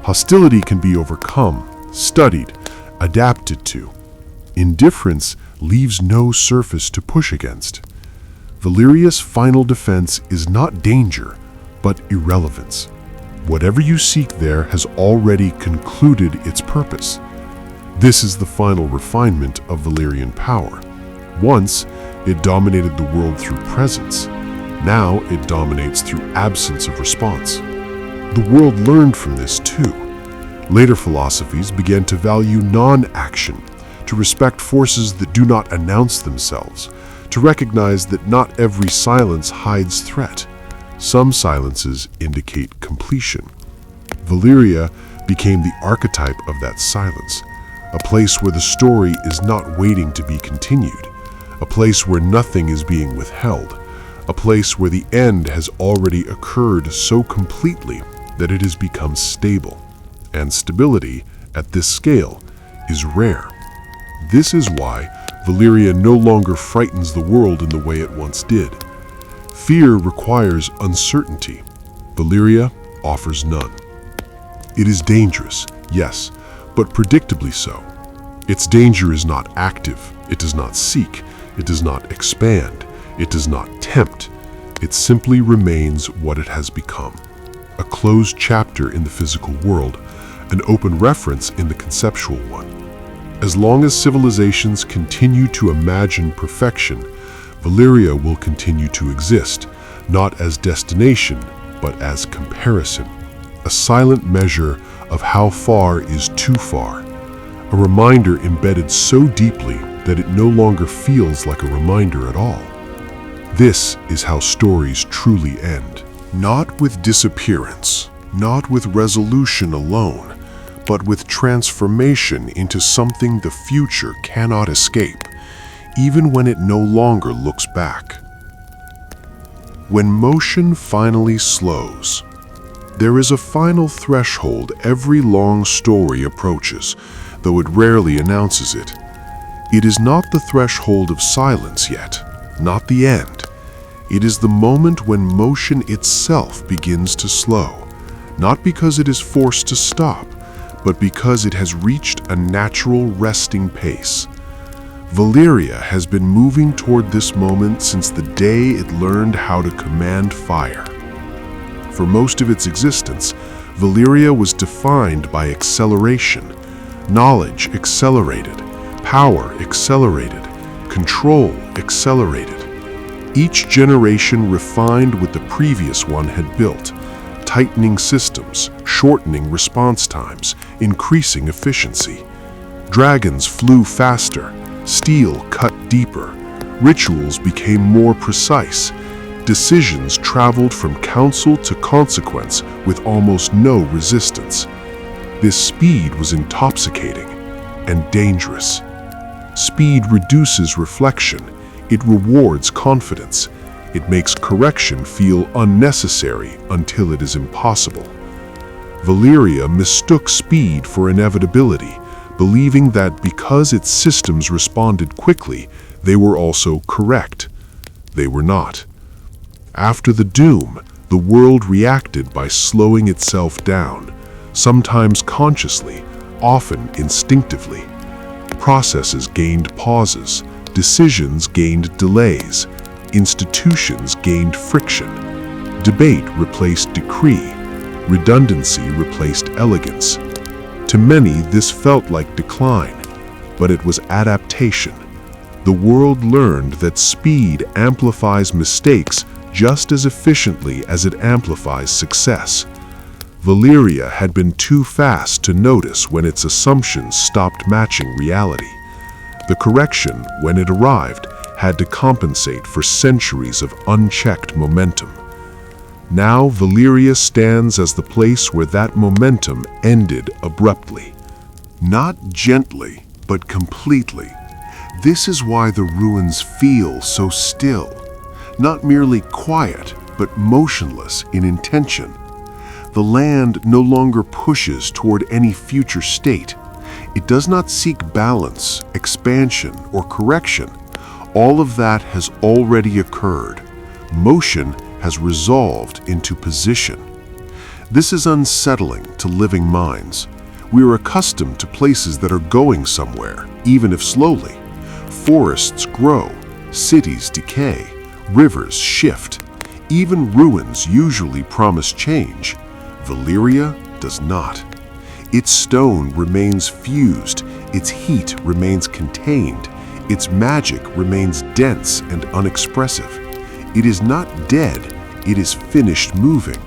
Hostility can be overcome, studied, adapted to. Indifference leaves no surface to push against. Valyria's final defense is not danger, but irrelevance. Whatever you seek there has already concluded its purpose. This is the final refinement of Valyrian power. Once, it dominated the world through presence. Now it dominates through absence of response. The world learned from this too. Later philosophies began to value non-action, to respect forces that do not announce themselves, to recognize that not every silence hides threat. Some silences indicate completion. Valyria became the archetype of that silence, a place where the story is not waiting to be continued, a place where nothing is being withheld, a place where the end has already occurred so completely that it has become stable. And stability, at this scale, is rare. This is why Valyria no longer frightens the world in the way it once did. Fear requires uncertainty. Valyria offers none. It is dangerous, yes, but predictably so. Its danger is not active, it does not seek, it does not expand, it does not tempt. It simply remains what it has become. A closed chapter in the physical world, an open reference in the conceptual one. As long as civilizations continue to imagine perfection, Valyria will continue to exist, not as destination, but as comparison. A silent measure of how far is too far. A reminder embedded so deeply that it no longer feels like a reminder at all. This is how stories truly end. Not with disappearance, not with resolution alone, but with transformation into something the future cannot escape, even when it no longer looks back. When motion finally slows, there is a final threshold every long story approaches, though it rarely announces it. It is not the threshold of silence yet, not the end. It is the moment when motion itself begins to slow, not because it is forced to stop, but because it has reached a natural resting pace. Valyria has been moving toward this moment since the day it learned how to command fire. For most of its existence, Valyria was defined by acceleration. Knowledge accelerated, power accelerated, control accelerated. Each generation refined what the previous one had built, tightening systems, shortening response times, increasing efficiency. Dragons flew faster, steel cut deeper, rituals became more precise, decisions traveled from counsel to consequence with almost no resistance. This speed was intoxicating and dangerous. Speed reduces reflection, it rewards confidence, it makes correction feel unnecessary until it is impossible. Valyria mistook speed for inevitability, believing that because its systems responded quickly, they were also correct. They were not. After the doom, the world reacted by slowing itself down, sometimes consciously, often instinctively. Processes gained pauses, decisions gained delays, institutions gained friction. Debate replaced decree, redundancy replaced elegance. To many, this felt like decline, but it was adaptation. The world learned that speed amplifies mistakes just as efficiently as it amplifies success. Valyria had been too fast to notice when its assumptions stopped matching reality. The correction, when it arrived, had to compensate for centuries of unchecked momentum. Now Valyria stands as the place where that momentum ended abruptly. Not gently, but completely. This is why the ruins feel so still. Not merely quiet, but motionless in intention. The land no longer pushes toward any future state. It does not seek balance, expansion, or correction. All of that has already occurred. Motion has resolved into position. This is unsettling to living minds. We are accustomed to places that are going somewhere, even if slowly. Forests grow, cities decay, rivers shift. Even ruins usually promise change. Valyria does not. Its stone remains fused, its heat remains contained, its magic remains dense and unexpressive. It is not dead, it is finished moving.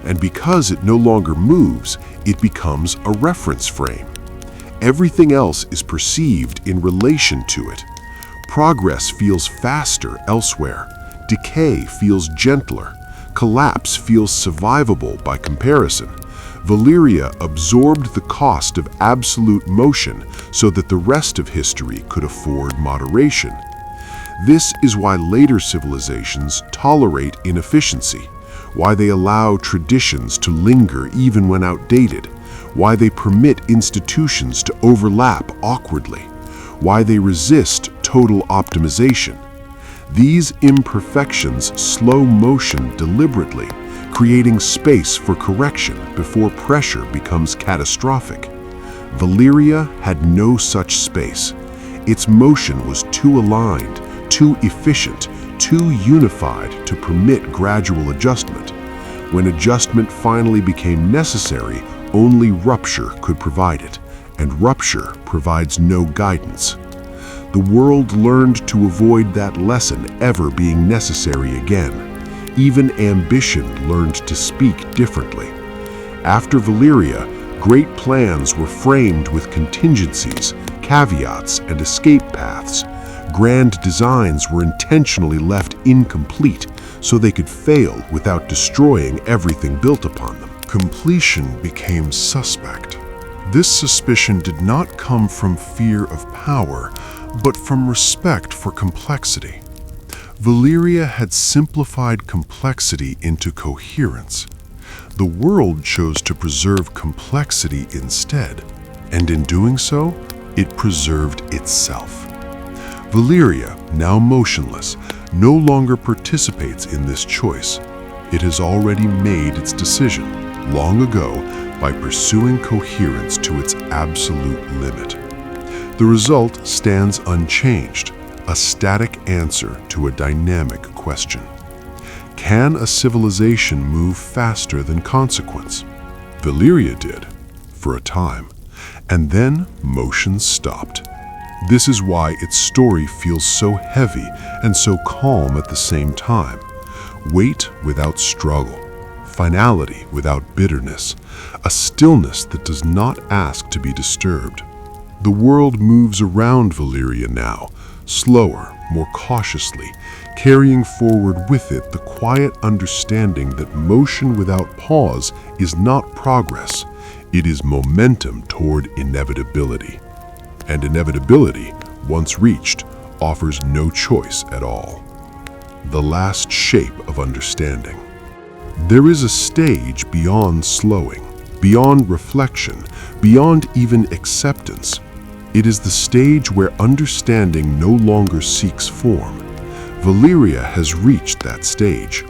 And because it no longer moves, it becomes a reference frame. Everything else is perceived in relation to it. Progress feels faster elsewhere. Decay feels gentler. Collapse feels survivable by comparison. Valyria absorbed the cost of absolute motion so that the rest of history could afford moderation. This is why later civilizations tolerate inefficiency, why they allow traditions to linger even when outdated, why they permit institutions to overlap awkwardly, why they resist total optimization. These imperfections slow motion deliberately, creating space for correction before pressure becomes catastrophic. Valyria had no such space. Its motion was too aligned, too efficient, too unified to permit gradual adjustment. When adjustment finally became necessary, only rupture could provide it, and rupture provides no guidance. The world learned to avoid that lesson ever being necessary again. Even ambition learned to speak differently. After Valyria, great plans were framed with contingencies, caveats, and escape paths. Grand designs were intentionally left incomplete so they could fail without destroying everything built upon them. Completion became suspect. This suspicion did not come from fear of power, but from respect for complexity. Valyria had simplified complexity into coherence. The world chose to preserve complexity instead, and in doing so, it preserved itself. Valyria, now motionless, no longer participates in this choice. It has already made its decision long ago by pursuing coherence to its absolute limit. The result stands unchanged, a static answer to a dynamic question. Can a civilization move faster than consequence? Valyria did, for a time, and then motion stopped. This is why its story feels so heavy and so calm at the same time. Weight without struggle, finality without bitterness, a stillness that does not ask to be disturbed. The world moves around Valyria now, slower, more cautiously, carrying forward with it the quiet understanding that motion without pause is not progress, it is momentum toward inevitability. And inevitability, once reached, offers no choice at all. The last shape of understanding. There is a stage beyond slowing, beyond reflection, beyond even acceptance. It is the stage where understanding no longer seeks form. Valyria has reached that stage.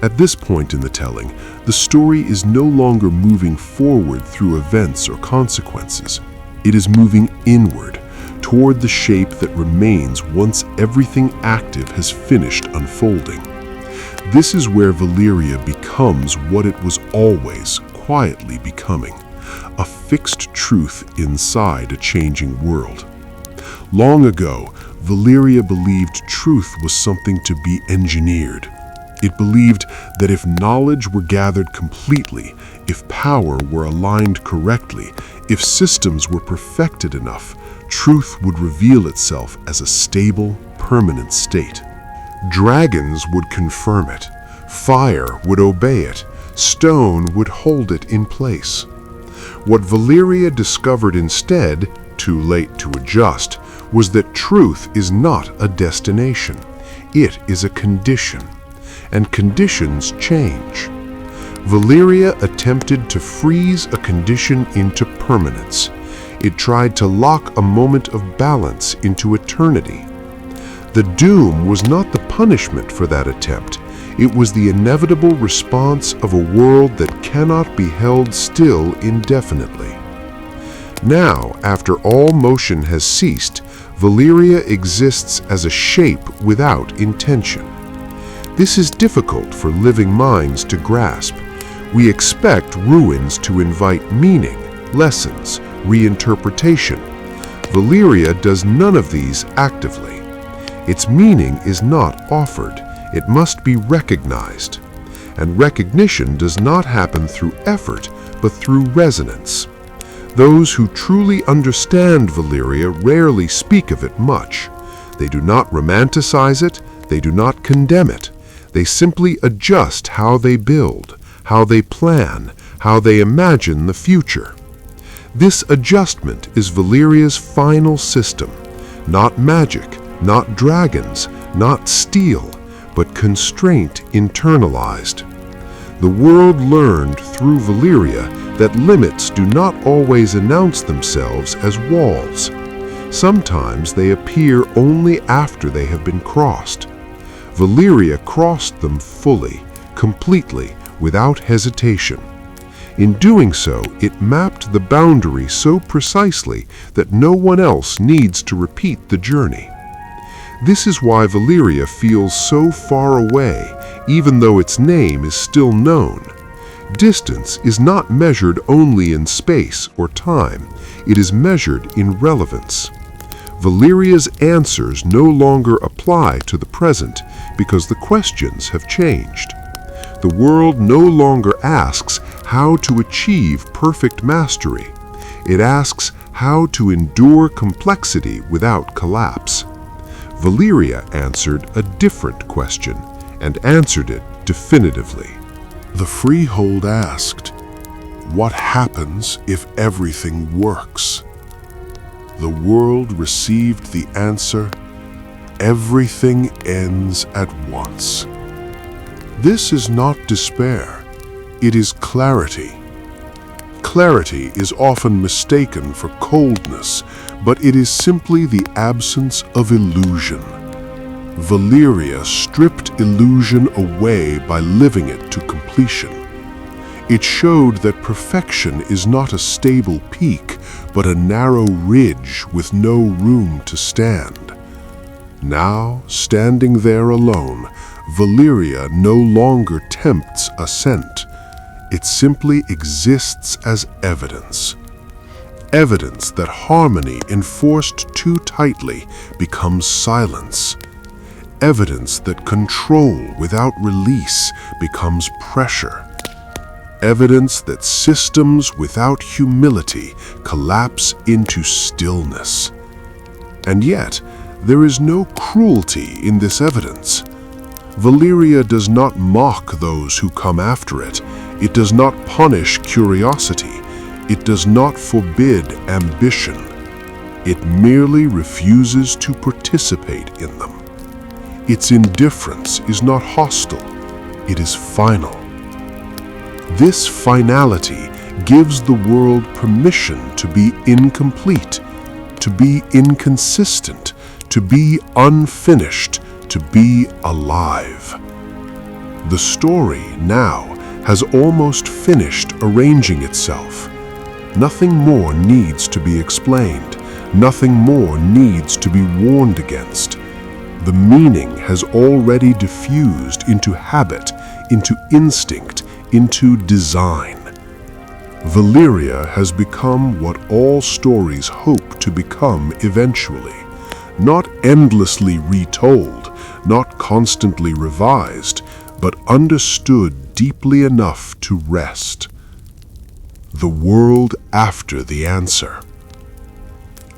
At this point in the telling, the story is no longer moving forward through events or consequences. It is moving inward, toward the shape that remains once everything active has finished unfolding. This is where Valyria becomes what it was always quietly becoming, a fixed truth inside a changing world. Long ago, Valyria believed truth was something to be engineered. It believed that if knowledge were gathered completely, if power were aligned correctly, if systems were perfected enough, truth would reveal itself as a stable, permanent state. Dragons would confirm it, fire would obey it, stone would hold it in place. What Valyria discovered instead, too late to adjust, was that truth is not a destination. It is a condition, and conditions change. Valyria attempted to freeze a condition into permanence. It tried to lock a moment of balance into eternity. The doom was not the punishment for that attempt. It was the inevitable response of a world that cannot be held still indefinitely. Now, after all motion has ceased, Valyria exists as a shape without intention. This is difficult for living minds to grasp. We expect ruins to invite meaning, lessons, reinterpretation. Valyria does none of these actively. Its meaning is not offered. It must be recognized. And recognition does not happen through effort, but through resonance. Those who truly understand Valyria rarely speak of it much. They do not romanticize it, they do not condemn it. They simply adjust how they build, how they plan, how they imagine the future. This adjustment is Valyria's final system. Not magic, not dragons, not steel, but constraint internalized. The world learned through Valyria that limits do not always announce themselves as walls. Sometimes they appear only after they have been crossed. Valyria crossed them fully, completely, without hesitation. In doing so, it mapped the boundary so precisely that no one else needs to repeat the journey. This is why Valyria feels so far away, even though its name is still known. Distance is not measured only in space or time, it is measured in relevance. Valyria's answers no longer apply to the present because the questions have changed. The world no longer asks how to achieve perfect mastery. It asks how to endure complexity without collapse. Valyria answered a different question and answered it definitively. The freehold asked, "What happens if everything works?" The world received the answer, "Everything ends at once." This is not despair, it is clarity. Clarity is often mistaken for coldness, but it is simply the absence of illusion. Valyria stripped illusion away by living it to completion. It showed that perfection is not a stable peak, but a narrow ridge with no room to stand. Now, standing there alone, Valyria no longer tempts ascent. It simply exists as evidence. Evidence that harmony enforced too tightly becomes silence. Evidence that control without release becomes pressure. Evidence that systems without humility collapse into stillness. And yet, there is no cruelty in this evidence. Valyria does not mock those who come after it. It does not punish curiosity. It does not forbid ambition. It merely refuses to participate in them. Its indifference is not hostile. It is final. This finality gives the world permission to be incomplete, to be inconsistent, to be unfinished, to be alive. The story now has almost finished arranging itself. Nothing more needs to be explained. Nothing more needs to be warned against. The meaning has already diffused into habit, into instinct, into design. Valyria has become what all stories hope to become eventually. Not endlessly retold, not constantly revised, but understood deeply enough to rest. The world after the answer.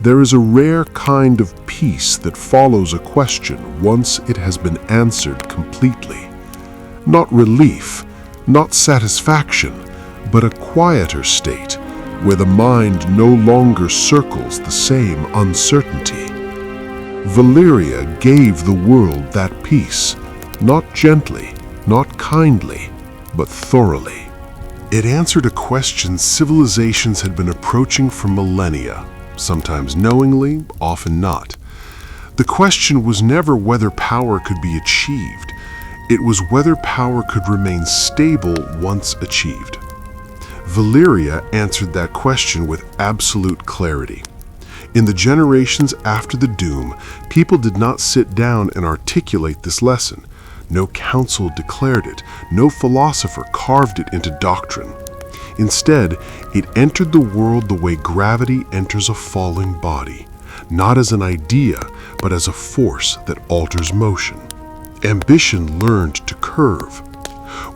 There is a rare kind of peace that follows a question once it has been answered completely. Not relief, not satisfaction, but a quieter state where the mind no longer circles the same uncertainty. Valyria gave the world that peace, not gently, not kindly, but thoroughly. It answered a question civilizations had been approaching for millennia, sometimes knowingly, often not. The question was never whether power could be achieved. It was whether power could remain stable once achieved. Valyria answered that question with absolute clarity. In the generations after the doom, people did not sit down and articulate this lesson. No council declared it, no philosopher carved it into doctrine. Instead, it entered the world the way gravity enters a falling body, not as an idea, but as a force that alters motion. Ambition learned to curve.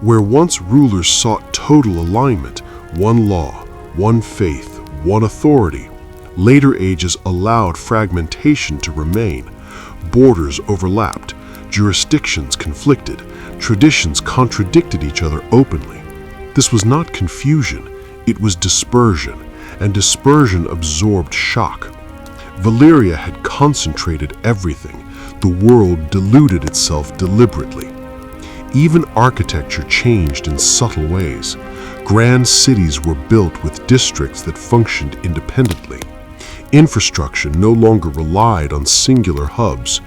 Where once rulers sought total alignment, one law, one faith, one authority, later ages allowed fragmentation to remain. Borders overlapped, jurisdictions conflicted, traditions contradicted each other openly. This was not confusion, it was dispersion, and dispersion absorbed shock. Valyria had concentrated everything. The world diluted itself deliberately. Even architecture changed in subtle ways. Grand cities were built with districts that functioned independently. Infrastructure no longer relied on singular hubs.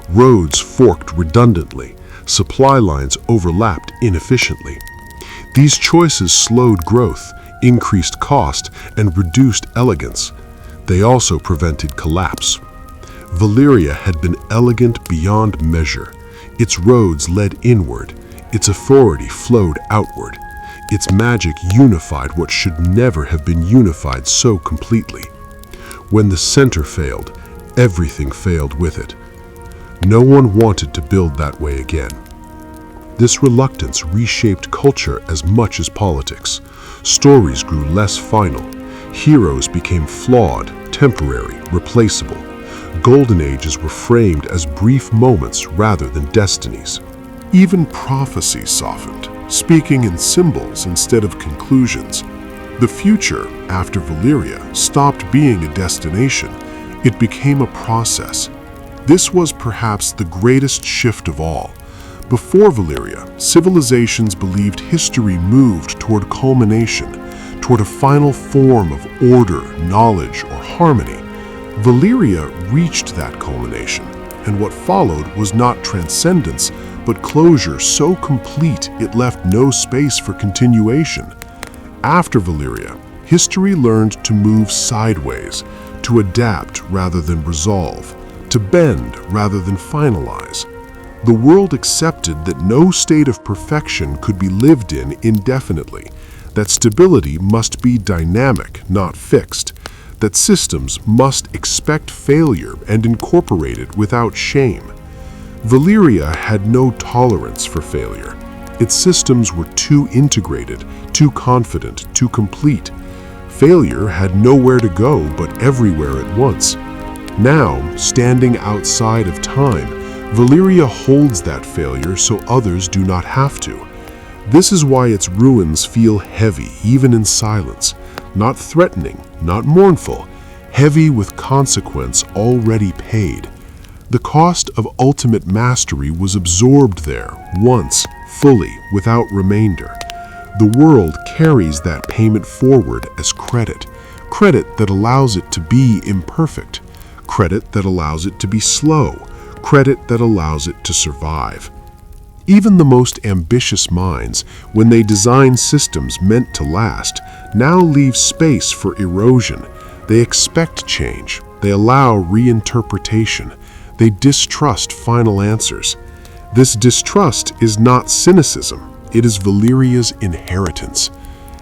Roads forked redundantly. Supply lines overlapped inefficiently. These choices slowed growth, increased cost, and reduced elegance. They also prevented collapse. Valyria had been elegant beyond measure. Its roads led inward. Its authority flowed outward. Its magic unified what should never have been unified so completely. When the center failed, everything failed with it. No one wanted to build that way again. This reluctance reshaped culture as much as politics. Stories grew less final. Heroes became flawed, temporary, replaceable. Golden ages were framed as brief moments rather than destinies. Even prophecy softened, speaking in symbols instead of conclusions. The future, after Valyria, stopped being a destination. It became a process. This was perhaps the greatest shift of all. Before Valyria, civilizations believed history moved toward culmination, toward a final form of order, knowledge, or harmony. Valyria reached that culmination. and what followed was not transcendence, but closure so complete it left no space for continuation. After Valyria, history learned to move sideways, to adapt rather than resolve, to bend rather than finalize. The world accepted that no state of perfection could be lived in indefinitely, that stability must be dynamic, not fixed, that systems must expect failure and incorporate it without shame. Valyria had no tolerance for failure. Its systems were too integrated, too confident, too complete. Failure had nowhere to go but everywhere at once. Now, standing outside of time, Valyria holds that failure so others do not have to. This is why its ruins feel heavy, even in silence, not threatening, not mournful, heavy with consequence already paid. The cost of ultimate mastery was absorbed there, once, fully, without remainder. The world carries that payment forward as credit, credit that allows it to be imperfect, credit that allows it to be slow, credit that allows it to survive. Even the most ambitious minds, when they design systems meant to last, now leave space for erosion. They expect change. They allow reinterpretation. They distrust final answers. This distrust is not cynicism. It is Valyria's inheritance.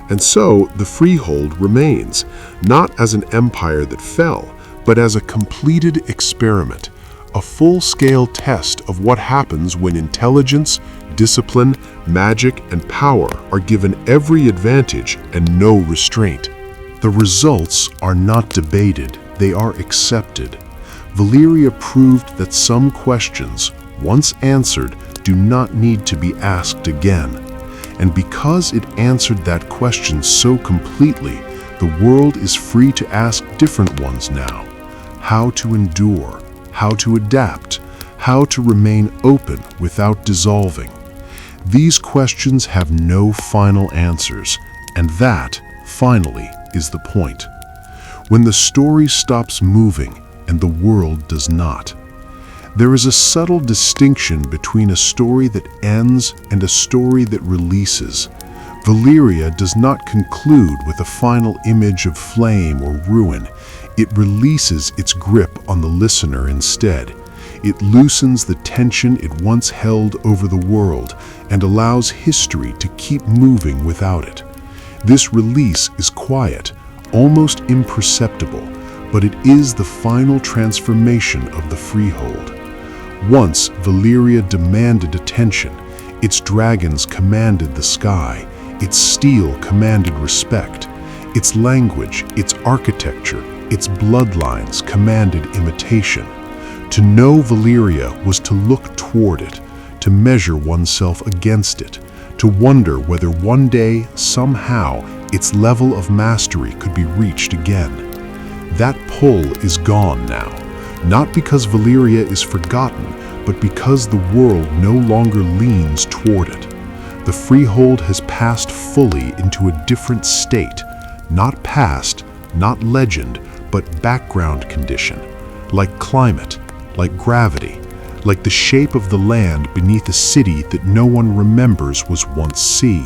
And so the freehold remains, not as an empire that fell, but as a completed experiment, a full-scale test of what happens when intelligence, discipline, magic, and power are given every advantage and no restraint. The results are not debated, they are accepted. Valyria proved that some questions, once answered, do not need to be asked again. And because it answered that question so completely, the world is free to ask different ones now. How to endure, how to adapt, how to remain open without dissolving. These questions have no final answers, and that, finally, is the point. When the story stops moving and the world does not. There is a subtle distinction between a story that ends and a story that releases. Valyria does not conclude with a final image of flame or ruin. It releases its grip on the listener instead. It loosens the tension it once held over the world and allows history to keep moving without it. This release is quiet, almost imperceptible, but it is the final transformation of the freehold. Once Valyria demanded attention, its dragons commanded the sky, its steel commanded respect, its language, its architecture, its bloodlines commanded imitation. To know Valyria was to look toward it, to measure oneself against it, to wonder whether one day, somehow, its level of mastery could be reached again. That pull is gone now, not because Valyria is forgotten, but because the world no longer leans toward it. The freehold has passed fully into a different state, not past, not legend, but background condition, like climate, like gravity, like the shape of the land beneath a city that no one remembers was once sea.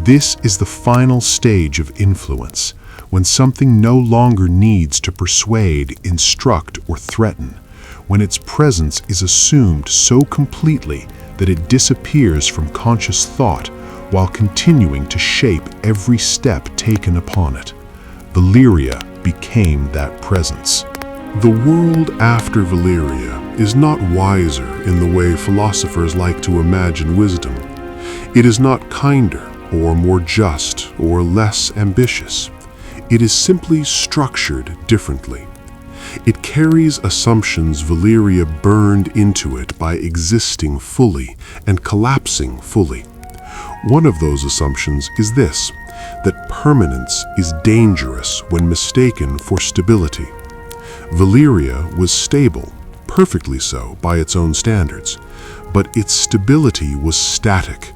This is the final stage of influence, when something no longer needs to persuade, instruct, or threaten, when its presence is assumed so completely that it disappears from conscious thought while continuing to shape every step taken upon it. Valyria became that presence. The world after Valyria is not wiser in the way philosophers like to imagine wisdom. It is not kinder or more just or less ambitious. It is simply structured differently. It carries assumptions Valyria burned into it by existing fully and collapsing fully. One of those assumptions is this, that permanence is dangerous when mistaken for stability. Valyria was stable, perfectly so by its own standards, but its stability was static.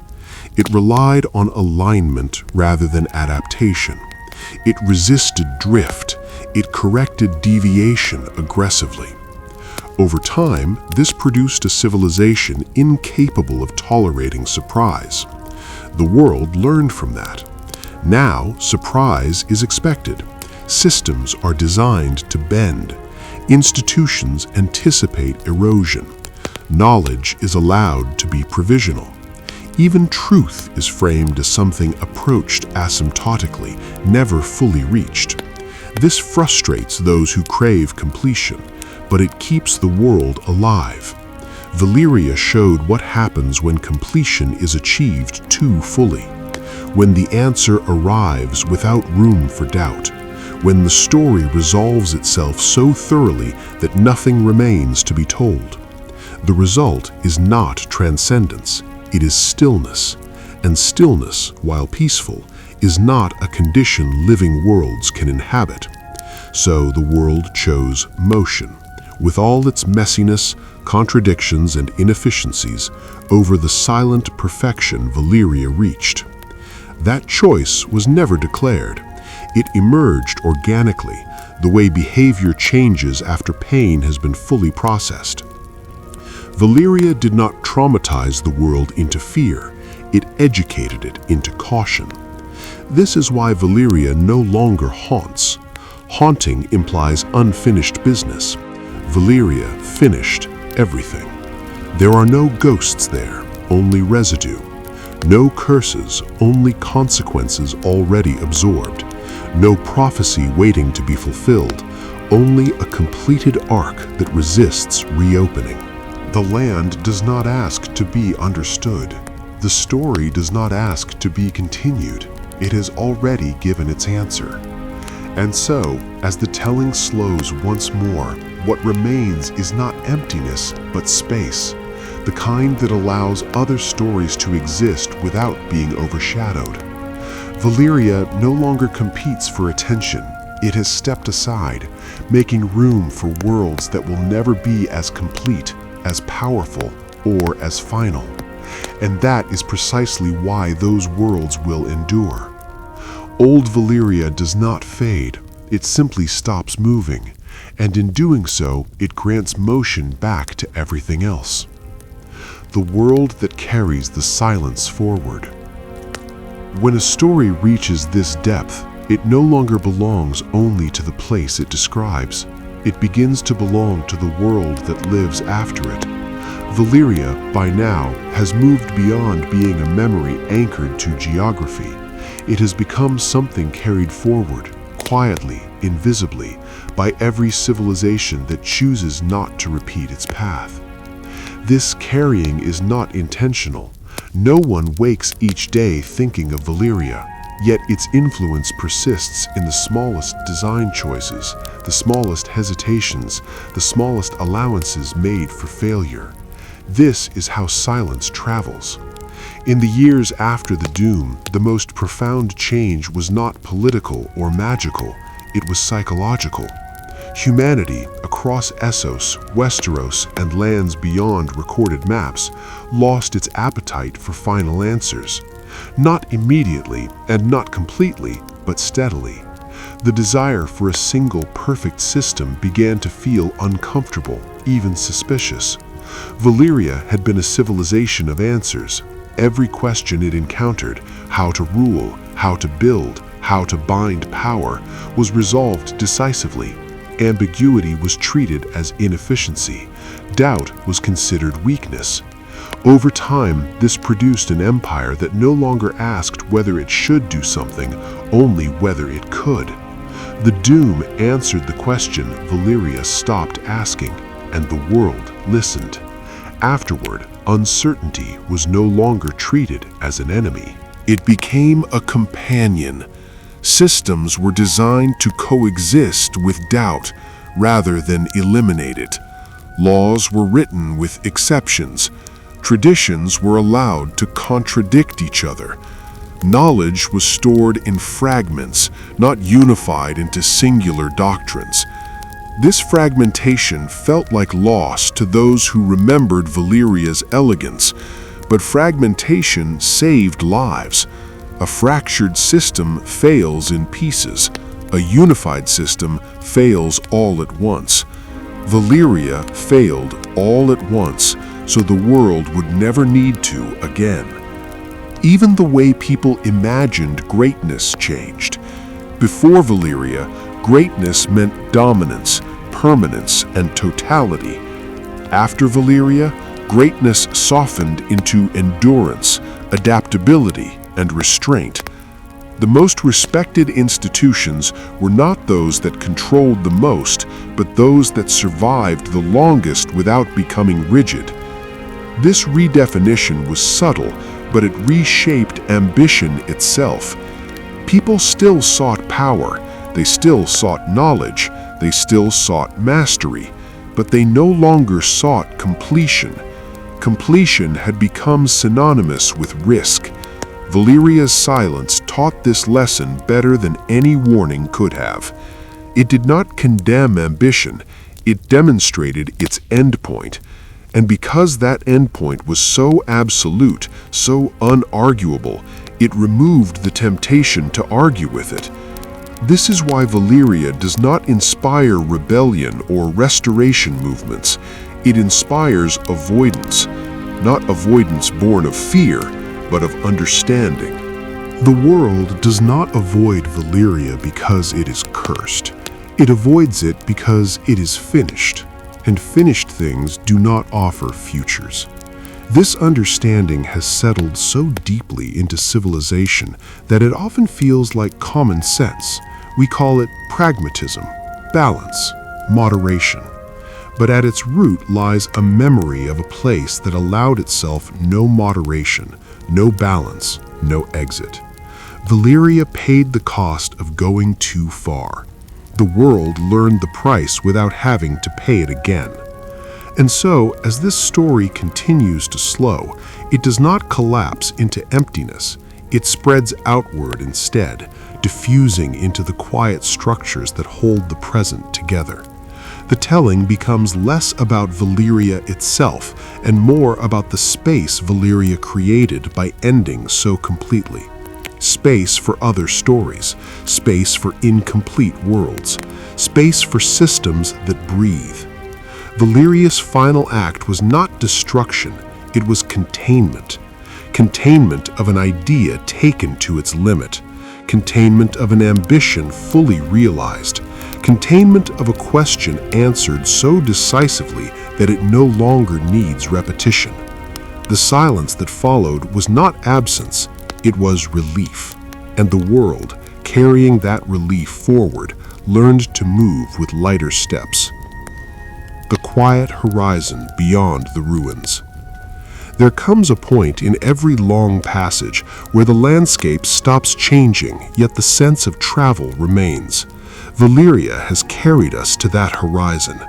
It relied on alignment rather than adaptation. It resisted drift. It corrected deviation aggressively. Over time, this produced a civilization incapable of tolerating surprise. The world learned from that. Now, surprise is expected. Systems are designed to bend. Institutions anticipate erosion. Knowledge is allowed to be provisional. Even truth is framed as something approached asymptotically, never fully reached. This frustrates those who crave completion, but it keeps the world alive. Valyria showed what happens when completion is achieved too fully, when the answer arrives without room for doubt, when the story resolves itself so thoroughly that nothing remains to be told. The result is not transcendence, it is stillness, and stillness, while peaceful, is not a condition living worlds can inhabit. So the world chose motion, with all its messiness, contradictions, and inefficiencies, over the silent perfection Valyria reached. That choice was never declared. It emerged organically, the way behavior changes after pain has been fully processed. Valyria did not traumatize the world into fear, it educated it into caution. This is why Valyria no longer haunts. Haunting implies unfinished business. Valyria finished everything. There are no ghosts there, only residue. No curses, only consequences already absorbed. No prophecy waiting to be fulfilled, only a completed arc that resists reopening. The land does not ask to be understood. The story does not ask to be continued. It has already given its answer. And so, as the telling slows once more, what remains is not emptiness, but space, the kind that allows other stories to exist without being overshadowed. Valyria no longer competes for attention. It has stepped aside, making room for worlds that will never be as complete, as powerful, or as final. And that is precisely why those worlds will endure. Old Valyria does not fade, it simply stops moving, and in doing so, it grants motion back to everything else. The world that carries the silence forward. When a story reaches this depth, it no longer belongs only to the place it describes. It begins to belong to the world that lives after it. Valyria, by now, has moved beyond being a memory anchored to geography. It has become something carried forward, quietly, invisibly, by every civilization that chooses not to repeat its path. This carrying is not intentional. No one wakes each day thinking of Valyria, yet its influence persists in the smallest design choices, the smallest hesitations, the smallest allowances made for failure. This is how silence travels. In the years after the Doom, the most profound change was not political or magical, it was psychological. Humanity, across Essos, Westeros, and lands beyond recorded maps, lost its appetite for final answers. Not immediately and not completely, but steadily. The desire for a single perfect system began to feel uncomfortable, even suspicious. Valyria had been a civilization of answers. Every question it encountered, how to rule, how to build, how to bind power, was resolved decisively. Ambiguity was treated as inefficiency. Doubt was considered weakness. Over time, this produced an empire that no longer asked whether it should do something, only whether it could. The Doom answered the question Valyria stopped asking, and the world listened. Afterward, uncertainty was no longer treated as an enemy. It became a companion. Systems were designed to coexist with doubt rather than eliminate it. Laws were written with exceptions. Traditions were allowed to contradict each other. Knowledge was stored in fragments, not unified into singular doctrines. This fragmentation felt like loss to those who remembered Valyria's elegance, but fragmentation saved lives. A fractured system fails in pieces. A unified system fails all at once. Valyria failed all at once, so the world would never need to again. Even the way people imagined greatness changed. Before Valyria, greatness meant dominance, permanence, and totality. After Valyria, greatness softened into endurance, adaptability, and restraint. The most respected institutions were not those that controlled the most, but those that survived the longest without becoming rigid. This redefinition was subtle, but it reshaped ambition itself. People still sought power, they still sought knowledge, they still sought mastery, but they no longer sought completion. Completion had become synonymous with risk. Valyria's silence taught this lesson better than any warning could have. It did not condemn ambition, it demonstrated its endpoint. And because that endpoint was so absolute, so unarguable, it removed the temptation to argue with it. This is why Valyria does not inspire rebellion or restoration movements. It inspires avoidance, not avoidance born of fear, but of understanding. The world does not avoid Valyria because it is cursed. It avoids it because it is finished, and finished things do not offer futures. This understanding has settled so deeply into civilization that it often feels like common sense. We call it pragmatism, balance, moderation. But at its root lies a memory of a place that allowed itself no moderation, no balance, no exit. Valyria paid the cost of going too far. The world learned the price without having to pay it again. And so, as this story continues to slow, it does not collapse into emptiness. It spreads outward instead, diffusing into the quiet structures that hold the present together. The telling becomes less about Valyria itself and more about the space Valyria created by ending so completely. Space for other stories, space for incomplete worlds, space for systems that breathe. Valyria's final act was not destruction, it was containment. Containment of an idea taken to its limit. Containment of an ambition fully realized. Containment of a question answered so decisively that it no longer needs repetition. The silence that followed was not absence, it was relief. And the world, carrying that relief forward, learned to move with lighter steps. The quiet horizon beyond the ruins. There comes a point in every long passage where the landscape stops changing, yet the sense of travel remains. Valyria has carried us to that horizon,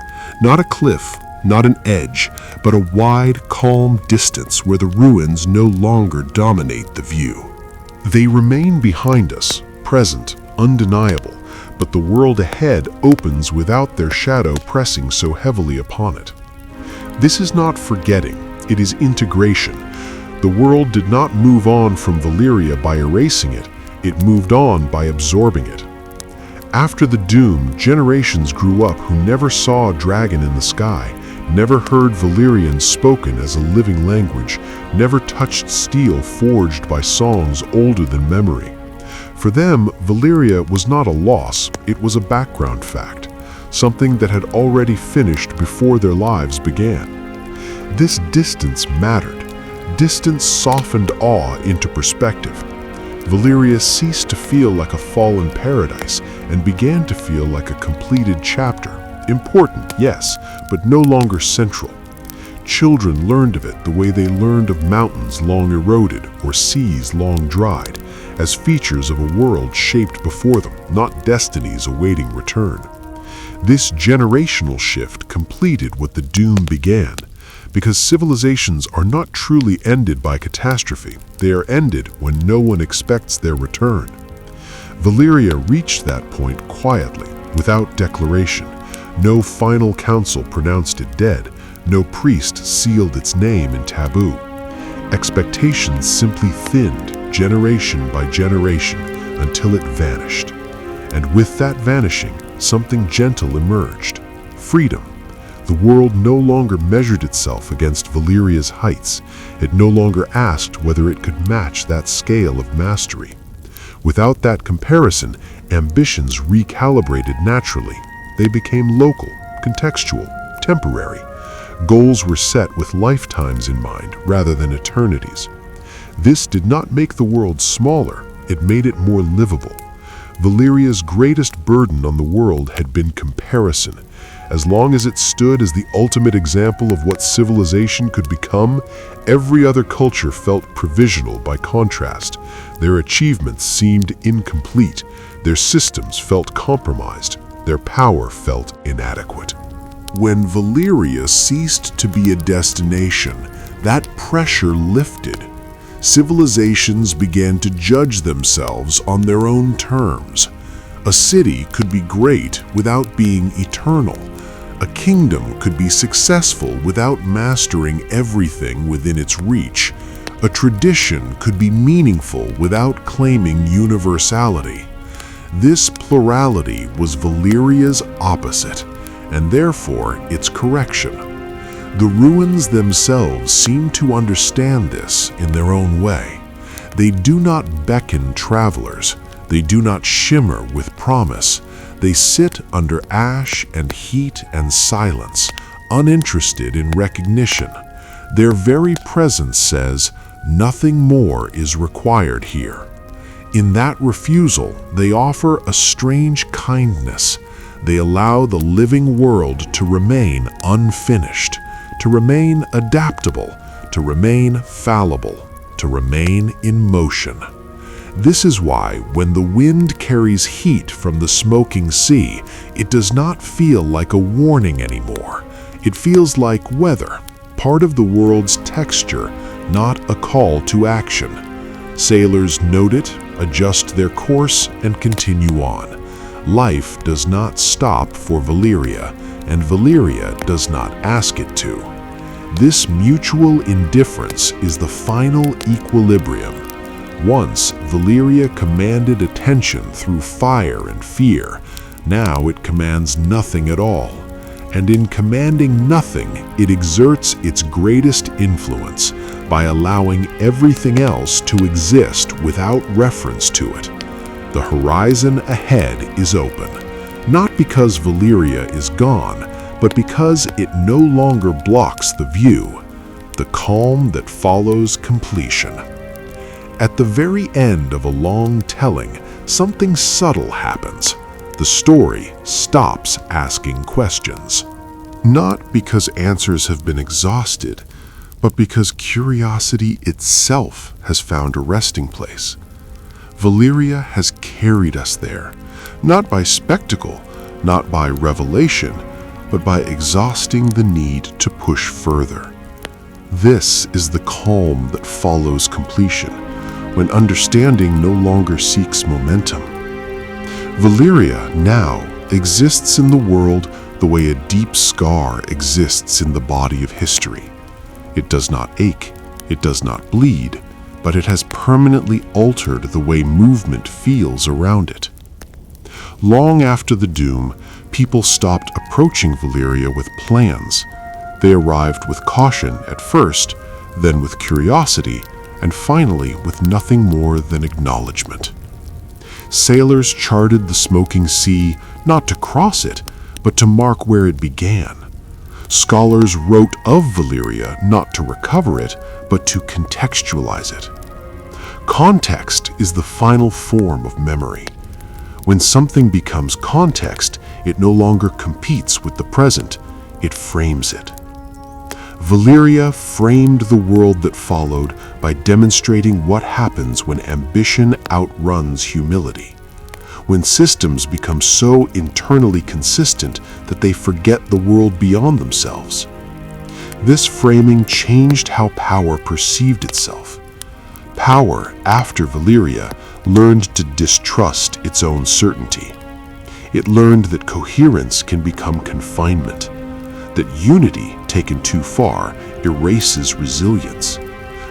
not a cliff, not an edge, but a wide, calm distance where the ruins no longer dominate the view. They remain behind us, present, undeniable, but the world ahead opens without their shadow pressing so heavily upon it. This is not forgetting, it is integration. The world did not move on from Valyria by erasing it, it moved on by absorbing it. After the doom, generations grew up who never saw a dragon in the sky, never heard Valyrian spoken as a living language, never touched steel forged by songs older than memory. For them, Valyria was not a loss, it was a background fact, something that had already finished before their lives began. This distance mattered. Distance softened awe into perspective. Valyria ceased to feel like a fallen paradise and began to feel like a completed chapter. Important, yes, but no longer central. Children learned of it the way they learned of mountains long eroded or seas long dried, as features of a world shaped before them, not destinies awaiting return. This generational shift completed what the doom began, because civilizations are not truly ended by catastrophe, they are ended when no one expects their return. Valyria reached that point quietly, without declaration. No final council pronounced it dead, no priest sealed its name in taboo. Expectations simply thinned, generation by generation, until it vanished. And with that vanishing, something gentle emerged. Freedom. The world no longer measured itself against Valyria's heights. It no longer asked whether it could match that scale of mastery. Without that comparison, ambitions recalibrated naturally. They became local, contextual, temporary. Goals were set with lifetimes in mind rather than eternities. This did not make the world smaller, it made it more livable. Valyria's greatest burden on the world had been comparison. As long as it stood as the ultimate example of what civilization could become, every other culture felt provisional by contrast. Their achievements seemed incomplete, their systems felt compromised, their power felt inadequate. When Valyria ceased to be a destination, that pressure lifted. Civilizations began to judge themselves on their own terms. A city could be great without being eternal. A kingdom could be successful without mastering everything within its reach. A tradition could be meaningful without claiming universality. This plurality was Valyria's opposite, and therefore its correction. The ruins themselves seem to understand this in their own way. They do not beckon travelers. They do not shimmer with promise. They sit under ash and heat and silence, uninterested in recognition. Their very presence says, nothing more is required here. In that refusal, they offer a strange kindness. They allow the living world to remain unfinished, to remain adaptable, to remain fallible, to remain in motion. This is why, when the wind carries heat from the smoking sea, it does not feel like a warning anymore. It feels like weather, part of the world's texture, not a call to action. Sailors note it, adjust their course, and continue on. Life does not stop for Valyria, and Valyria does not ask it to. This mutual indifference is the final equilibrium. Once, Valyria commanded attention through fire and fear. Now it commands nothing at all. And in commanding nothing, it exerts its greatest influence by allowing everything else to exist without reference to it. The horizon ahead is open, not because Valyria is gone, but because it no longer blocks the view, the calm that follows completion. At the very end of a long telling, something subtle happens. The story stops asking questions. Not because answers have been exhausted, but because curiosity itself has found a resting place. Valyria has carried us there, not by spectacle, not by revelation, but by exhausting the need to push further. This is the calm that follows completion, when understanding no longer seeks momentum. Valyria now exists in the world the way a deep scar exists in the body of history. It does not ache, it does not bleed, but it has permanently altered the way movement feels around it. Long after the doom, people stopped approaching Valyria with plans. They arrived with caution at first, then with curiosity, and finally with nothing more than acknowledgement. Sailors charted the smoking sea not to cross it, but to mark where it began. Scholars wrote of Valyria not to recover it, but to contextualize it. Context is the final form of memory. When something becomes context, it no longer competes with the present, it frames it. Valyria framed the world that followed by demonstrating what happens when ambition outruns humility, when systems become so internally consistent that they forget the world beyond themselves. This framing changed how power perceived itself. Power, after Valyria, learned to distrust its own certainty. It learned that coherence can become confinement, that unity taken too far erases resilience,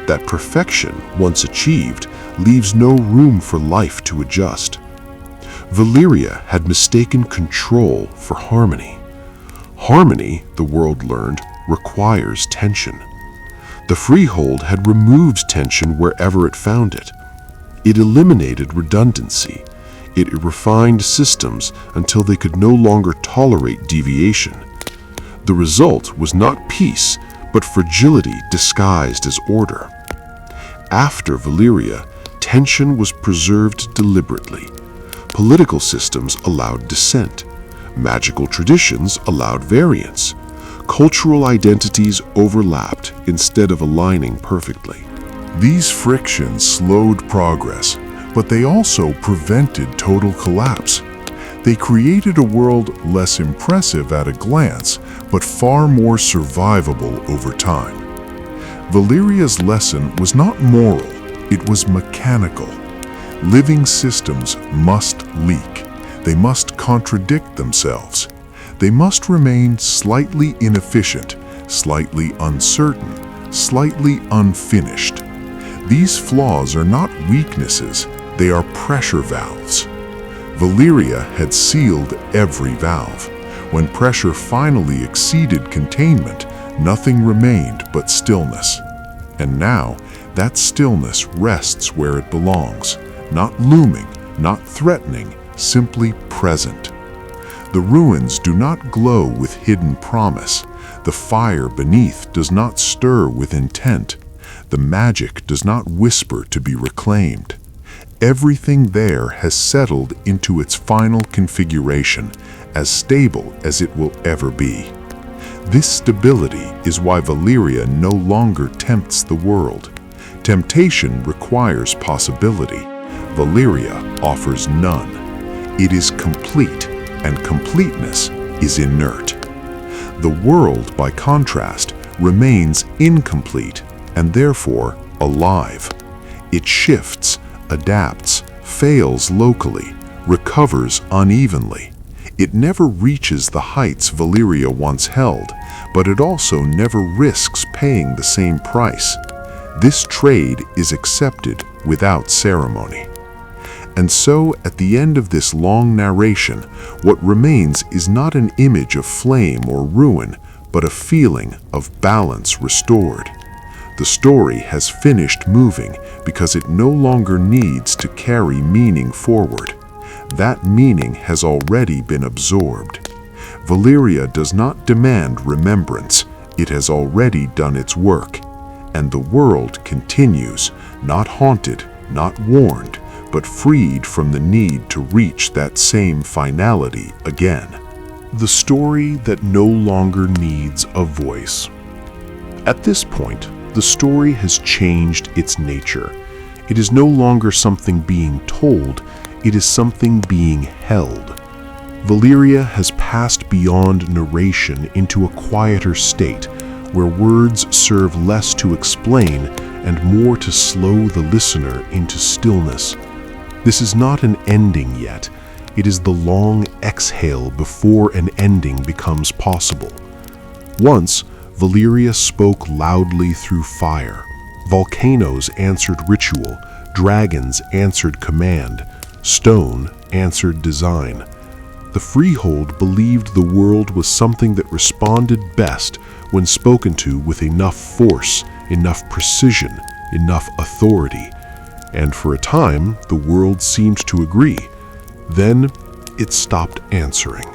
that perfection, once achieved, leaves no room for life to adjust. Valyria had mistaken control for harmony. Harmony, the world learned, requires tension. The freehold had removed tension wherever it found it. It eliminated redundancy. It refined systems until they could no longer tolerate deviation. The result was not peace, but fragility disguised as order. After Valyria, tension was preserved deliberately. Political systems allowed dissent. Magical traditions allowed variance. Cultural identities overlapped instead of aligning perfectly. These frictions slowed progress, but they also prevented total collapse. They created a world less impressive at a glance, but far more survivable over time. Valyria's lesson was not moral, it was mechanical. Living systems must leak. They must contradict themselves. They must remain slightly inefficient, slightly uncertain, slightly unfinished. These flaws are not weaknesses, they are pressure valves. Valyria had sealed every valve. When pressure finally exceeded containment, nothing remained but stillness. And now, that stillness rests where it belongs, not looming, not threatening, simply present. The ruins do not glow with hidden promise. The fire beneath does not stir with intent. The magic does not whisper to be reclaimed. Everything there has settled into its final configuration, as stable as it will ever be. This stability is why Valyria no longer tempts the world. Temptation requires possibility. Valyria offers none. It is complete, and completeness is inert. The world, by contrast, remains incomplete and therefore alive. It shifts, adapts, fails locally, recovers unevenly. It never reaches the heights Valyria once held, but it also never risks paying the same price. This trade is accepted without ceremony. And so, at the end of this long narration, what remains is not an image of flame or ruin, but a feeling of balance restored. The story has finished moving because it no longer needs to carry meaning forward. That meaning has already been absorbed. Valyria does not demand remembrance. It has already done its work. And the world continues, not haunted, not warned, but freed from the need to reach that same finality again. The story that no longer needs a voice. At this point, the story has changed its nature. It is no longer something being told, it is something being held. Valyria has passed beyond narration into a quieter state, where words serve less to explain and more to slow the listener into stillness. This is not an ending yet. It is the long exhale before an ending becomes possible. Once, Valyria spoke loudly through fire. Volcanoes answered ritual, dragons answered command, stone answered design. The freehold believed the world was something that responded best when spoken to with enough force, enough precision, enough authority. And for a time, the world seemed to agree. Then, it stopped answering.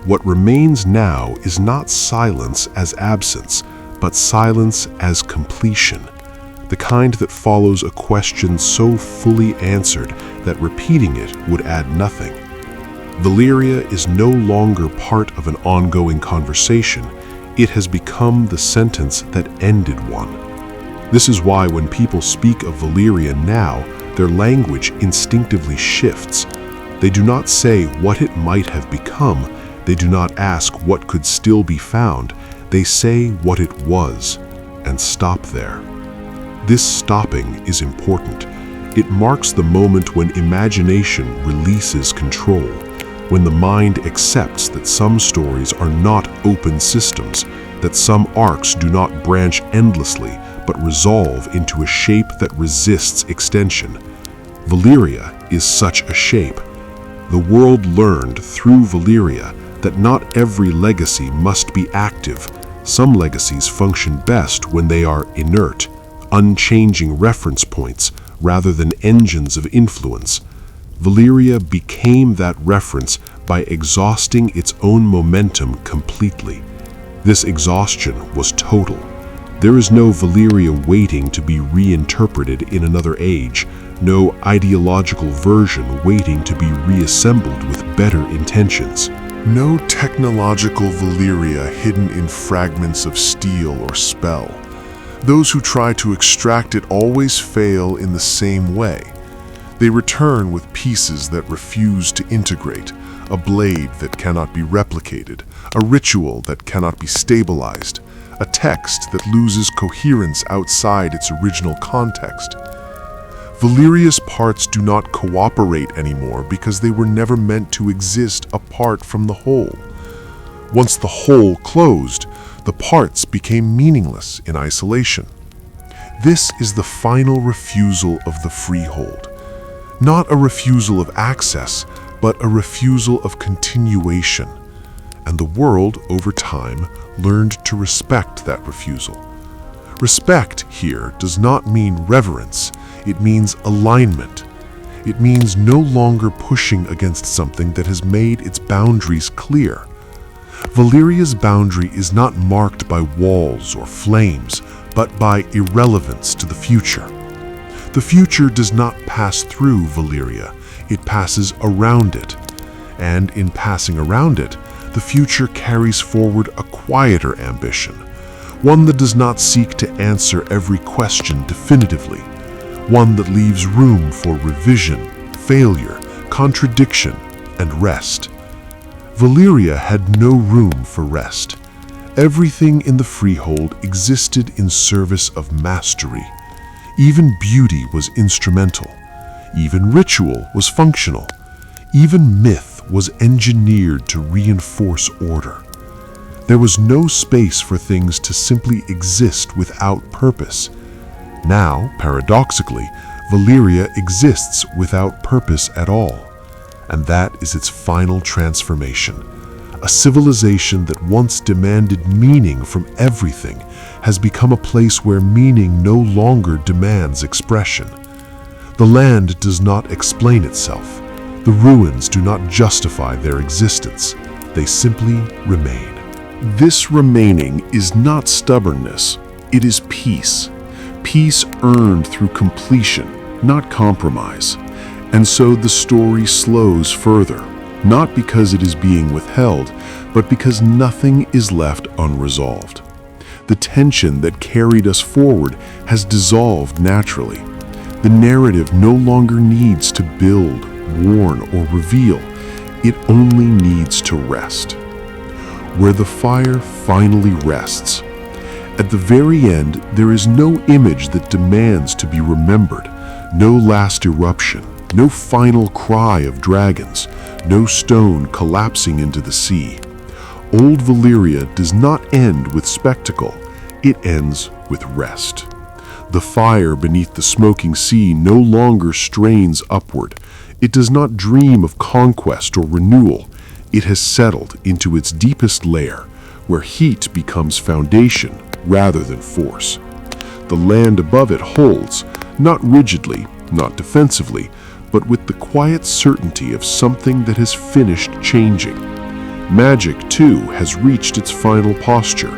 What remains now is not silence as absence, but silence as completion, the kind that follows a question so fully answered that repeating it would add nothing. Valyria is no longer part of an ongoing conversation. It has become the sentence that ended one. This is why when people speak of Valyria now, their language instinctively shifts. They do not say what it might have become. They do not ask what could still be found. They say what it was, and stop there. This stopping is important. It marks the moment when imagination releases control, when the mind accepts that some stories are not open systems, that some arcs do not branch endlessly, but resolve into a shape that resists extension. Valyria is such a shape. The world learned through Valyria that not every legacy must be active. Some legacies function best when they are inert, unchanging reference points rather than engines of influence. Valyria became that reference by exhausting its own momentum completely. This exhaustion was total. There is no Valyria waiting to be reinterpreted in another age, no ideological version waiting to be reassembled with better intentions. No technological Valyria hidden in fragments of steel or spell. Those who try to extract it always fail in the same way. They return with pieces that refuse to integrate, a blade that cannot be replicated, a ritual that cannot be stabilized, a text that loses coherence outside its original context. Valyria's parts do not cooperate anymore because they were never meant to exist apart from the whole. Once the whole closed, the parts became meaningless in isolation. This is the final refusal of the freehold. Not a refusal of access, but a refusal of continuation. And the world, over time, learned to respect that refusal. Respect here does not mean reverence. It means alignment. It means no longer pushing against something that has made its boundaries clear. Valyria's boundary is not marked by walls or flames, but by irrelevance to the future. The future does not pass through Valyria, it passes around it. And in passing around it, the future carries forward a quieter ambition, one that does not seek to answer every question definitively, one that leaves room for revision, failure, contradiction, and rest. Valyria had no room for rest. Everything in the freehold existed in service of mastery. Even beauty was instrumental. Even ritual was functional. Even myth was engineered to reinforce order. There was no space for things to simply exist without purpose. Now, paradoxically, Valyria exists without purpose at all. And that is its final transformation. A civilization that once demanded meaning from everything has become a place where meaning no longer demands expression. The land does not explain itself. The ruins do not justify their existence. They simply remain. This remaining is not stubbornness. It is peace. Peace earned through completion, not compromise. And so the story slows further, not because it is being withheld, but because nothing is left unresolved. The tension that carried us forward has dissolved naturally. The narrative no longer needs to build, warn, or reveal. It only needs to rest. Where the fire finally rests. At the very end, there is no image that demands to be remembered, no last eruption, no final cry of dragons, no stone collapsing into the sea. Old Valyria does not end with spectacle, it ends with rest. The fire beneath the smoking sea no longer strains upward. It does not dream of conquest or renewal. It has settled into its deepest lair, where heat becomes foundation rather than force. The land above it holds, not rigidly, not defensively, but with the quiet certainty of something that has finished changing. Magic, too, has reached its final posture.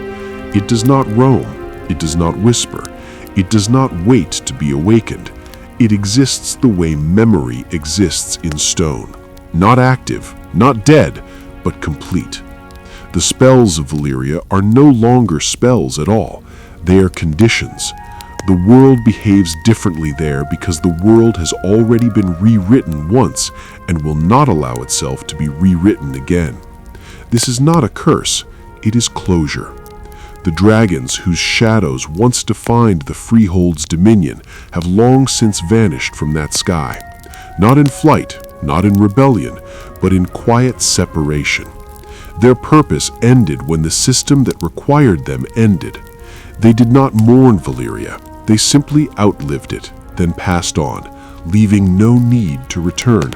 It does not roam, it does not whisper, it does not wait to be awakened. It exists the way memory exists in stone. Not active, not dead, but complete. The spells of Valyria are no longer spells at all. They are conditions. The world behaves differently there because the world has already been rewritten once and will not allow itself to be rewritten again. This is not a curse, it is closure. The dragons whose shadows once defined the freehold's dominion have long since vanished from that sky. Not in flight, not in rebellion, but in quiet separation. Their purpose ended when the system that required them ended. They did not mourn Valyria. They simply outlived it, then passed on, leaving no need to return.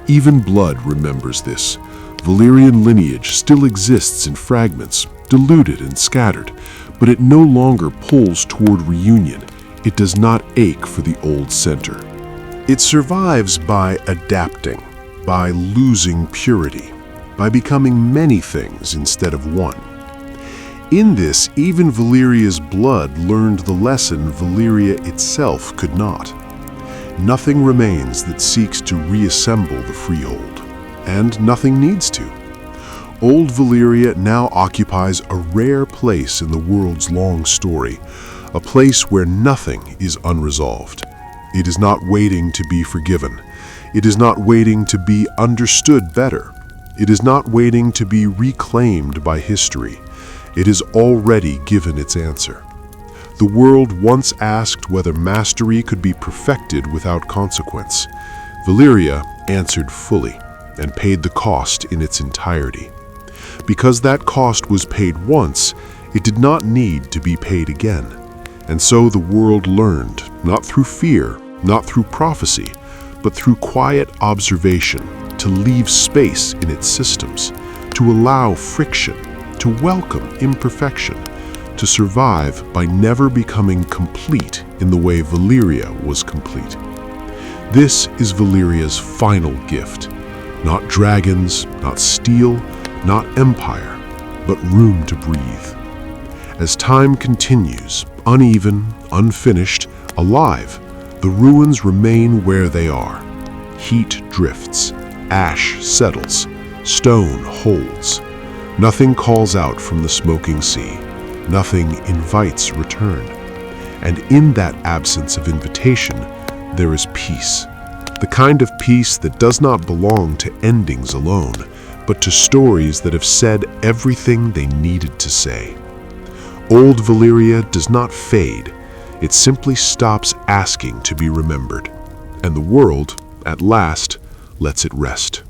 Even blood remembers this. Valyrian lineage still exists in fragments, diluted and scattered, but it no longer pulls toward reunion. It does not ache for the old center. It survives by adapting, by losing purity, by becoming many things instead of one. In this, even Valyria's blood learned the lesson Valyria itself could not. Nothing remains that seeks to reassemble the freehold, and nothing needs to. Old Valyria now occupies a rare place in the world's long story, a place where nothing is unresolved. It is not waiting to be forgiven. It is not waiting to be understood better. It is not waiting to be reclaimed by history. It has already given its answer. The world once asked whether mastery could be perfected without consequence. Valyria answered fully and paid the cost in its entirety. Because that cost was paid once, it did not need to be paid again. And so the world learned, not through fear, not through prophecy, but through quiet observation, to leave space in its systems, to allow friction, to welcome imperfection, to survive by never becoming complete in the way Valyria was complete. This is Valyria's final gift. Not dragons, not steel, not empire, but room to breathe. As time continues, uneven, unfinished, alive, the ruins remain where they are. Heat drifts, ash settles, stone holds. Nothing calls out from the smoking sea. Nothing invites return. And in that absence of invitation, there is peace. The kind of peace that does not belong to endings alone, but to stories that have said everything they needed to say. Old Valyria does not fade. It simply stops asking to be remembered. And the world, at last, lets it rest.